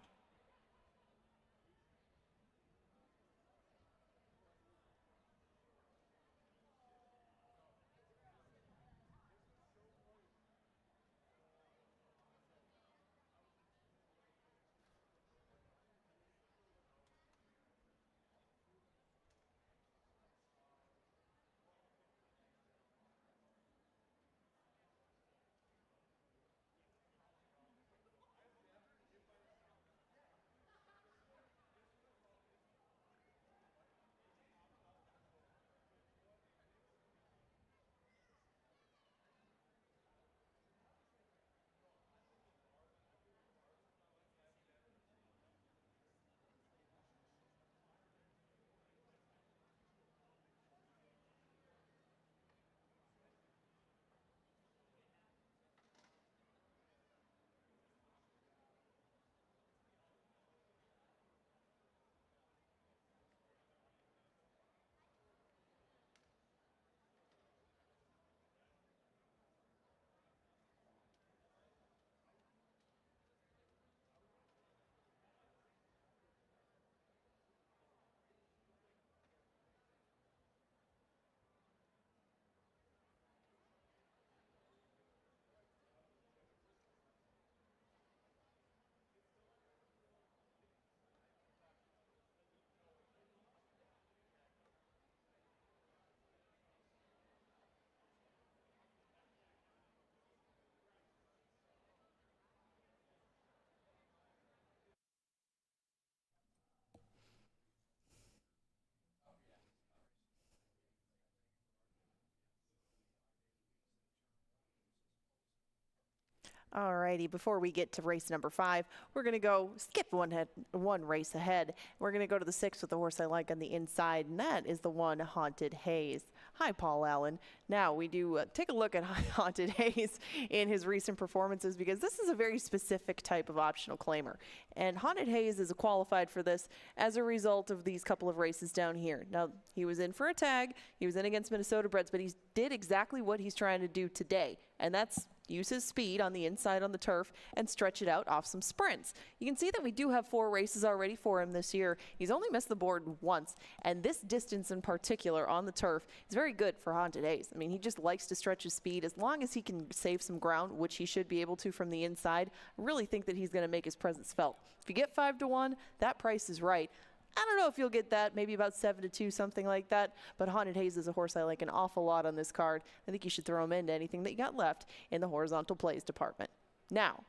Alrighty, before we get to race number 5, we're going to go skip one race ahead. We're going to go to the 6th with the horse I like on the inside, and that is the one Haunted Haze. Hi, Paul Allen. Now, we do take a look at Haunted Haze in his recent performances, because this is a very specific type of optional claimer. And Haunted Haze is qualified for this as a result of these couple of races down here. Now, he was in for a tag. He was in against Minnesota Breds, but he did exactly what he's trying to do today, and that's use his speed on the inside on the turf and stretch it out off some sprints. You can see that we do have 4 races already for him this year. He's only missed the board once, and this distance in particular on the turf is very good for Haunted Haze. I mean, he just likes to stretch his speed. As long as he can save some ground, which he should be able to from the inside, I really think that he's going to make his presence felt. If you get 5-1, that price is right. I don't know if you'll get that, maybe about 7-2, something like that. But Haunted Haze is a horse I like an awful lot on this card. I think you should throw him into anything that you got left in the horizontal plays department. Now,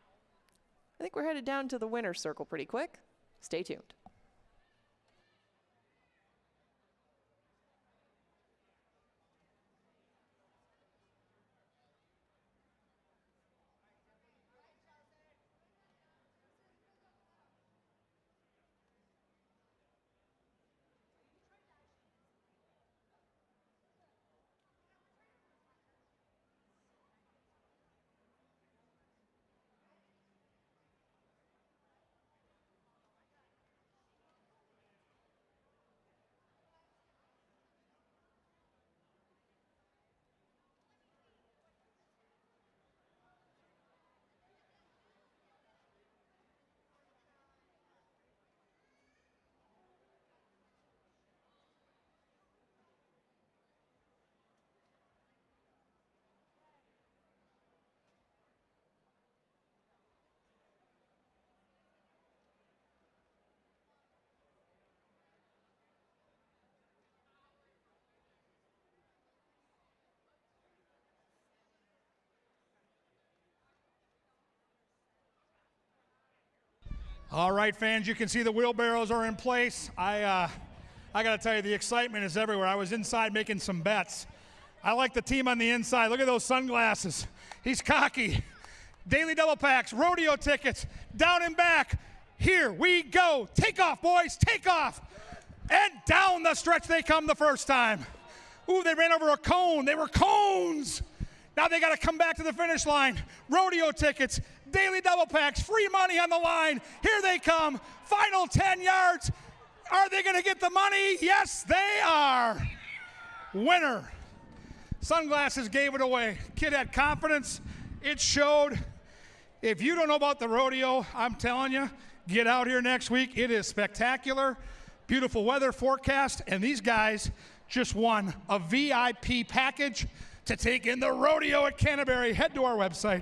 I think we're headed down to the winner's circle pretty quick. Stay tuned. All right, fans, you can see the wheelbarrows are in place. I got to tell you, the excitement is everywhere. I was inside making some bets. I like the team on the inside. Look at those sunglasses. He's cocky. Daily double packs, rodeo tickets, down and back. Here we go. Take off, boys, take off. And down the stretch they come the first time. Ooh, they ran over a cone. They were cones. Now they got to come back to the finish line. Rodeo tickets, daily double packs, free money on the line. Here they come. Final 10 yards. Are they going to get the money? Yes, they are. Winner. Sunglasses gave it away. Kid had confidence. It showed. If you don't know about the rodeo, I'm telling you, get out here next week. It is spectacular. Beautiful weather forecast. And these guys just won a VIP package to take in the rodeo at Canterbury. Head to our website.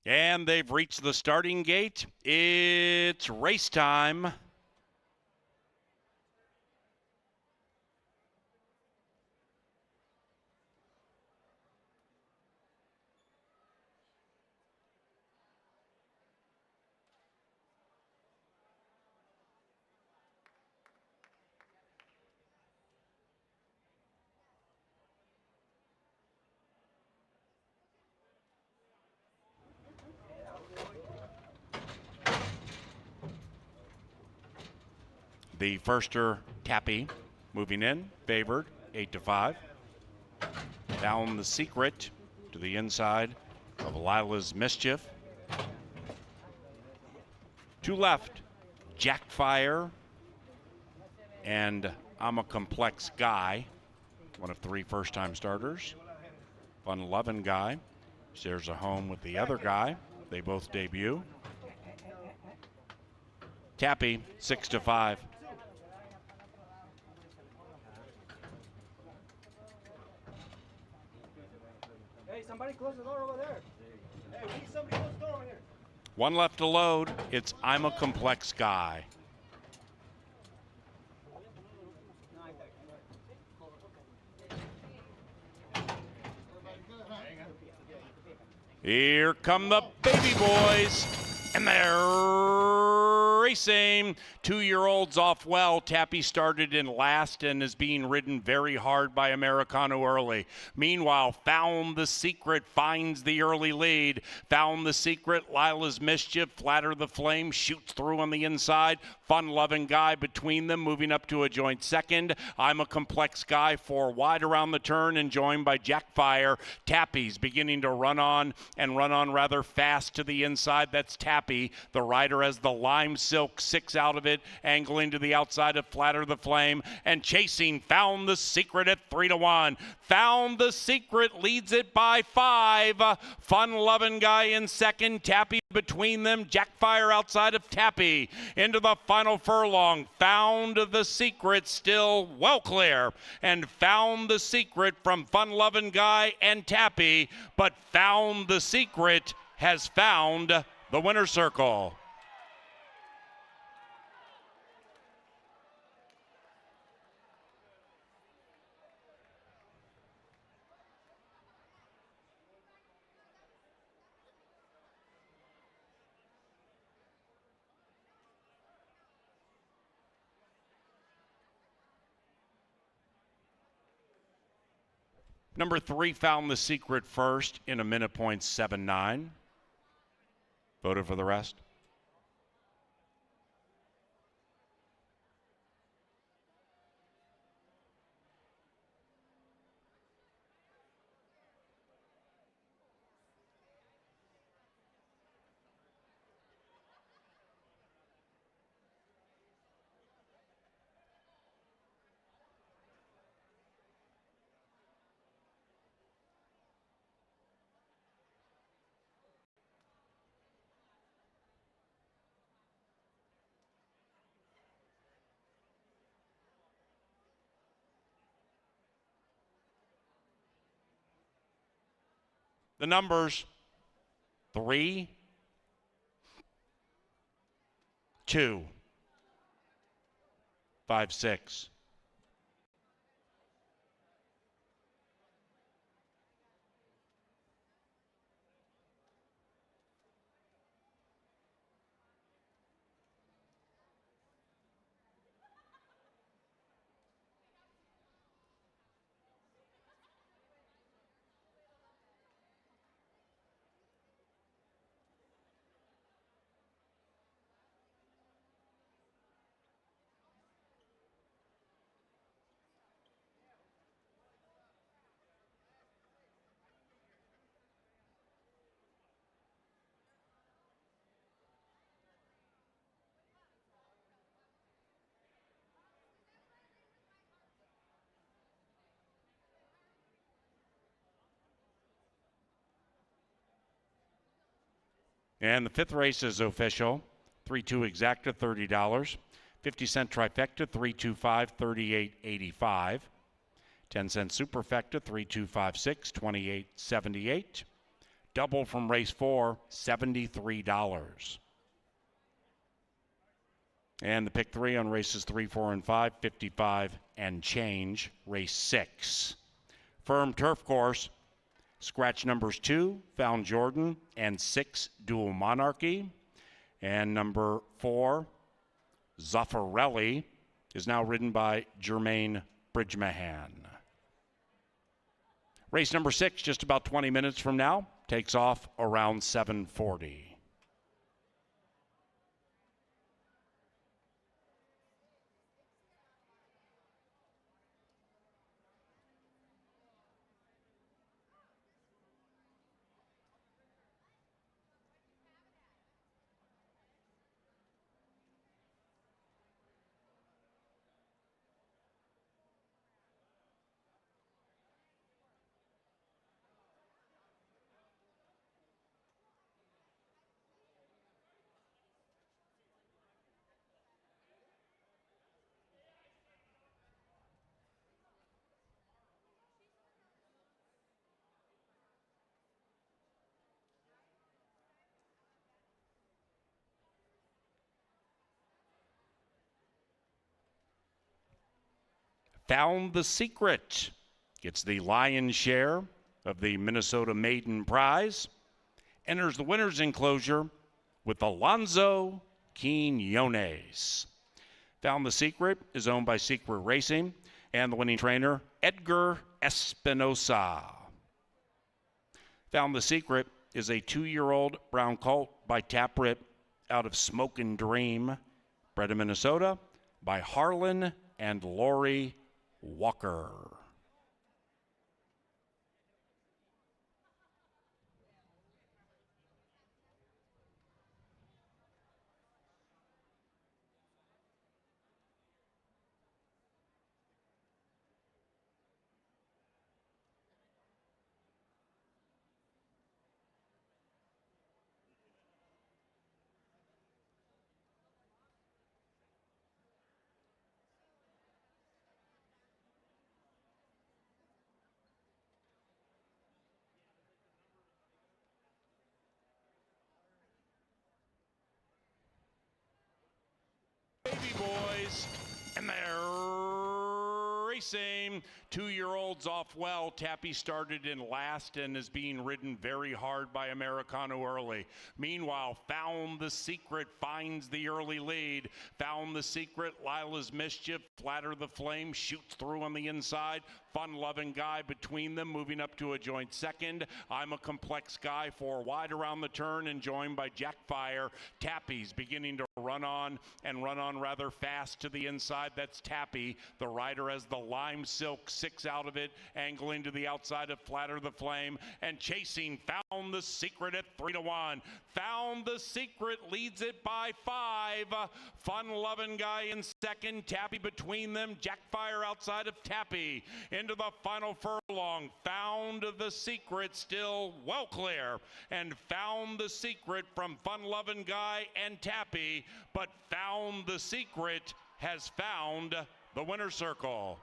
And they've reached the starting gate. It's race time. The firster, Tappy, moving in, favored, 8-5. Down the secret to the inside of Lila's Mischief. To left, Jackfire and I'm a Complex Guy, one of 3 first-time starters. Fun Lovin' Guy shares a home with the other guy. They both debut. Tappy, 6-5. Hey, somebody close the door over there. Hey, we need somebody close the door over here. One left to load. It's I'm a Complex Guy. Here come the baby boys, and they're racing. 2-year-olds off well. Tappy started in last and is being ridden very hard by Americano early. Meanwhile, Found the Secret finds the early lead. Found the Secret, Lila's Mischief, Flatter the Flame, shoots through on the inside. Fun-loving Guy between them, moving up to a joint second. I'm a Complex Guy, 4 wide around the turn and joined by Jackfire. Tappy's beginning to run on rather fast to the inside. That's Tappy. The rider has the Lime Silk, 6 out of it, angling to the outside of Flatter the Flame, and chasing Found the Secret at 3-1. Found the Secret leads it by 5. Fun-loving Guy in second. Tappy between them. Jackfire outside of Tappy. Into the final furlong. Found the Secret still well clear. And Found the Secret from Fun-loving Guy and Tappy. But Found the Secret has found the winner's circle. Number 3 Found the Secret first in a minute point 7-9. Voted for the rest. The numbers 3, 2, 5, 6. And the 5th race is official. 3-2 exacta, $30. 50-cent trifecta, 3-2-5, $38.85. 10-cent superfecta, 3-2-5-6, $28.78. Double from race 4, $73. And the pick 3 on races 3, 4, and 5, 55 and change. Race 6. Firm turf course. Scratch numbers 2, Found Jordan, and 6, Dual Monarchy. And number 4, Zaffarelli, is now ridden by Jermaine Bridgemahan. Race number 6, just about 20 minutes from now, takes off around 7:40. Found the Secret gets the lion's share of the Minnesota Maiden Prize. Enters the winner's enclosure with Alonzo Quinones. Found the Secret is owned by Secret Racing and the winning trainer, Edgar Espinosa. Found the Secret is a 2-year-old brown colt by Taprip out of Smokin' Dream, bred in Minnesota by Harlan and Lori Walker. Baby boys, and they're racing. 2-year-olds off well. Tappy started in last and is being ridden very hard by Americano early. Meanwhile, Found the Secret finds the early lead. Found the Secret, Lila's Mischief, Flatter the Flame, shoots through on the inside. Fun-loving Guy between them, moving up to a joint second. I'm a Complex Guy, 4 wide around the turn and joined by Jackfire. Tappy's beginning to run on rather fast to the inside. That's Tappy. The rider has the Lime Silk, 6 out of it, angling to the outside of Flatter the Flame, and chasing Found the Secret at 3-1. Found the Secret leads it by 5. Fun-loving Guy in second. Tappy between them. Jackfire outside of Tappy. Into the final furlong. Found the Secret still well clear. And Found the Secret from Fun-loving Guy and Tappy. But Found the Secret has found the winner's circle.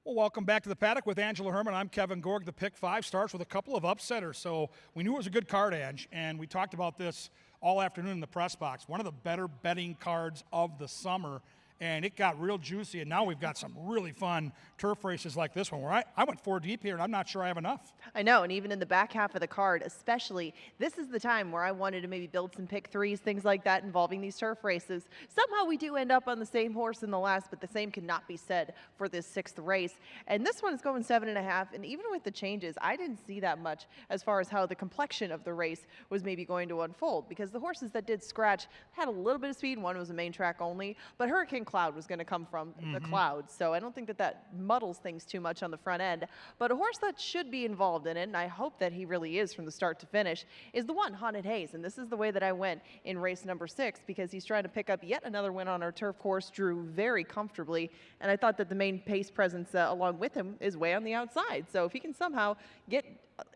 Well, welcome back to the paddock with Angela Herman. I'm Kevin Gorg. The pick 5 starts with a couple of upsetters. So we knew it was a good card, Ange, and we talked about this all afternoon in the press box. One of the better betting cards of the summer, and it got real juicy. And now we've got some really fun turf races like this one where I went 4 deep here, and I'm not sure I have enough. I know, and even in the back half of the card, especially, this is the time where I wanted to maybe build some pick 3s, things like that involving these turf races. Somehow we do end up on the same horse in the last, but the same cannot be said for this 6th race. And this one is going 7.5, and even with the changes, I didn't see that much as far as how the complexion of the race was maybe going to unfold, because the horses that did scratch had a little bit of speed. One was a main track only, but Hurricane Cloud was going to come from the clouds, so I don't think that muddles things too much on the front end. But a horse that should be involved in it, and I hope that he really is from the start to finish, is the one, Haunted Haze. And this is the way that I went in race number 6, because he's trying to pick up yet another win on our turf course, drew very comfortably, and I thought that the main pace presence along with him is way on the outside. So if he can somehow get,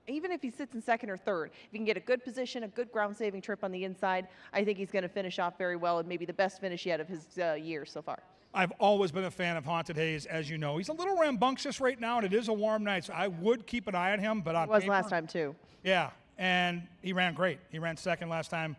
even if he sits in 2nd or 3rd, if he can get a good position, a good ground-saving trip on the inside, I think he's going to finish off very well, and maybe the best finish yet of his year so far. I've always been a fan of Haunted Haze, as you know. He's a little rambunctious right now, and it is a warm night, so I would keep an eye on him. But on He was paper, last time, too. Yeah, and he ran great. He ran 2nd last time.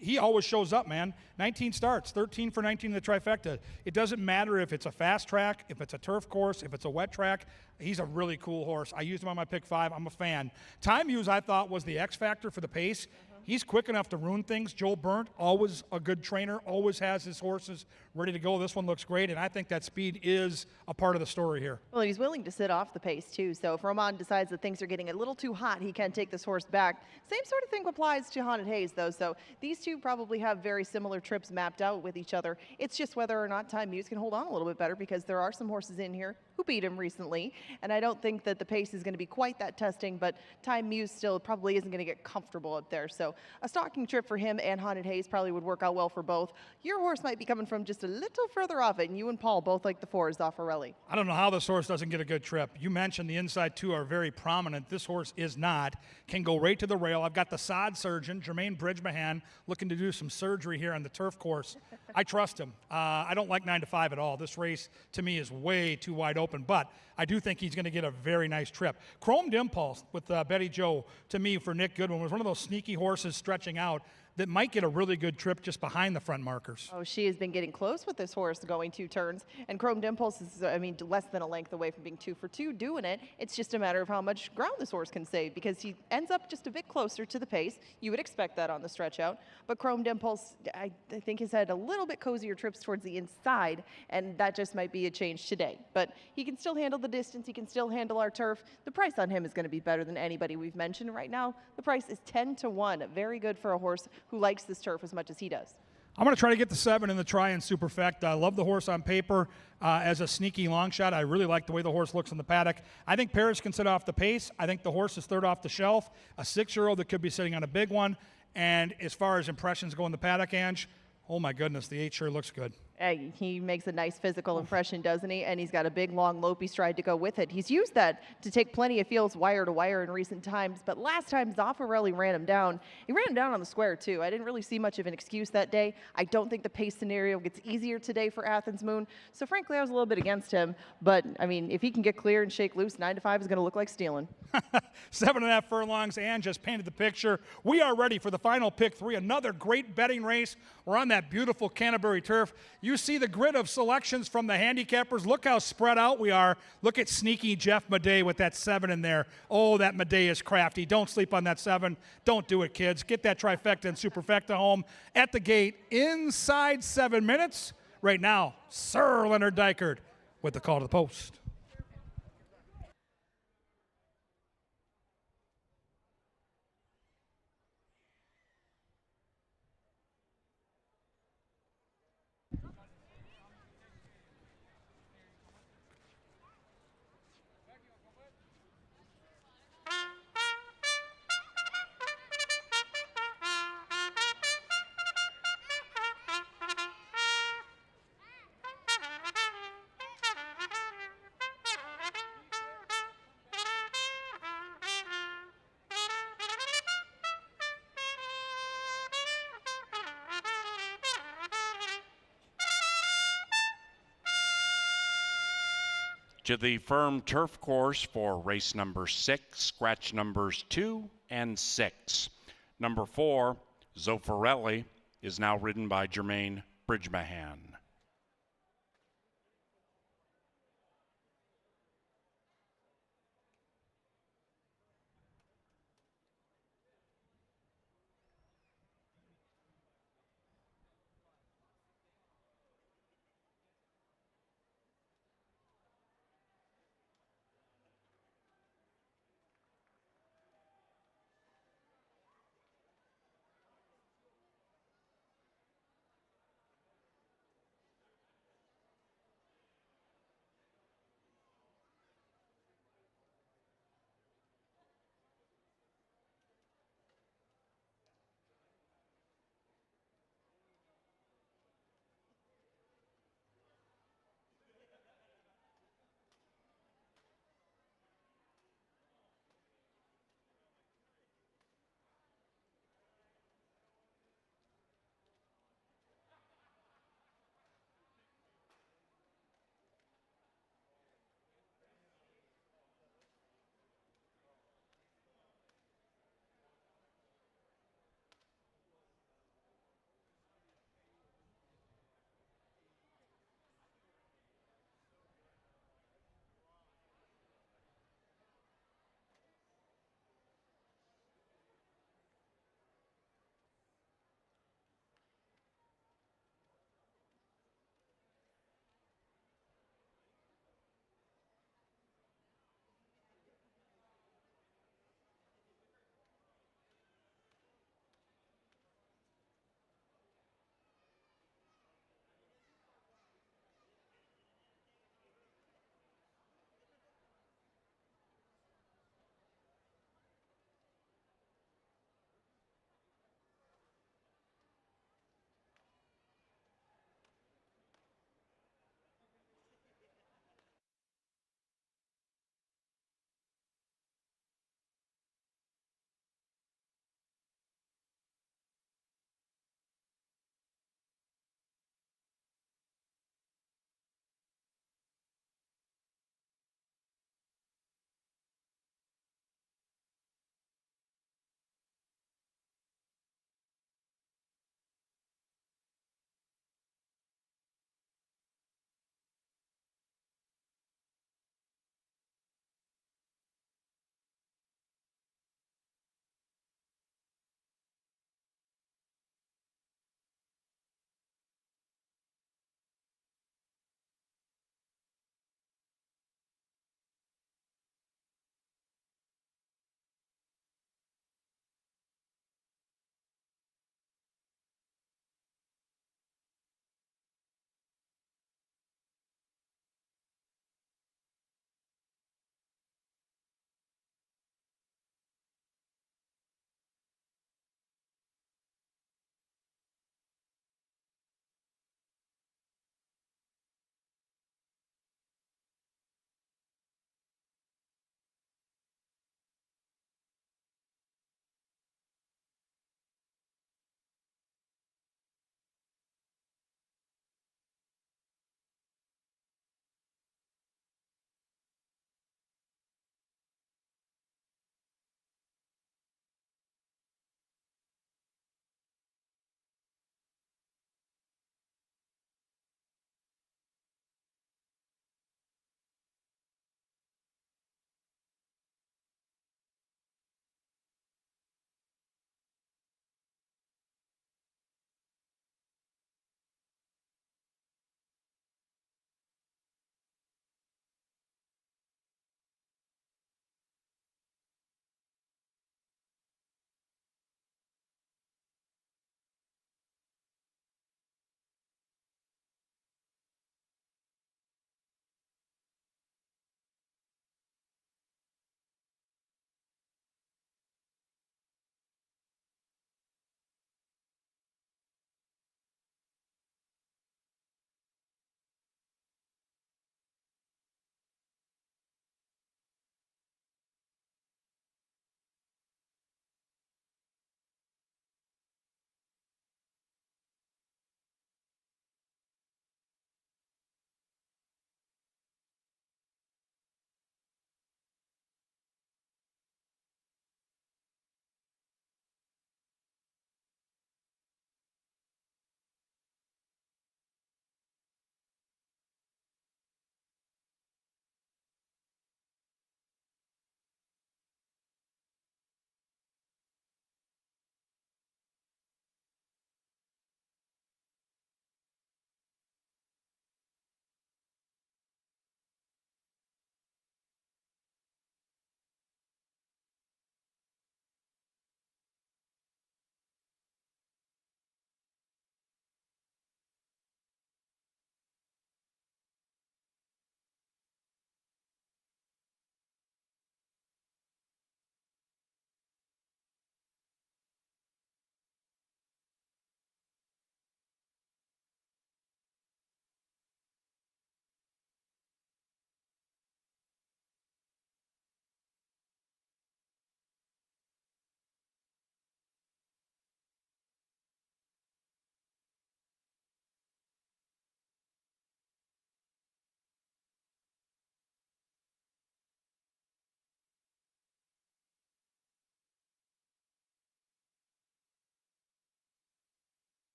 He always shows up, man. 19 starts, 13 for 19 in the trifecta. It doesn't matter if it's a fast track, if it's a turf course, if it's a wet track. He's a really cool horse. I used him on my pick 5. I'm a fan. Time Use, I thought, was the X factor for the pace. He's quick enough to ruin things. Joel Burnt, always a good trainer, always has his horses ready to go. This one looks great, and I think that speed is a part of the story here. Well, he's willing to sit off the pace, too. So if Roman decides that things are getting a little too hot, he can take this horse back. Same sort of thing applies to Haunted Haze, though. So these two probably have very similar trips mapped out with each other. It's just whether or not Time Muse can hold on a little bit better, because there are some horses in here who beat him recently. And I don't think that the pace is going to be quite that testing, but Time Muse still probably isn't going to get comfortable up there. So a stalking trip for him and Haunted Haze probably would work out well for both. Your horse might be coming from just a little further off it, and you and Paul both like the 4s off Orelli. I don't know how this horse doesn't get a good trip. You mentioned the inside 2 are very prominent. This horse is not. Can go right to the rail. I've got the sod surgeon, Jermaine Bridgemahan, looking to do some surgery here on the turf course. I trust him. I don't like 9 to 5 at all. This race, to me, is way too wide open, but I do think he's going to get a very nice trip. Chromed Impulse with Betty Joe, to me, for Nick Goodwin, was one of those sneaky horses stretching out that might get a really good trip just behind the front markers. Oh, she has been getting close with this horse going 2 turns. And Chromed Impulse is, less than a length away from being 2 for 2 doing it. It's just a matter of how much ground this horse can save, because he ends up just a bit closer to the pace. You would expect that on the stretch out. But Chromed Impulse, I think, has had a little bit cozier trips towards the inside, and that just might be a change today. But he can still handle the distance. He can still handle our turf. The price on him is going to be better than anybody we've mentioned right now. The price is 10 to 1. Very good for a horse who likes this turf as much as he does. I'm going to try to get the 7 in the try and superfect. I love the horse on paper as a sneaky long shot. I really like the way the horse looks in the paddock. I think Parrish can sit off the pace. I think the horse is 3rd off the shelf, a 6-year-old that could be sitting on a big one. And as far as impressions go in the paddock, Ange, oh my goodness, the 8 sure looks good. Hey, he makes a nice physical impression, doesn't he? And he's got a big, long, lopey stride to go with it. He's used that to take plenty of fields wire to wire in recent times, but last time Zaffarelli ran him down. He ran him down on the square, too. I didn't really see much of an excuse that day. I don't think the pace scenario gets easier today for Athens Moon, so frankly, I was a little bit against him. But, if he can get clear and shake loose, 9 to 5 is going to look like stealing. 7.5 furlongs, and just painted the picture. We are ready for the final pick 3, another great betting race. We're on that beautiful Canterbury turf. You see the grid of selections from the handicappers. Look how spread out we are. Look at sneaky Jeff Madej with that 7 in there. Oh, that Madej is crafty. Don't sleep on that 7. Don't do it, kids. Get that trifecta and superfecta home at the gate inside 7 minutes. Right now, Sir Leonard Dykert with the call to the post. To the firm turf course for race number 6, scratch numbers 2 and 6. Number 4, Zoffarelli, is now ridden by Jermaine Bridgemahan.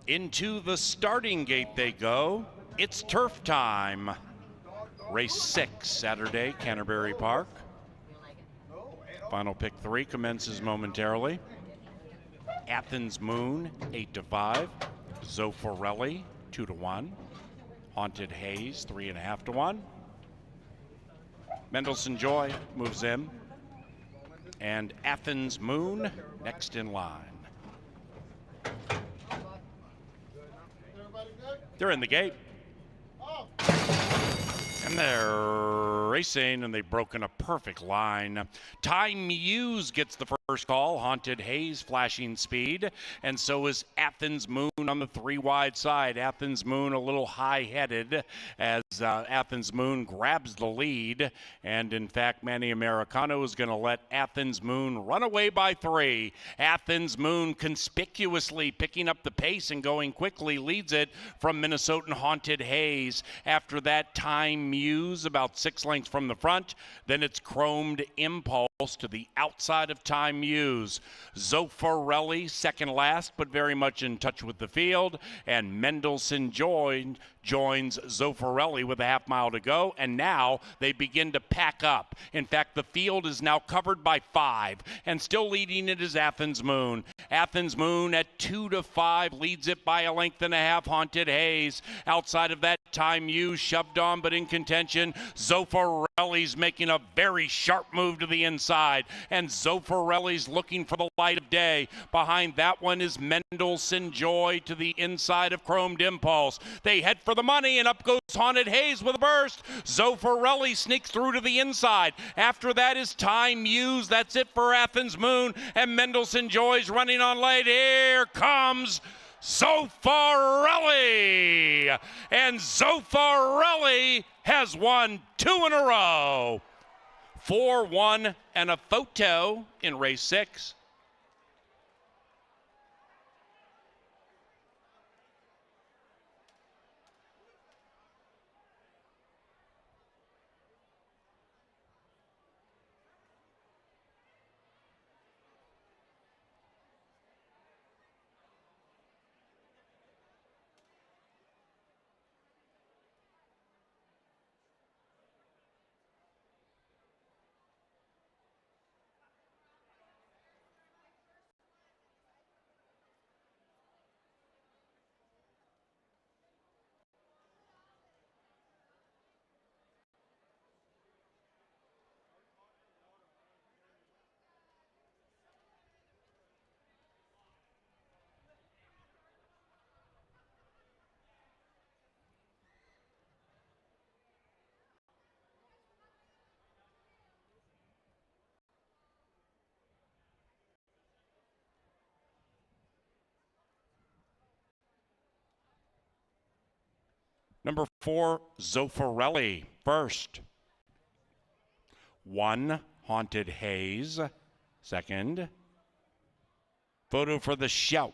Into the starting gate they go. It's turf time. Race 6, Saturday, Canterbury Park. Final pick 3 commences momentarily. Athens Moon, 8-5. Zoffarelli, 2-1. Haunted Haze, 3.5-1. Mendelssohn Joy moves in. And Athens Moon next in line. They're in the gate. And they're racing, and they've broken a perfect line. Time Muse gets the first call. Haunted Haze flashing speed. And so is Athens Moon on the 3 wide side. Athens Moon a little high-headed as Athens Moon grabs the lead. And in fact, Manny Americano is going to let Athens Moon run away by 3. Athens Moon conspicuously picking up the pace and going quickly leads it from Minnesotan Haunted Haze. After that, Time Muse about 6 lengths from the front. Then it's Chromed Impulse to the outside of Time Muse. Zoffarelli second last, but very much in touch with the field. And Mendelssohn joins Zoffarelli with a half mile to go, and now they begin to pack up. In fact, the field is now covered by 5, and still leading it is Athens Moon. Athens Moon at 2-5 leads it by a length and a half. Haunted Haze outside of that, Time Muse shoved on but in contention. Zoffarelli's making a very sharp move to the inside, and Zoffarelli's looking for the light of day. Behind that one is Mendelssohn Joy to the inside of Chromed Impulse. They head for the money, and up goes Haunted Haze with a burst. Zoffarelli sneaks through to the inside. After that is Time Muse. That's it for Athens Moon, and Mendelssohn Joy's running on late. Here comes Zoffarelli, and Zoffarelli has won 2 in a row. 4-1 and a photo in race 6. Number 4, Zoffarelli first. 1, Haunted Haze second. Photo for the shout.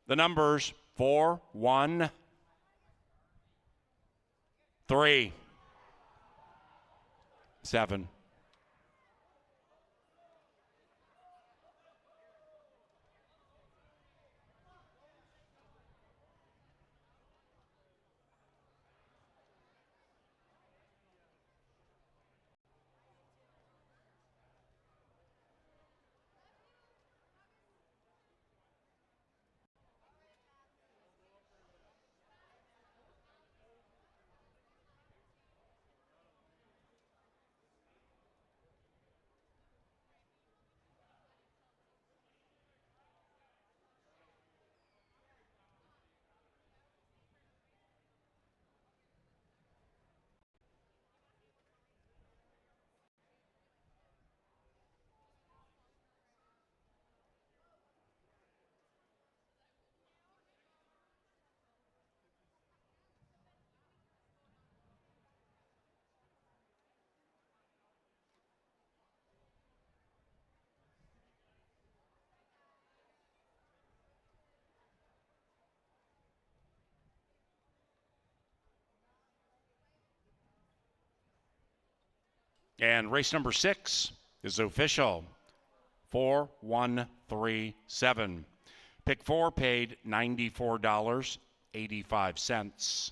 The numbers 4, 1, 3, 7. And race number 6 is official. 4137. Pick 4 paid $94.85.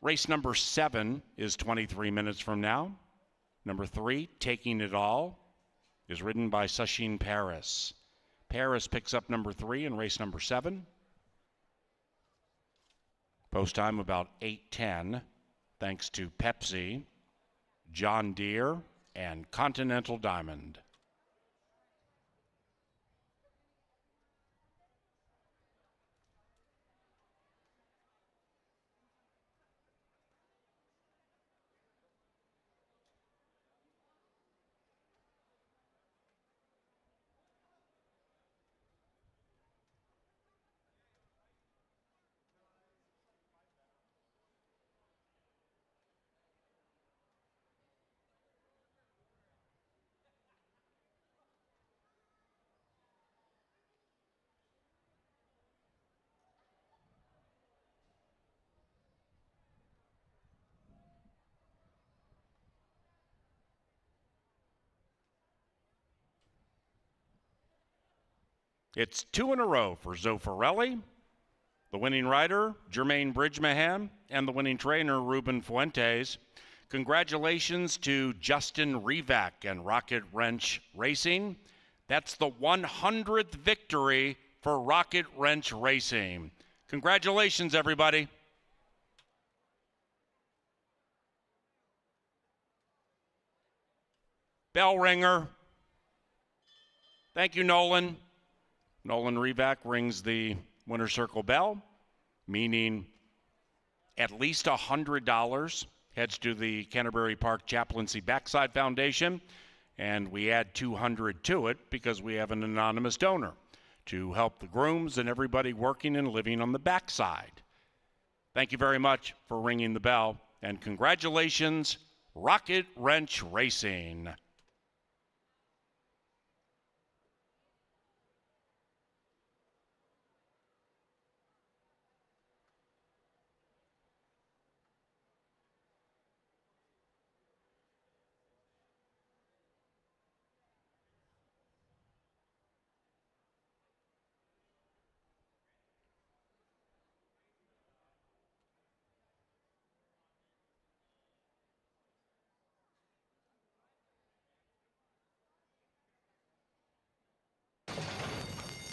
Race number 7 is 23 minutes from now. Number 3, Taking It All, is ridden by Sachin Paris. Paris picks up number 3 in race number 7. Post time about 8:10, thanks to Pepsi, John Deere, and Continental Diamond. It's 2 in a row for Zoffarelli, the winning rider, Jermaine Bridgemahan, and the winning trainer, Ruben Fuentes. Congratulations to Justin Revac and Rocket Wrench Racing. That's the 100th victory for Rocket Wrench Racing. Congratulations, everybody. Bell ringer. Thank you, Nolan. Nolan Revac rings the winner's circle bell, meaning at least $100 heads to the Canterbury Park Chaplaincy Backside Foundation, and we add $200 to it because we have an anonymous donor to help the grooms and everybody working and living on the backside. Thank you very much for ringing the bell, and congratulations, Rocket Wrench Racing.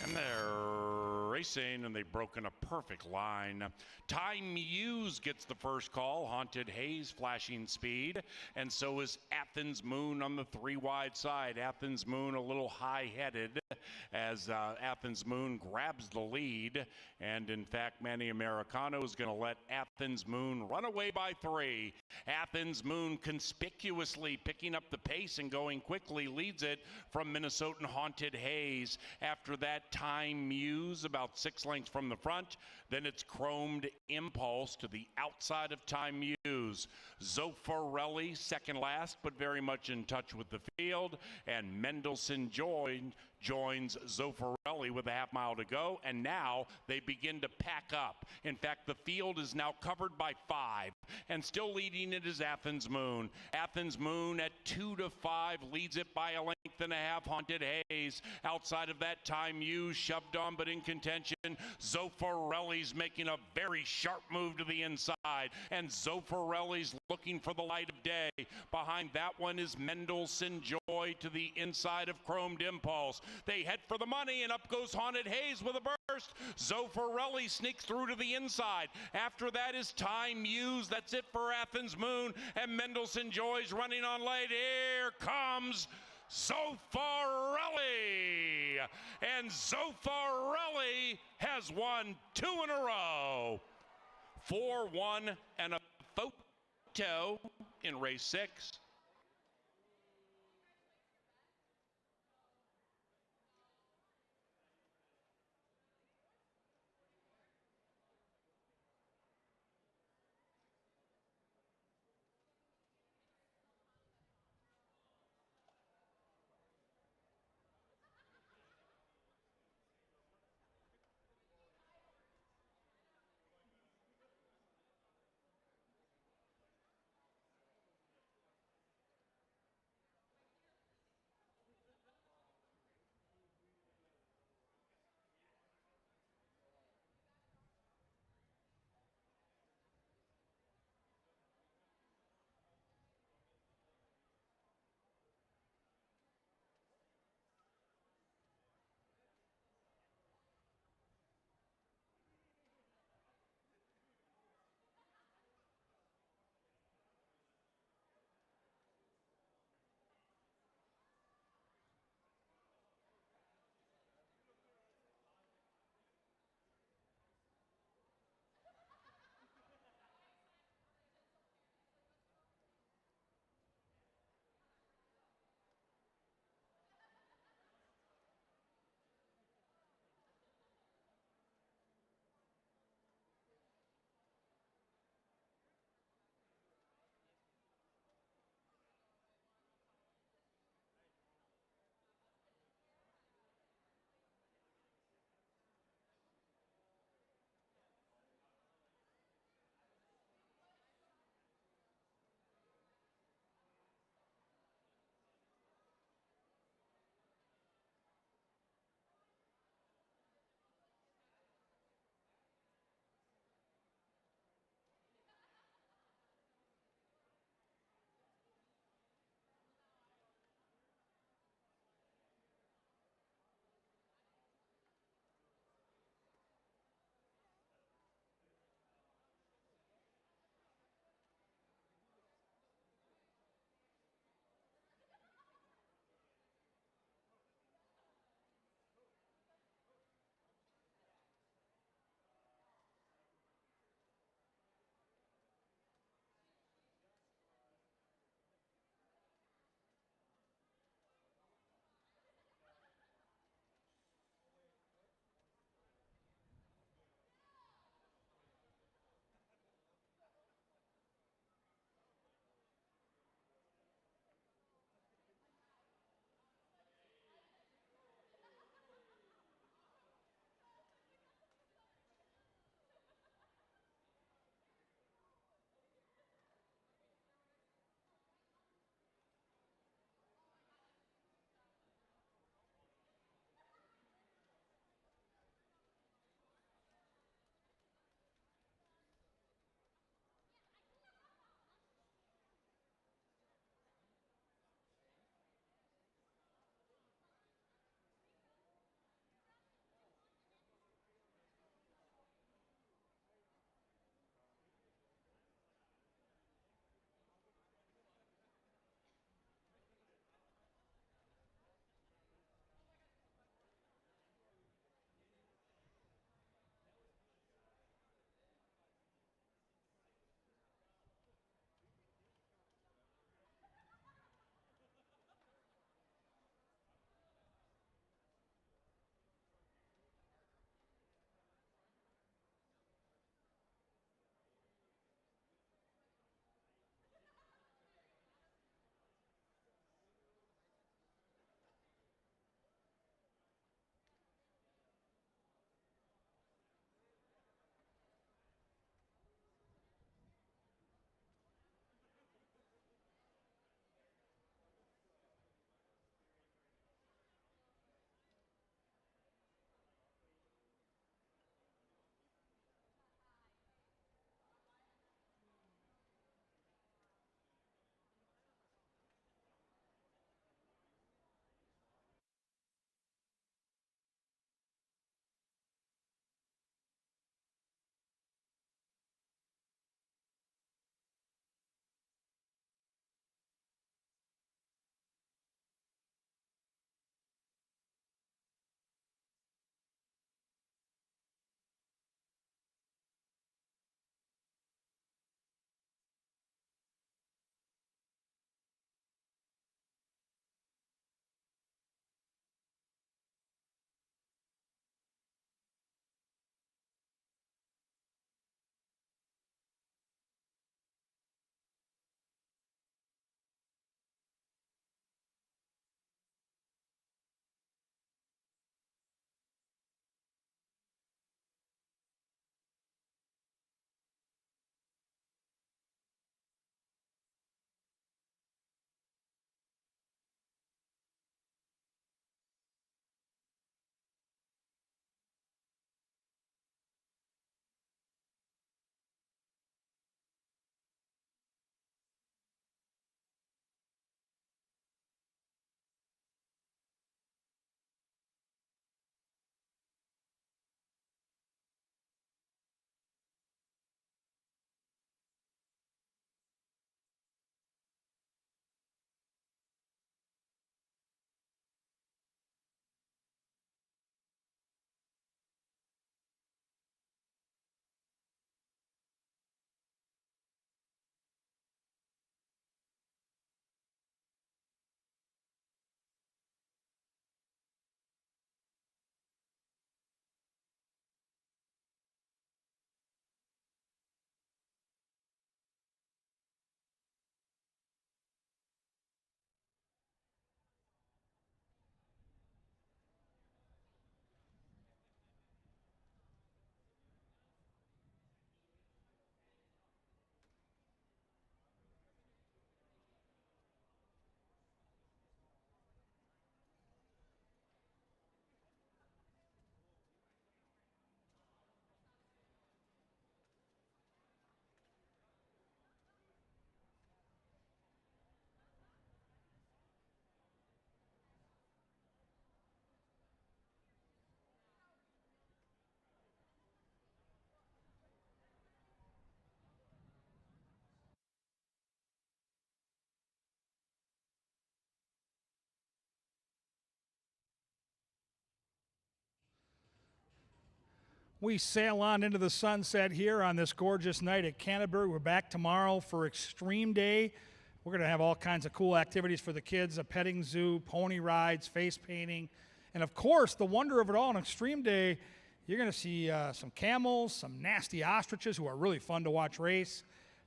And they're racing, and they've broken a perfect line. Ty Muse gets the first call. Haunted Haze flashing speed, and so is Athens Moon on the 3 wide side. Athens Moon a little high-headed as Athens Moon grabs the lead, and in fact Manny Americano is going to let Athens Moon run away by 3. Athens Moon conspicuously picking up the pace and going quickly leads it from Minnesotan Haunted Haze. After that, Time Muse about 6 lengths from the front. Then it's Chromed Impulse to the outside of Time Muse. Zoffarelli second last, but very much in touch with the field. And Mendelssohn joins Zoffarelli with a half mile to go, and now they begin to pack up. In fact, the field is now covered by 5, and still leading it is Athens Moon. Athens Moon at 2-5 leads it by a length and a half. Haunted Haze outside of that, Time Muse shoved on but in contention. Zoffarelli's making a very sharp move to the inside, and Zoffarelli's looking for the light of day. Behind that one is Mendelssohn Joy to the inside of Chromed Impulse. They head for the money, and up goes Haunted Haze with a burst. Zoffarelli sneaks through to the inside. After that is Time Muse. That's it for Athens Moon, and Mendelssohn Joy's running on late. Here comes Zoffarelli, and Zoffarelli has won 2 in a row. 4-1 and a photo in race 6. We sail on into the sunset here on this gorgeous night at Canterbury. We're back tomorrow for Extreme Day. We're going to have all kinds of cool activities for the kids, a petting zoo, pony rides, face painting, and of course, the wonder of it all on Extreme Day, you're going to see some camels, some nasty ostriches who are really fun to watch race.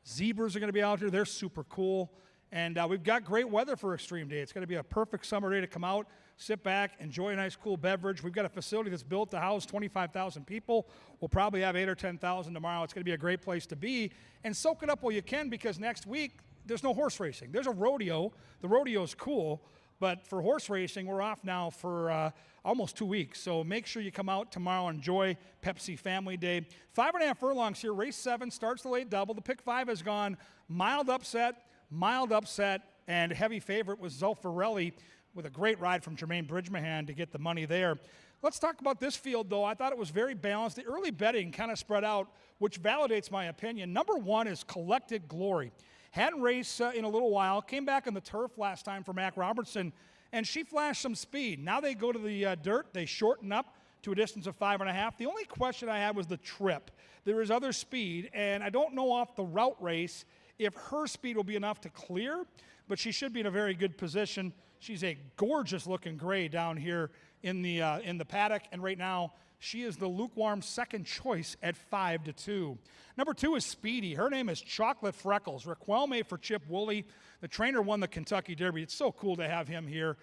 Zebras are going to be out here. They're super cool. And we've got great weather for Extreme Day. It's going to be a perfect summer day to come out, sit back, enjoy a nice cool beverage. We've got a facility that's built to house 25,000 people. We'll probably have 8,000 or 10,000 tomorrow. It's going to be a great place to be. And soak it up while you can, because next week there's no horse racing. There's a rodeo. The rodeo's cool. But for horse racing, we're off now for almost 2 weeks. So make sure you come out tomorrow and enjoy Pepsi Family Day. 5.5 furlongs here. Race 7 starts the late double. The pick 5 has gone mild upset, and heavy favorite was Zolfarelli with a great ride from Jermaine Bridgemahan to get the money there. Let's talk about this field, though. I thought it was very balanced. The early betting kind of spread out, which validates my opinion. Number 1 is Collected Glory. Hadn't raced in a little while. Came back on the turf last time for Mac Robertson, and she flashed some speed. Now they go to the dirt. They shorten up to a distance of 5.5. The only question I had was the trip. There is other speed, and I don't know off the route race if her speed will be enough to clear, but she should be in a very good position. She's a gorgeous-looking gray down here in the paddock, and right now she is the lukewarm second choice at 5-2. Number 2 is Speedy. Her name is Chocolate Freckles. Requelme for Chip Woolley. The trainer won the Kentucky Derby. It's so cool to have him here.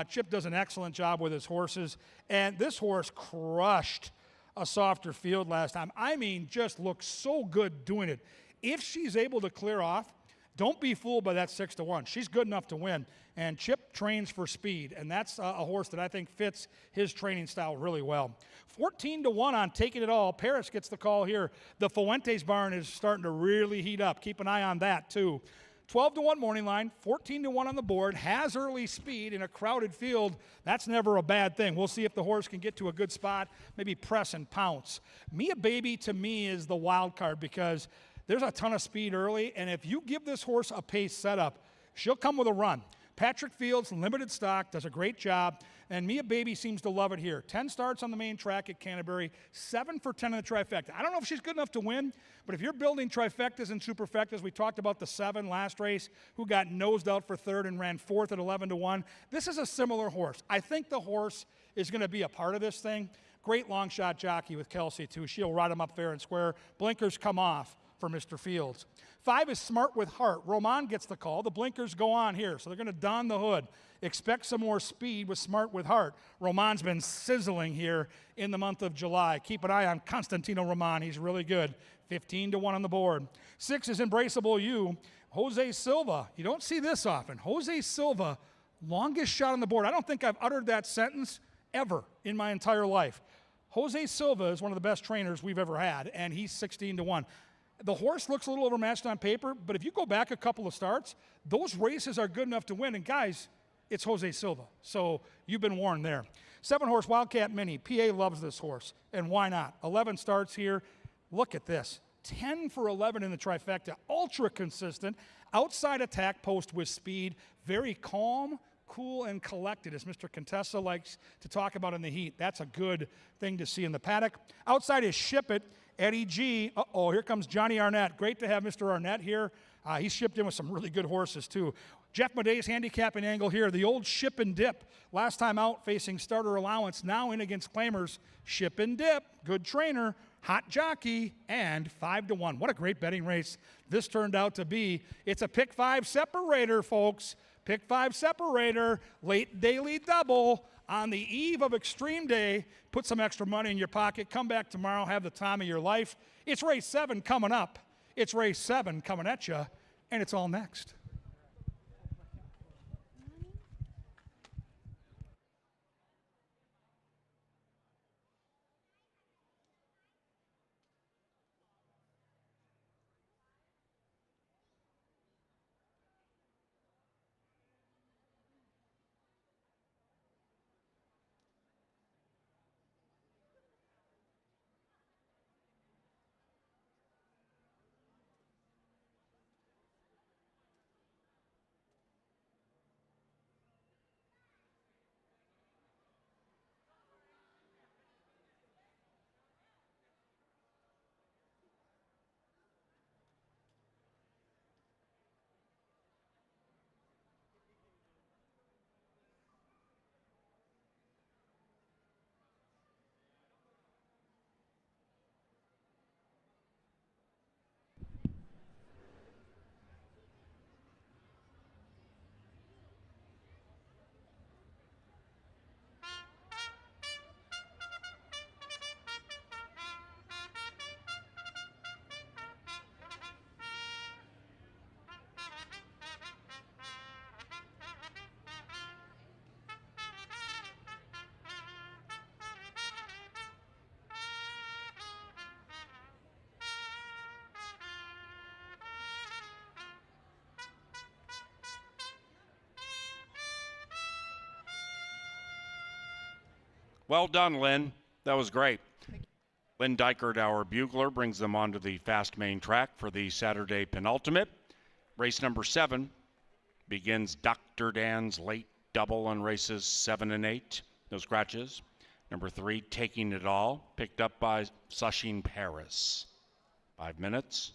Chip does an excellent job with his horses, and this horse crushed a softer field last time. I mean, just looks so good doing it. If she's able to clear off, don't be fooled by that 6-1. She's good enough to win. And Chip trains for speed, and that's a horse that I think fits his training style really well. 14-1 on Taking It All. Paris gets the call here. The Fuentes barn is starting to really heat up. Keep an eye on that, too. 12-1 morning line, 14-1 on the board, has early speed in a crowded field. That's never a bad thing. We'll see if the horse can get to a good spot, maybe press and pounce. Mia Baby, to me, is the wild card because there's a ton of speed early, and if you give this horse a pace setup, she'll come with a run. Patrick Fields, limited stock, does a great job, and Mia Baby seems to love it here. 10 starts on the main track at Canterbury, 7 for 10 in the trifecta. I don't know if she's good enough to win, but if you're building trifectas and superfectas, we talked about the 7 last race, who got nosed out for third and ran fourth at 11-1. This is a similar horse. I think the horse is going to be a part of this thing. Great long shot jockey with Kelsey, too. She'll ride him up fair and square. Blinkers come off for Mr. Fields. 5 is Smart with Heart. Roman gets the call. The blinkers go on here, so they're going to don the hood. Expect some more speed with Smart with Heart. Roman's been sizzling here in the month of July. Keep an eye on Constantino Roman. He's really good. 15-1 on the board. 6 is Embraceable You. Jose Silva. You don't see this often. Jose Silva, longest shot on the board. I don't think I've uttered that sentence ever in my entire life. Jose Silva is one of the best trainers we've ever had, and he's 16-1. The horse looks a little overmatched on paper, but if you go back a couple of starts, those races are good enough to win. And guys, it's Jose Silva, so you've been warned there. 7-horse Wildcat Mini. PA loves this horse, and why not? 11 starts here. Look at this. 10 for 11 in the trifecta. Ultra consistent. Outside attack post with speed. Very calm, cool, and collected, as Mr. Contessa likes to talk about in the heat. That's a good thing to see in the paddock. Outside is Ship It. Eddie G. Uh-oh, here comes Johnny Arnett. Great to have Mr. Arnett here. He's shipped in with some really good horses, too. Jeff Moday's handicapping angle here. The old Ship and Dip. Last time out facing Starter Allowance. Now in against Claimers. Ship and Dip. Good trainer. Hot jockey. And 5-1. What a great betting race this turned out to be. It's a pick 5 separator, folks. Pick 5 separator. Late daily double. On the eve of Extreme Day, put some extra money in your pocket. Come back tomorrow, have the time of your life. It's race 7 coming up. It's race 7 coming at you, and it's all next. Well done, Lynn. That was great. Lynn Dykert, our bugler, brings them onto the fast main track for the Saturday penultimate. Race number 7 begins Dr. Dan's late double on races 7 and 8. No scratches. Number 3, Taking It All, picked up by Sushin Paris. 5 minutes.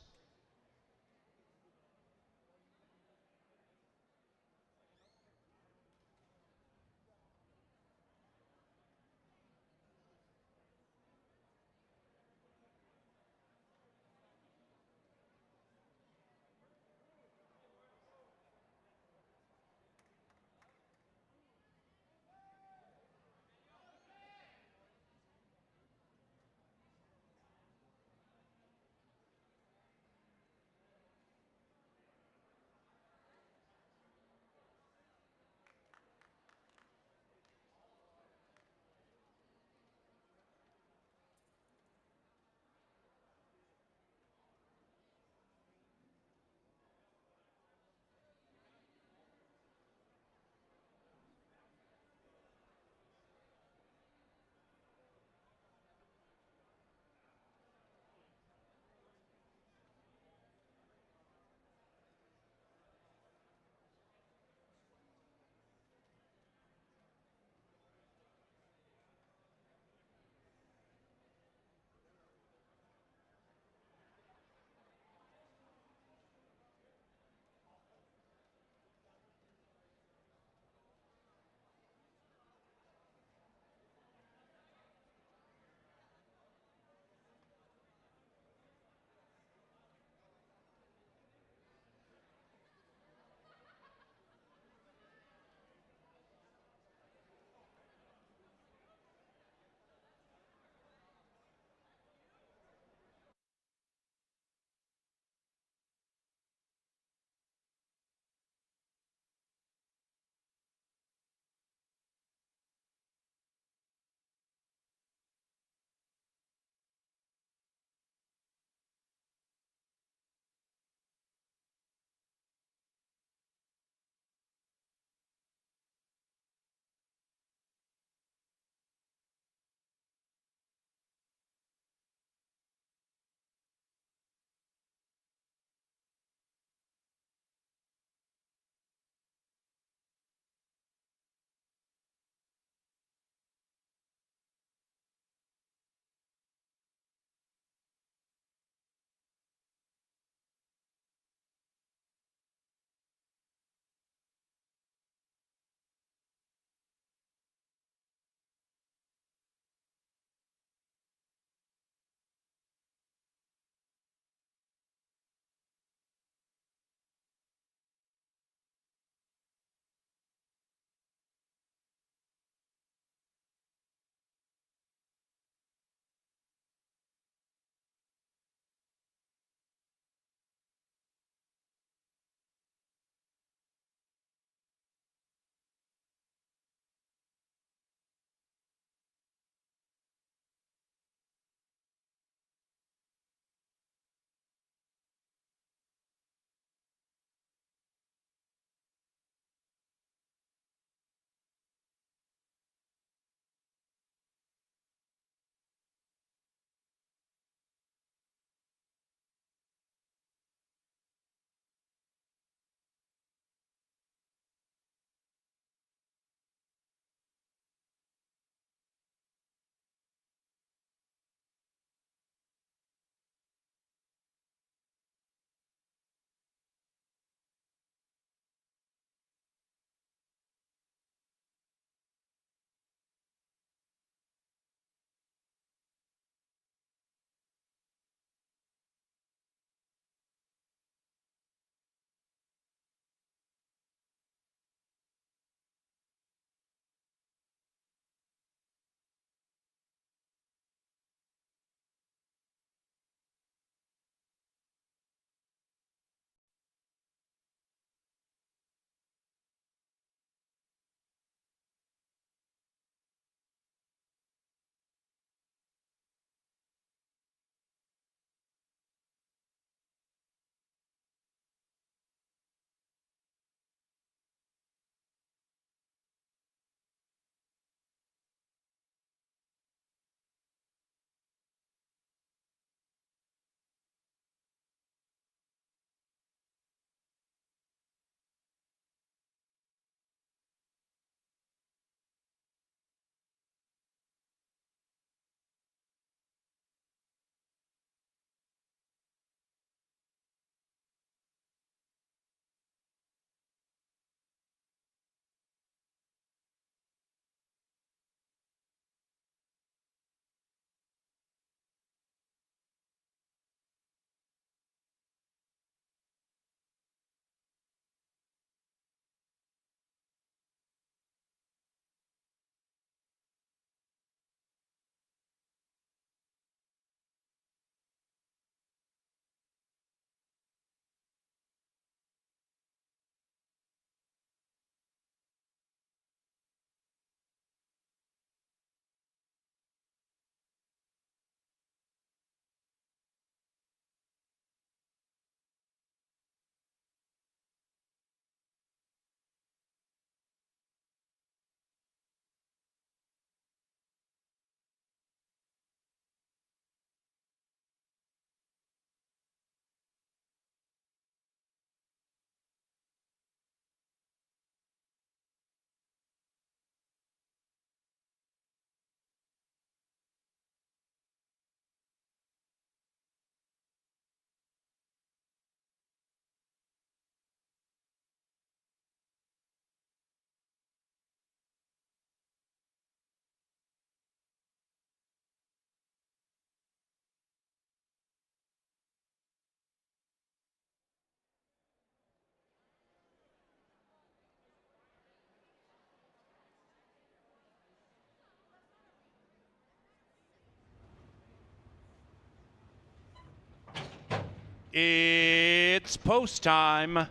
It's post time.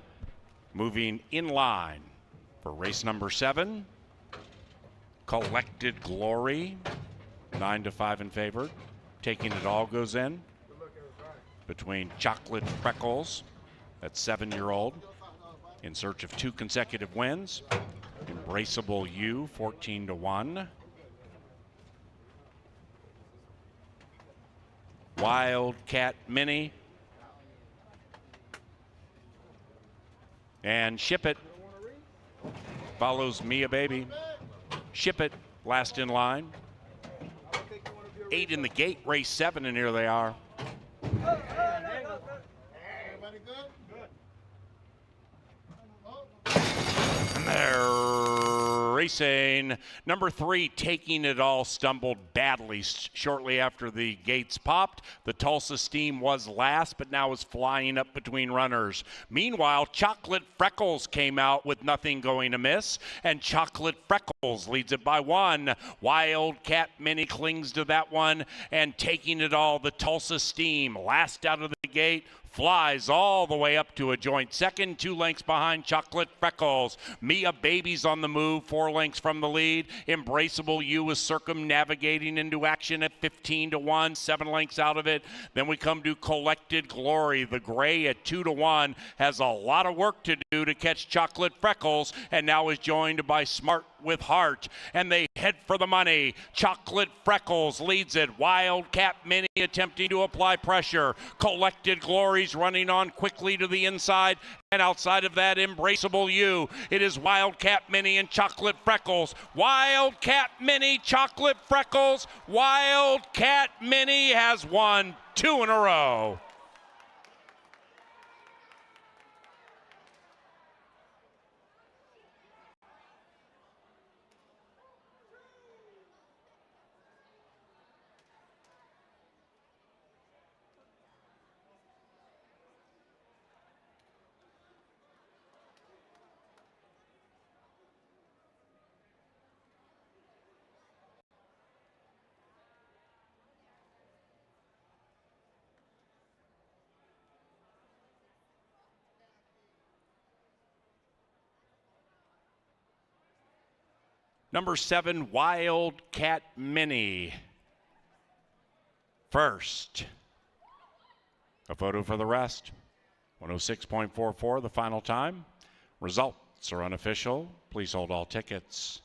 Moving in line for race number 7. Collected Glory. 9-5 in favor. Taking It All goes in. Between Chocolate Freckles, that 7-year-old, in search of 2 consecutive wins. Embraceable You, 14-1. Wildcat Mini. And Ship It follows Mia Baby. Ship It last in line. 8 in the gate, race 7, and here they are. And they're racing. Number 3, Taking It All, stumbled badly shortly after the gates popped. The Tulsa Steam was last, but now is flying up between runners. Meanwhile, Chocolate Freckles came out with nothing going amiss, and Chocolate Freckles leads it by 1. Wildcat Mini clings to that one, and Taking It All, the Tulsa Steam, last out of the gate, flies all the way up to a joint second, 2 lengths behind Chocolate Freckles. Mia Baby's on the move, 4 lengths from the lead. Embraceable You is circumnavigating into action at 15-1, 7 lengths out of it. Then we come to Collected Glory. The gray at 2-1 has a lot of work to do to catch Chocolate Freckles, and now is joined by Smart with Heart, and they head for the money. Chocolate Freckles leads it. Wildcat Mini attempting to apply pressure. Collected Glory's running on quickly to the inside, and outside of that, Embraceable You. It is Wildcat Mini and Chocolate Freckles. Wildcat Mini, Chocolate Freckles. Wildcat Mini has won 2 in a row. Number 7, Wildcat Mini. First. A photo for the rest. 106.44 the final time. Results are unofficial. Please hold all tickets.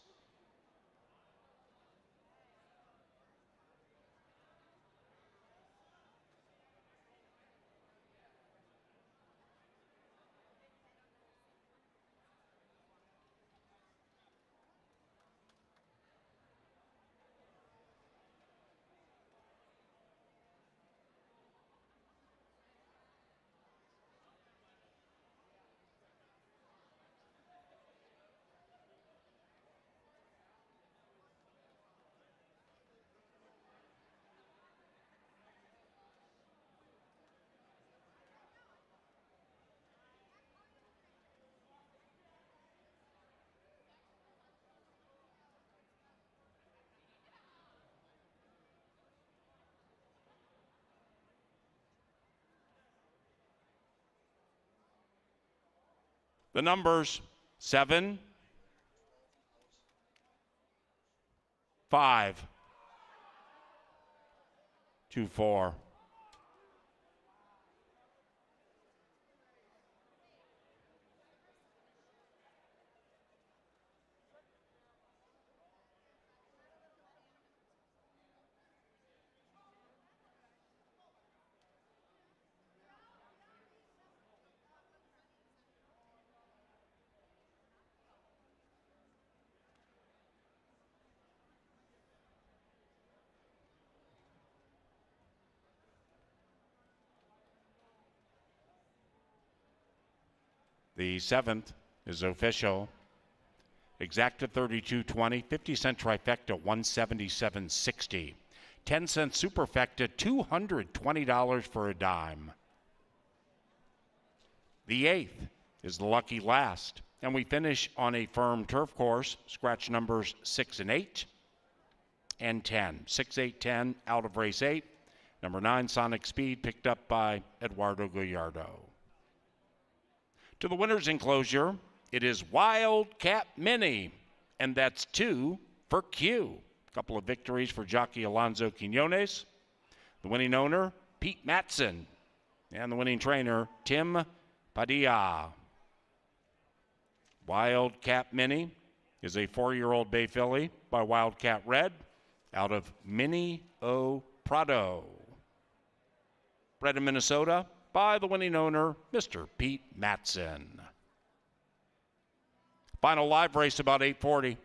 The numbers 7, 5, 2, 4. The 7th is official. Exacta 32.20, 50-cent trifecta 177.60, 10-cent superfecta $220 for a dime. The 8th is the lucky last, and we finish on a firm turf course. Scratch numbers 6 and 8 and 10. 6, 8, 10 out of race 8. Number 9, Sonic Speed, picked up by Eduardo Gallardo. To the winner's enclosure, it is Wildcat Mini, and that's 2 for Q. A couple of victories for jockey Alonzo Quinones, the winning owner, Pete Matson, and the winning trainer, Tim Padilla. Wildcat Mini is a 4-year-old bay filly by Wildcat Red out of Mini O Prado. Bred in Minnesota by the winning owner, Mr. Pete Matson. Final live race about 8:40.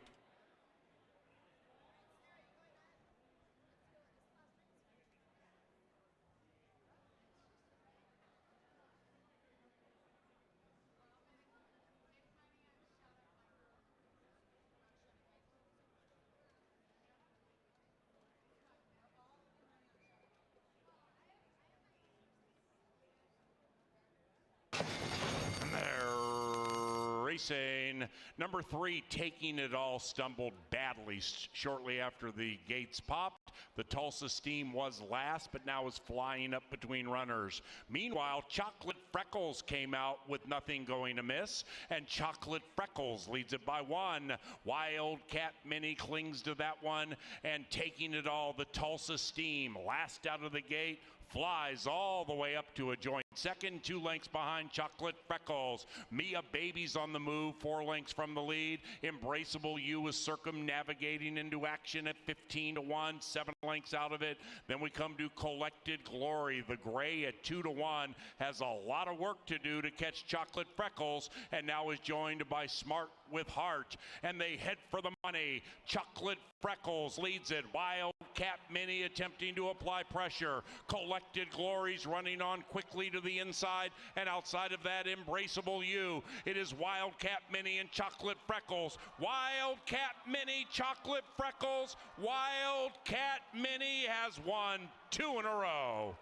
Racing. Number 3, Taking It All, stumbled badly shortly after the gates popped. The Tulsa Steam was last, but now is flying up between runners. Meanwhile, Chocolate Freckles came out with nothing going amiss, and Chocolate Freckles leads it by 1. Wildcat Mini clings to that one, and Taking It All, the Tulsa Steam, last out of the gate, flies all the way up to a joint second, 2 lengths behind Chocolate Freckles. Mia Baby's on the move, 4 lengths from the lead. Embraceable You is circumnavigating into action at 15-1, 7 lengths out of it. Then we come to Collected Glory. The gray at 2-1 has a lot of work to do to catch Chocolate Freckles, and now is joined by Smart with Heart, and they head for the money. Chocolate Freckles leads it. Wildcat Mini attempting to apply pressure. Collected Glory's running on quickly to the inside, and outside of that, Embraceable You. It is Wildcat Mini and Chocolate Freckles. Wildcat Mini, Chocolate Freckles. Wildcat Mini has won 2 in a row.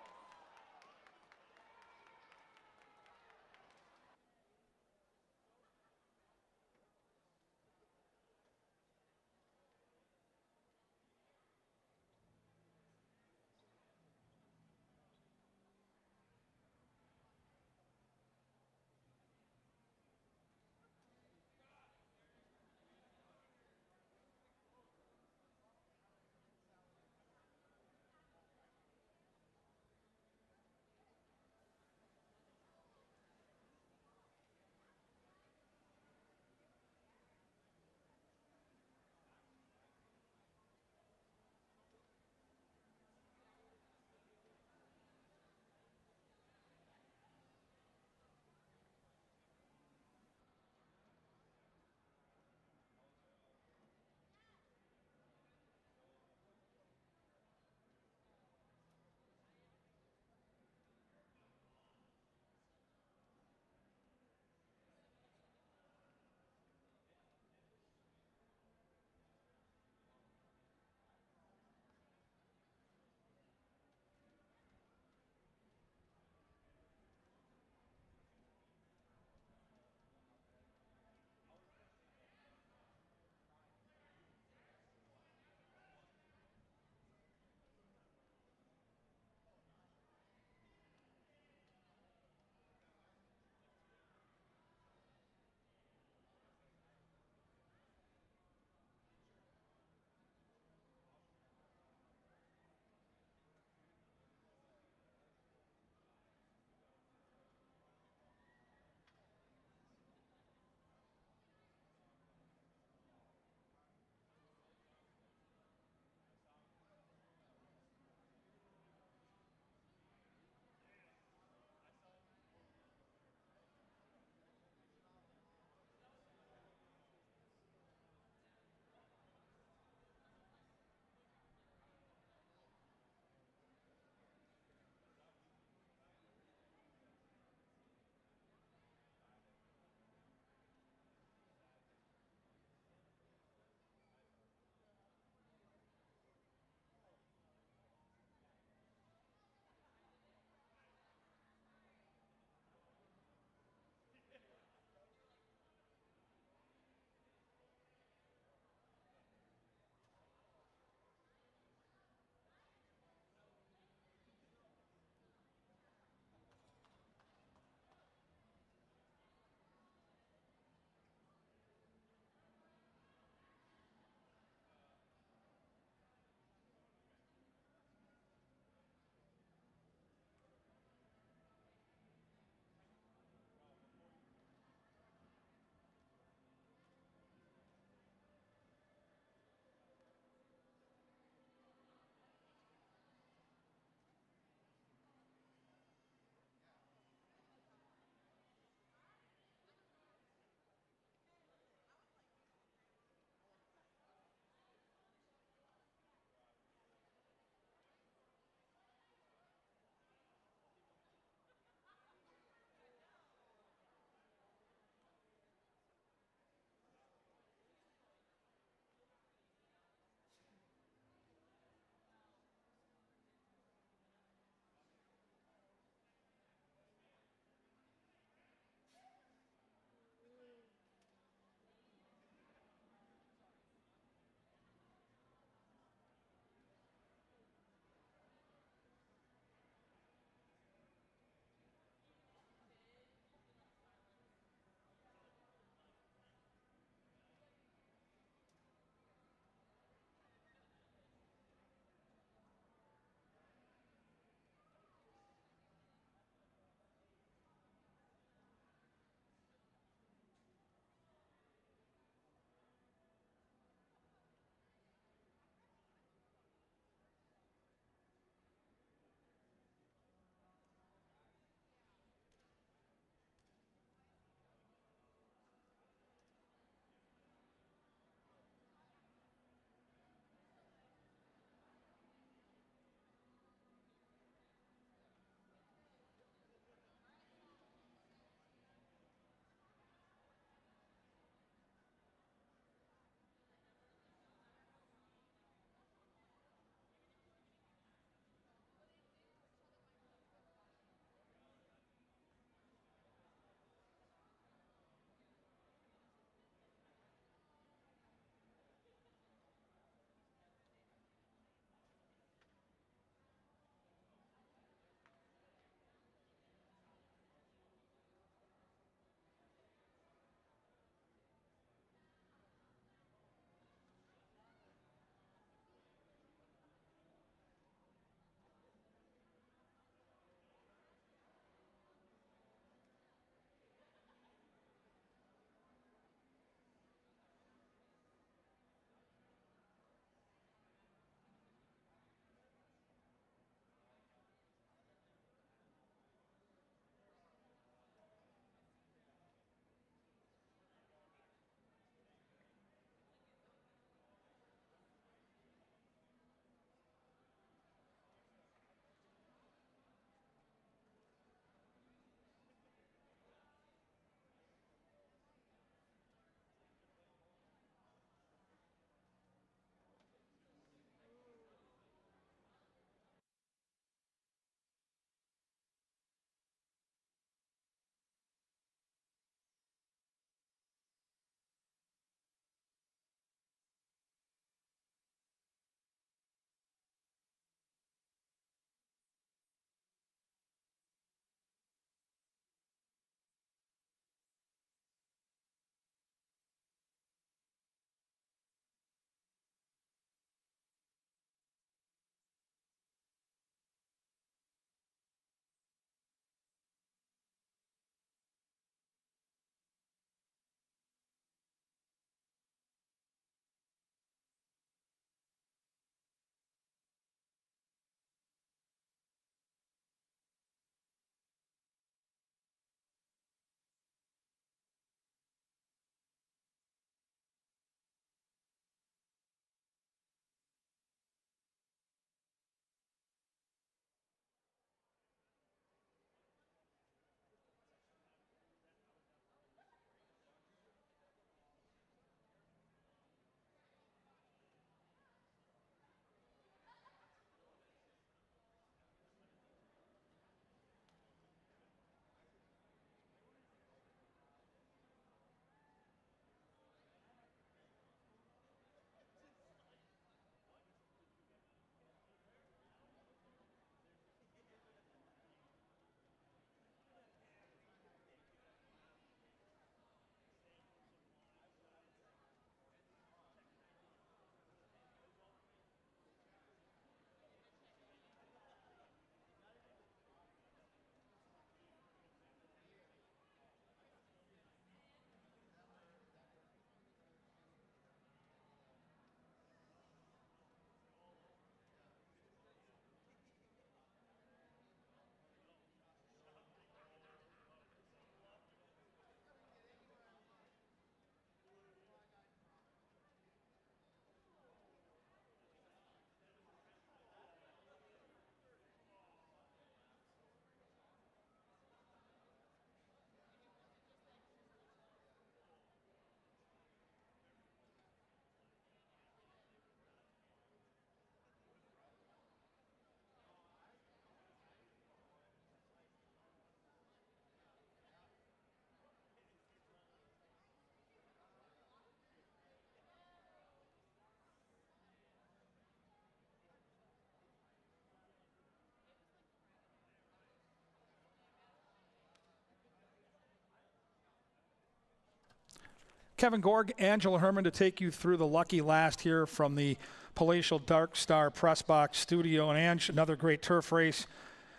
Kevin Gorg, Angela Herman to take you through the lucky last here from the Palatial Dark Star Press Box Studio. And Ange, another great turf race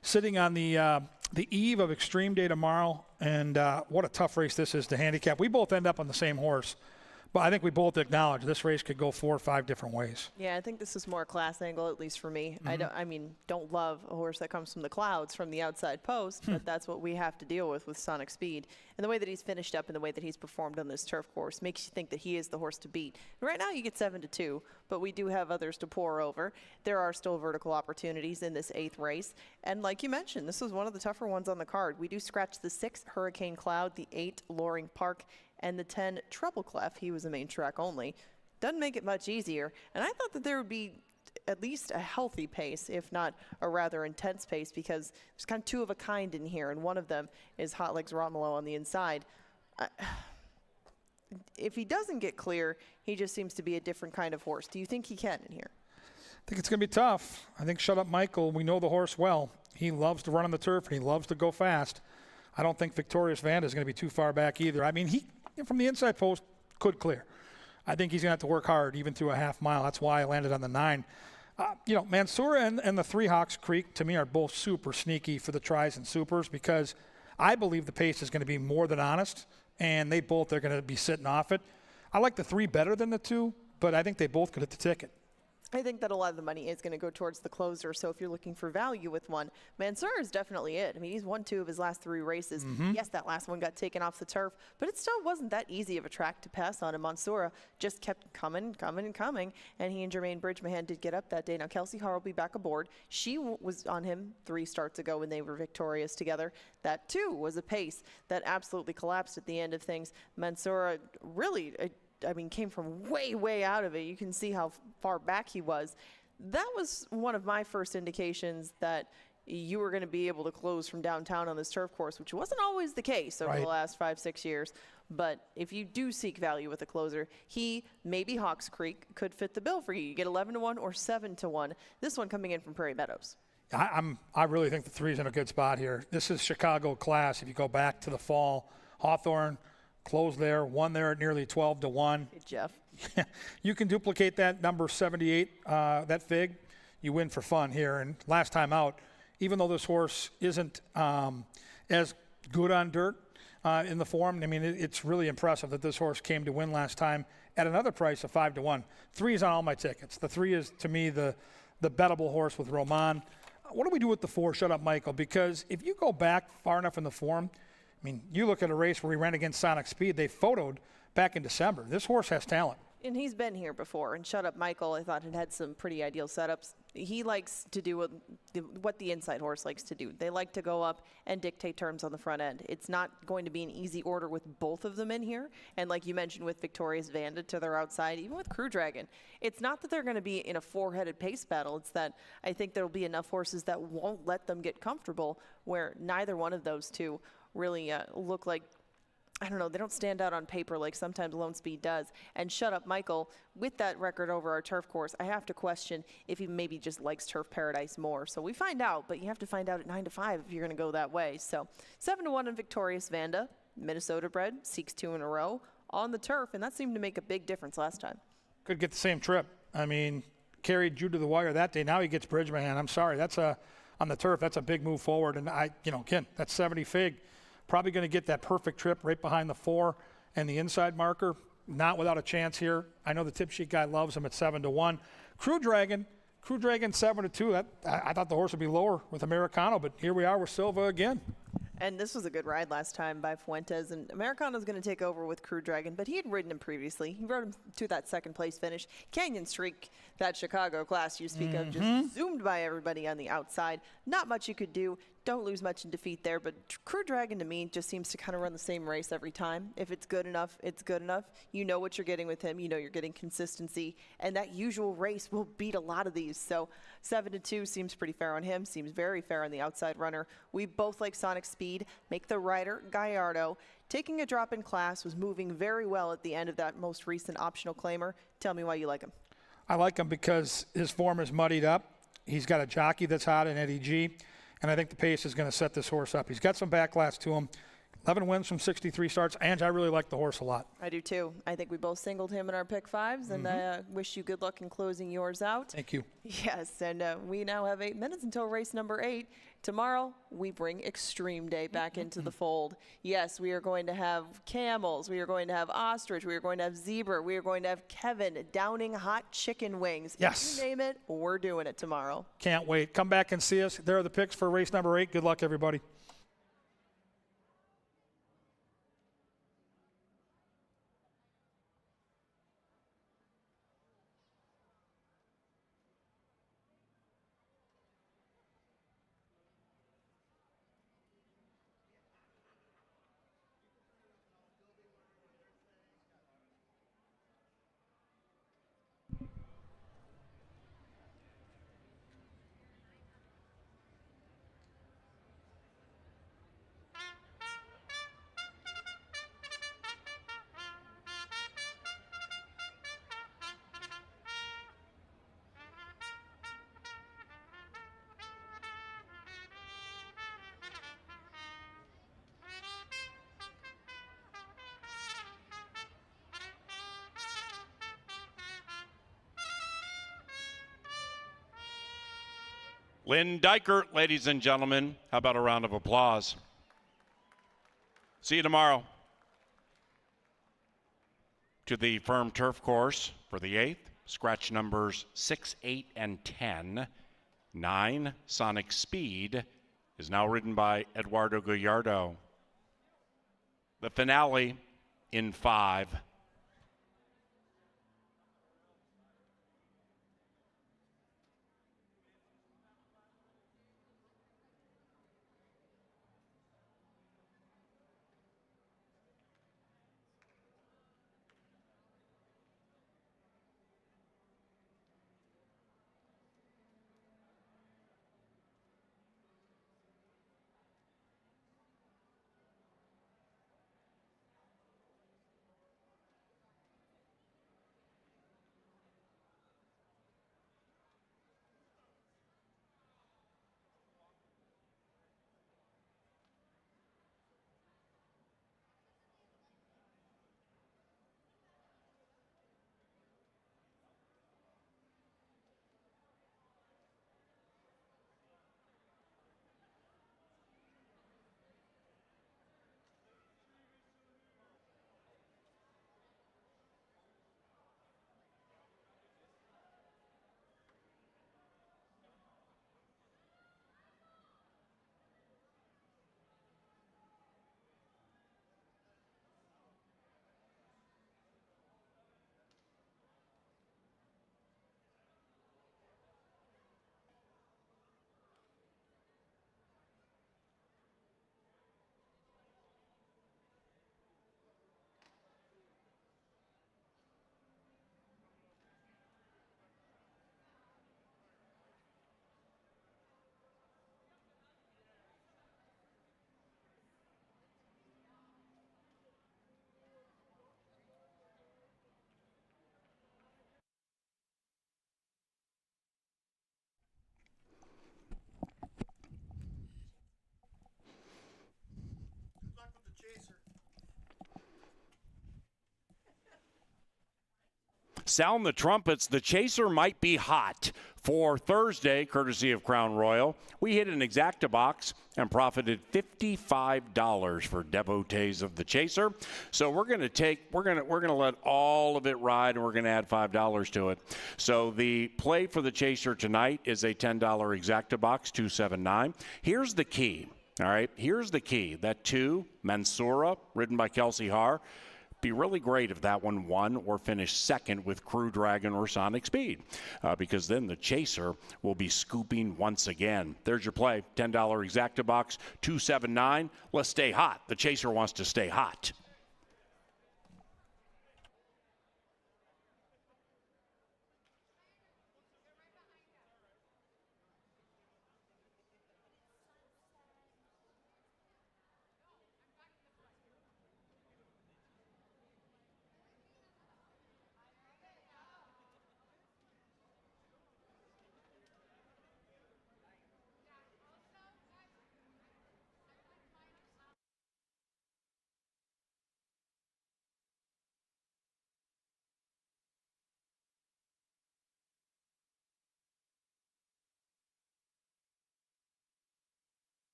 sitting on the eve of Extreme Day tomorrow. And what a tough race this is to handicap. We both end up on the same horse. But I think we both acknowledge this race could go 4 or 5 different ways. Yeah, I think this is more a class angle, at least for me. Don't love a horse that comes from the clouds from the outside post, but that's what we have to deal with Sonic Speed. And the way that he's finished up and the way that he's performed on this turf course makes you think that he is the horse to beat. And right now you get 7-2, but we do have others to pour over. There are still vertical opportunities in this 8th race. And like you mentioned, this was one of the tougher ones on the card. We do scratch the 6 Hurricane Cloud, the 8 Loring Park, and the 10 Treble Clef. He was a main track only. Doesn't make it much easier. And I thought that there would be at least a healthy pace, if not a rather intense pace, because there's kind of 2 of a kind in here, and one of them is Hot Legs Romolo on the inside. If he doesn't get clear, he just seems to be a different kind of horse. Do you think he can in here? I think it's going to be tough. I think Shut Up Michael, we know the horse well. He loves to run on the turf, and he loves to go fast. I don't think Victorious Vanda is going to be too far back either. I mean, he from the inside post could clear. I think he's going to have to work hard even through a half mile. That's why I landed on the 9. Mansoura and the 3 Hawks Creek, to me, are both super sneaky for the tries and supers because I believe the pace is going to be more than honest, and they both are going to be sitting off it. I like the 3 better than the 2, but I think they both could hit the ticket. I think that a lot of the money is going to go towards the closer, so if you're looking for value with one, Mansour is definitely it. I mean, he's won 2 of his last 3 races. Yes, that last one got taken off the turf, but it still wasn't that easy of a track to pass on, and Mansour just kept coming, and he and Jermaine Bridgman did get up that day. Now, Kelsey Harr will be back aboard. She was on him 3 starts ago when they were victorious together. That, too, was a pace that absolutely collapsed at the end of things. Mansour really came from way, way out of it. You can see how far back he was. That was one of my first indications that you were going to be able to close from downtown on this turf course, which wasn't always the case over the last 5-6 years. But if you do seek value with a closer, he, maybe Hawks Creek, could fit the bill for you. You get 11-1 or 7-1. This one coming in from Prairie Meadows. I really think the 3's in a good spot here. This is Chicago class. If you go back to the fall, Hawthorne closed there, won there at nearly 12-1. Hey, Jeff. You can duplicate that number 78, that fig. You win for fun here. And last time out, even though this horse isn't as good on dirt in the form, I mean, it's really impressive that this horse came to win last time at another price of 5-1. 3 is on all my tickets. The 3 is, to me, the bettable horse with Roman. What do we do with the 4, Shut Up Michael? Because if you go back far enough in the form, I mean, you look at a race where he ran against Sonic Speed. They photoed back in December. This horse has talent. And he's been here before. And Shut Up Michael, I thought, had some pretty ideal setups. He likes to do what the inside horse likes to do. They like to go up and dictate terms on the front end. It's not going to be an easy order with both of them in here. And like you mentioned with Victorious Vanda to their outside, even with Crew Dragon, it's not that they're going to be in a 4-headed pace battle. It's that I think there'll be enough horses that won't let them get comfortable where neither one of those 2 really look like, I don't know, they don't stand out on paper like sometimes Lone Speed does. And Shut Up Michael, with that record over our turf course, I have to question if he maybe just likes Turf Paradise more. So we find out, but you have to find out at 9-5 if you're going to go that way. So 7-1 in Victorious Vanda, Minnesota bred, seeks 2 in a row on the turf, and that seemed to make a big difference last time. Could get the same trip. I mean, carried Jude to the wire that day. Now he gets Bridgman. I'm sorry, that's on the turf, that's a big move forward. And again, that's 70 fig. Probably going to get that perfect trip right behind the 4 and the inside marker. Not without a chance here. I know the tip sheet guy loves him at 7-1. Crew Dragon 7-2. I thought the horse would be lower with Americano, but here we are with Silva again. And this was a good ride last time by Fuentes, and Americano's going to take over with Crew Dragon, but he had ridden him previously. He rode him to that 2nd place finish. Canyon Streak, that Chicago class you speak of, just zoomed by everybody on the outside. Not much you could do. Don't lose much in defeat there, but Crew Dragon to me just seems to kind of run the same race every time. If it's good enough, it's good enough. You know what you're getting with him. You know you're getting consistency, and that usual race will beat a lot of these. So 7-2 seems pretty fair on him, seems very fair on the outside runner. We both like Sonic Speed. Make the rider, Gallardo, taking a drop in class, was moving very well at the end of that most recent optional claimer. Tell me why you like him. I like him because his form is muddied up. He's got a jockey that's hot in Eddie G. And I think the pace is going to set this horse up. He's got some backlash to him. 11 wins from 63 starts. Ange, I really like the horse a lot. I do too. I think we both singled him in our pick fives, and I wish you good luck in closing yours out. Thank you. Yes, and we now have 8 minutes until race number 8. Tomorrow, we bring Extreme Day back into the fold. Yes, we are going to have camels. We are going to have ostrich. We are going to have zebra. We are going to have Kevin downing hot chicken wings. Yes. You name it, we're doing it tomorrow. Can't wait. Come back and see us. There are the picks for race number 8. Good luck, everybody. Lynn Dykert, ladies and gentlemen. How about a round of applause? See you tomorrow. To the firm turf course for the 8th. Scratch numbers 6, 8, and 10. 9, Sonic Speed, is now ridden by Eduardo Gallardo. The finale in 5. Sound the trumpets. The Chaser might be hot for Thursday, courtesy of Crown Royal. We hit an exacta box and profited $55 for devotees of the Chaser. So we're going to let all of it ride, and we're going to add $5 to it. So the play for the Chaser tonight is a $10 exacta box, 279. Here's the key. All right, here's the key. That 2, Mansoura, ridden by Kelsey Haar. Be really great if that one won or finished second with Crew Dragon or Sonic Speed, because then the Chaser will be scooping once again. There's your play, $10 exacta box, 279. Let's stay hot. The Chaser wants to stay hot.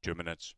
2 minutes.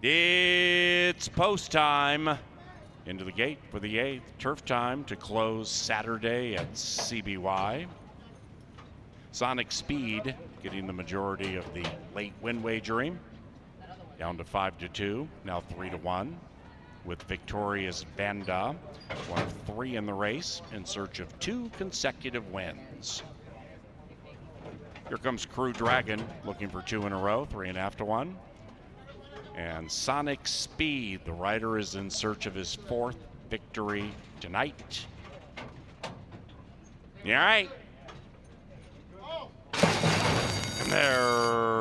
It's post time. Into the gate for the 8th. Turf time to close Saturday at CBY. Sonic Speed getting the majority of the late win wagering. Down to 5-2, now 3-1. With Victorious Vanda, one of 3 in the race, in search of 2 consecutive wins. Here comes Crew Dragon, looking for 2 in a row, 3.5-1. And Sonic Speed, the rider is in search of his 4th victory tonight. You all right? And they're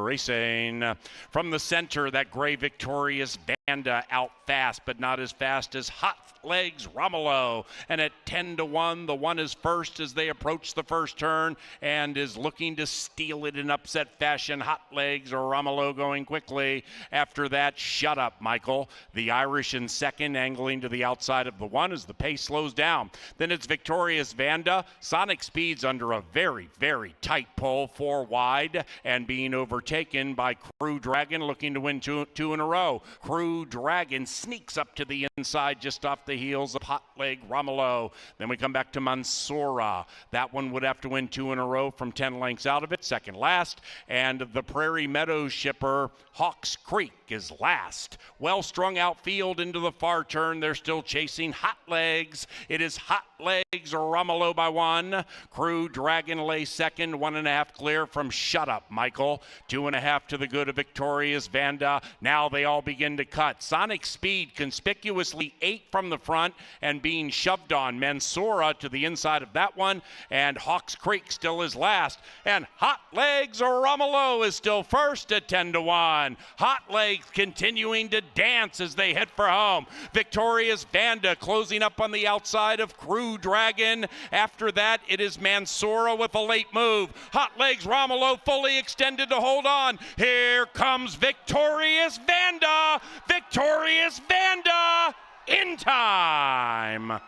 racing from the center. That gray Victorious Vanda out fast, but not as fast as Hot Legs Romulo. And at 10-1, the 1 is first as they approach the first turn and is looking to steal it in upset fashion. Hot Legs or Romulo going quickly. After that, Shut Up, Michael. The Irish in second, angling to the outside of the 1 as the pace slows down. Then it's Victorious Vanda. Sonic Speed's under a very, very tight pull, 4 wide, and being overtaken by Crew Dragon, looking to win two in a row. Crew Dragon sneaks up to the inside just off the heels of Hot Leg Romulo. Then we come back to Mansoura. That one would have to win 2 in a row from 10 lengths out of it, second last. And the Prairie Meadows shipper, Hawks Creek, is last. Well strung outfield into the far turn. They're still chasing Hot Legs. It is Hot Legs or Romulo by 1. Crew Dragon lay second, 1.5 clear from Shut Up, Michael. 2.5 to the good of Victorious Vanda. Now they all begin to cut. cut. Sonic Speed conspicuously 8 from the front and being shoved on. Mansoura to the inside of that one, and Hawks Creek still is last. And Hot Legs Romolo is still first at 10-1. Hot Legs continuing to dance as they head for home. Victorious Vanda closing up on the outside of Crew Dragon. After that, it is Mansoura with a late move. Hot Legs Romolo fully extended to hold on. Here comes Victorious Vanda. Victorious Vanda in time.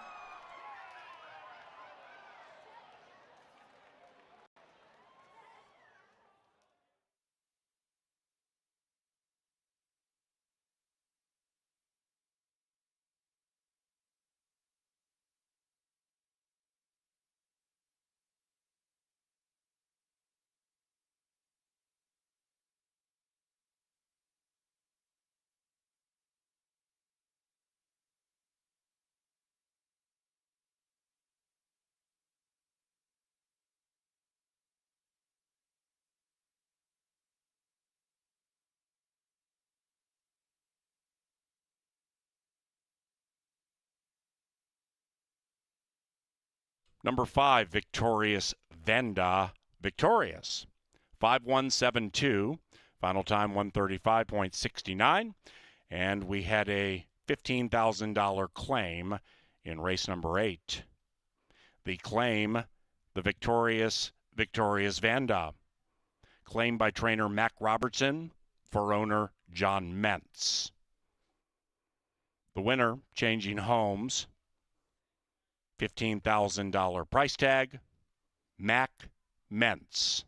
Number 5, Victorious Vanda, victorious. 5-1-7-2, final time 135.69, and we had a $15,000 claim in race number 8. The claim, the Victorious Vanda, claimed by trainer Mac Robertson for owner John Mentz. The winner, changing homes, $15,000 price tag, Mac Mentz.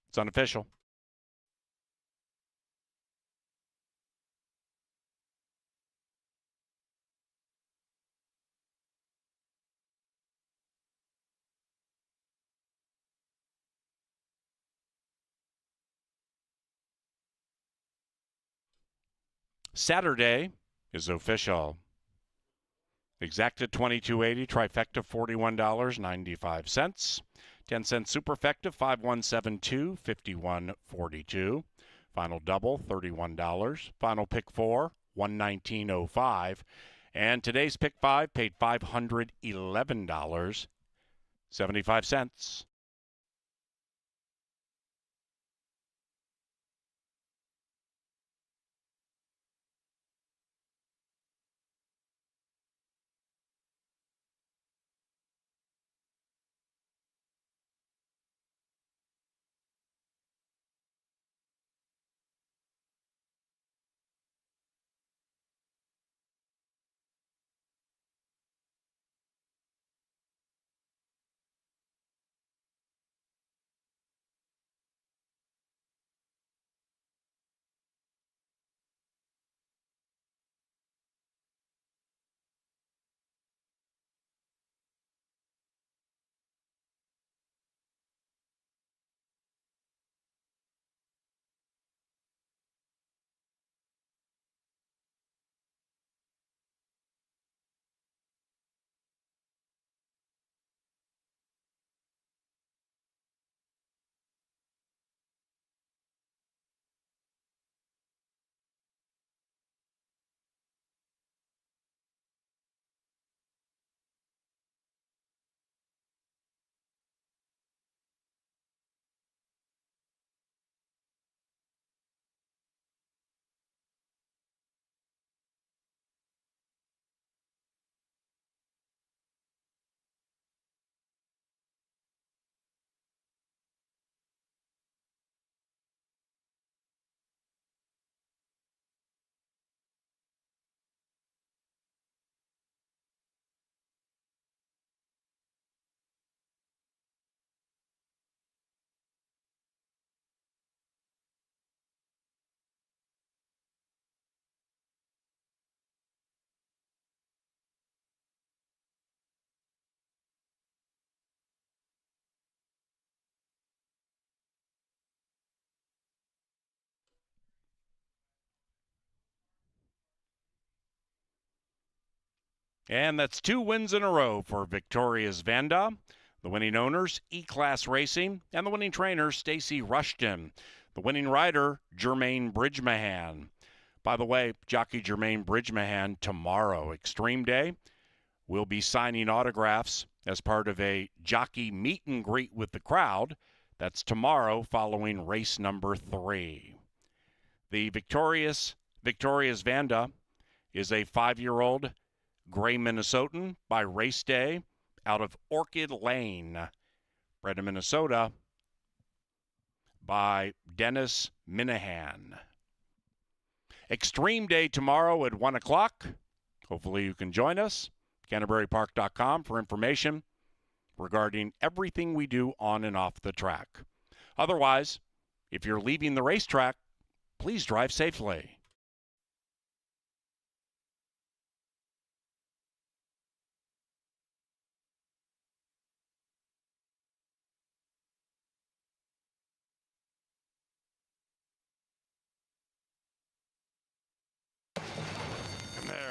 It's unofficial. Saturday is official. Exacta $22.80, trifecta $41.95. 10-cent superfecta 5172 5142. Final double $31. Final pick 4 $119.05. And today's pick 5 paid $511.75. And that's 2 wins in a row for Victorious Vanda. The winning owners, E-Class Racing, and the winning trainer, Stacy Rushton. The winning rider, Jermaine Bridgemahan. By the way, jockey Jermaine Bridgemahan tomorrow, Extreme Day, will be signing autographs as part of a jockey meet and greet with the crowd. That's tomorrow following race number 3. The Victorious Vanda is a 5-year-old gray Minnesotan by race day out of Orchid Lane, bred in Minnesota by Dennis Minahan. Extreme Day tomorrow at 1 o'clock. Hopefully you can join us. CanterburyPark.com for information regarding everything we do on and off the track. Otherwise, if you're leaving the racetrack, please drive safely. And they're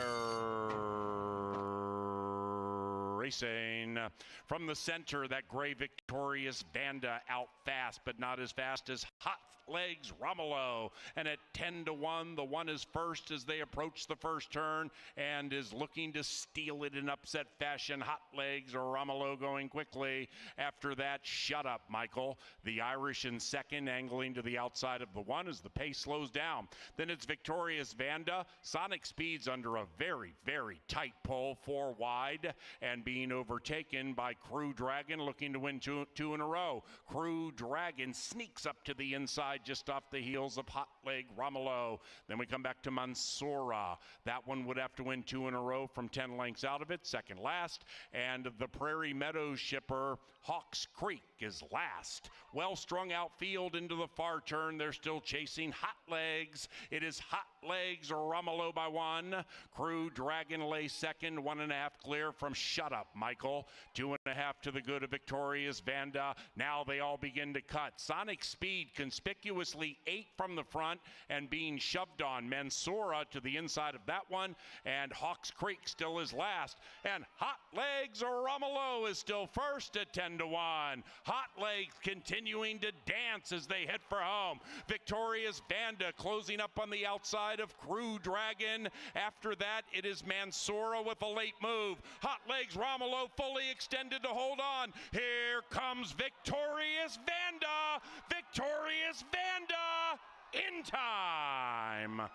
racing from the center. That gray Victorious Vanda out fast, but not as fast as Hot Legs Romolo. And at 10-1, the one is first as they approach the first turn and is looking to steal it in upset fashion. Hot Legs Romolo going quickly. After that, Shut Up, Michael. The Irish in second, angling to the outside of the one as the pace slows down. Then it's Victorious Vanda. Sonic Speed's under a very, very tight pull, 4 wide, and being overtaken by Crew Dragon, looking to win two in a row. Crew Dragon sneaks up to the inside just off the heels of Hot Leg Romolo. Then we come back to Mansoura. That one would have to win 2 in a row from 10 lengths out of it, second last. And the Prairie Meadows shipper, Hawks Creek, is last. Well strung out field into the far turn. They're still chasing Hot Legs. It is Hot Legs Romolo by 1. Crew Dragon lay second, 1.5 clear from Shut Up, Michael. 2.5 to the good of Victorious Vanda. Now they all begin to cut. Sonic Speed conspicuously 8 from the front and being shoved on. Mansoura to the inside of that one, and Hawks Creek still is last. And Hot Legs Romolo is still first at 10-1. Hot Legs continuing to dance as they head for home. Victorious Vanda closing up on the outside of Crew Dragon. After that, it is Mansoura with a late move. Hot Legs Romolo fully extended to hold on. Here comes Victorious Vanda. Victorious Vanda in time.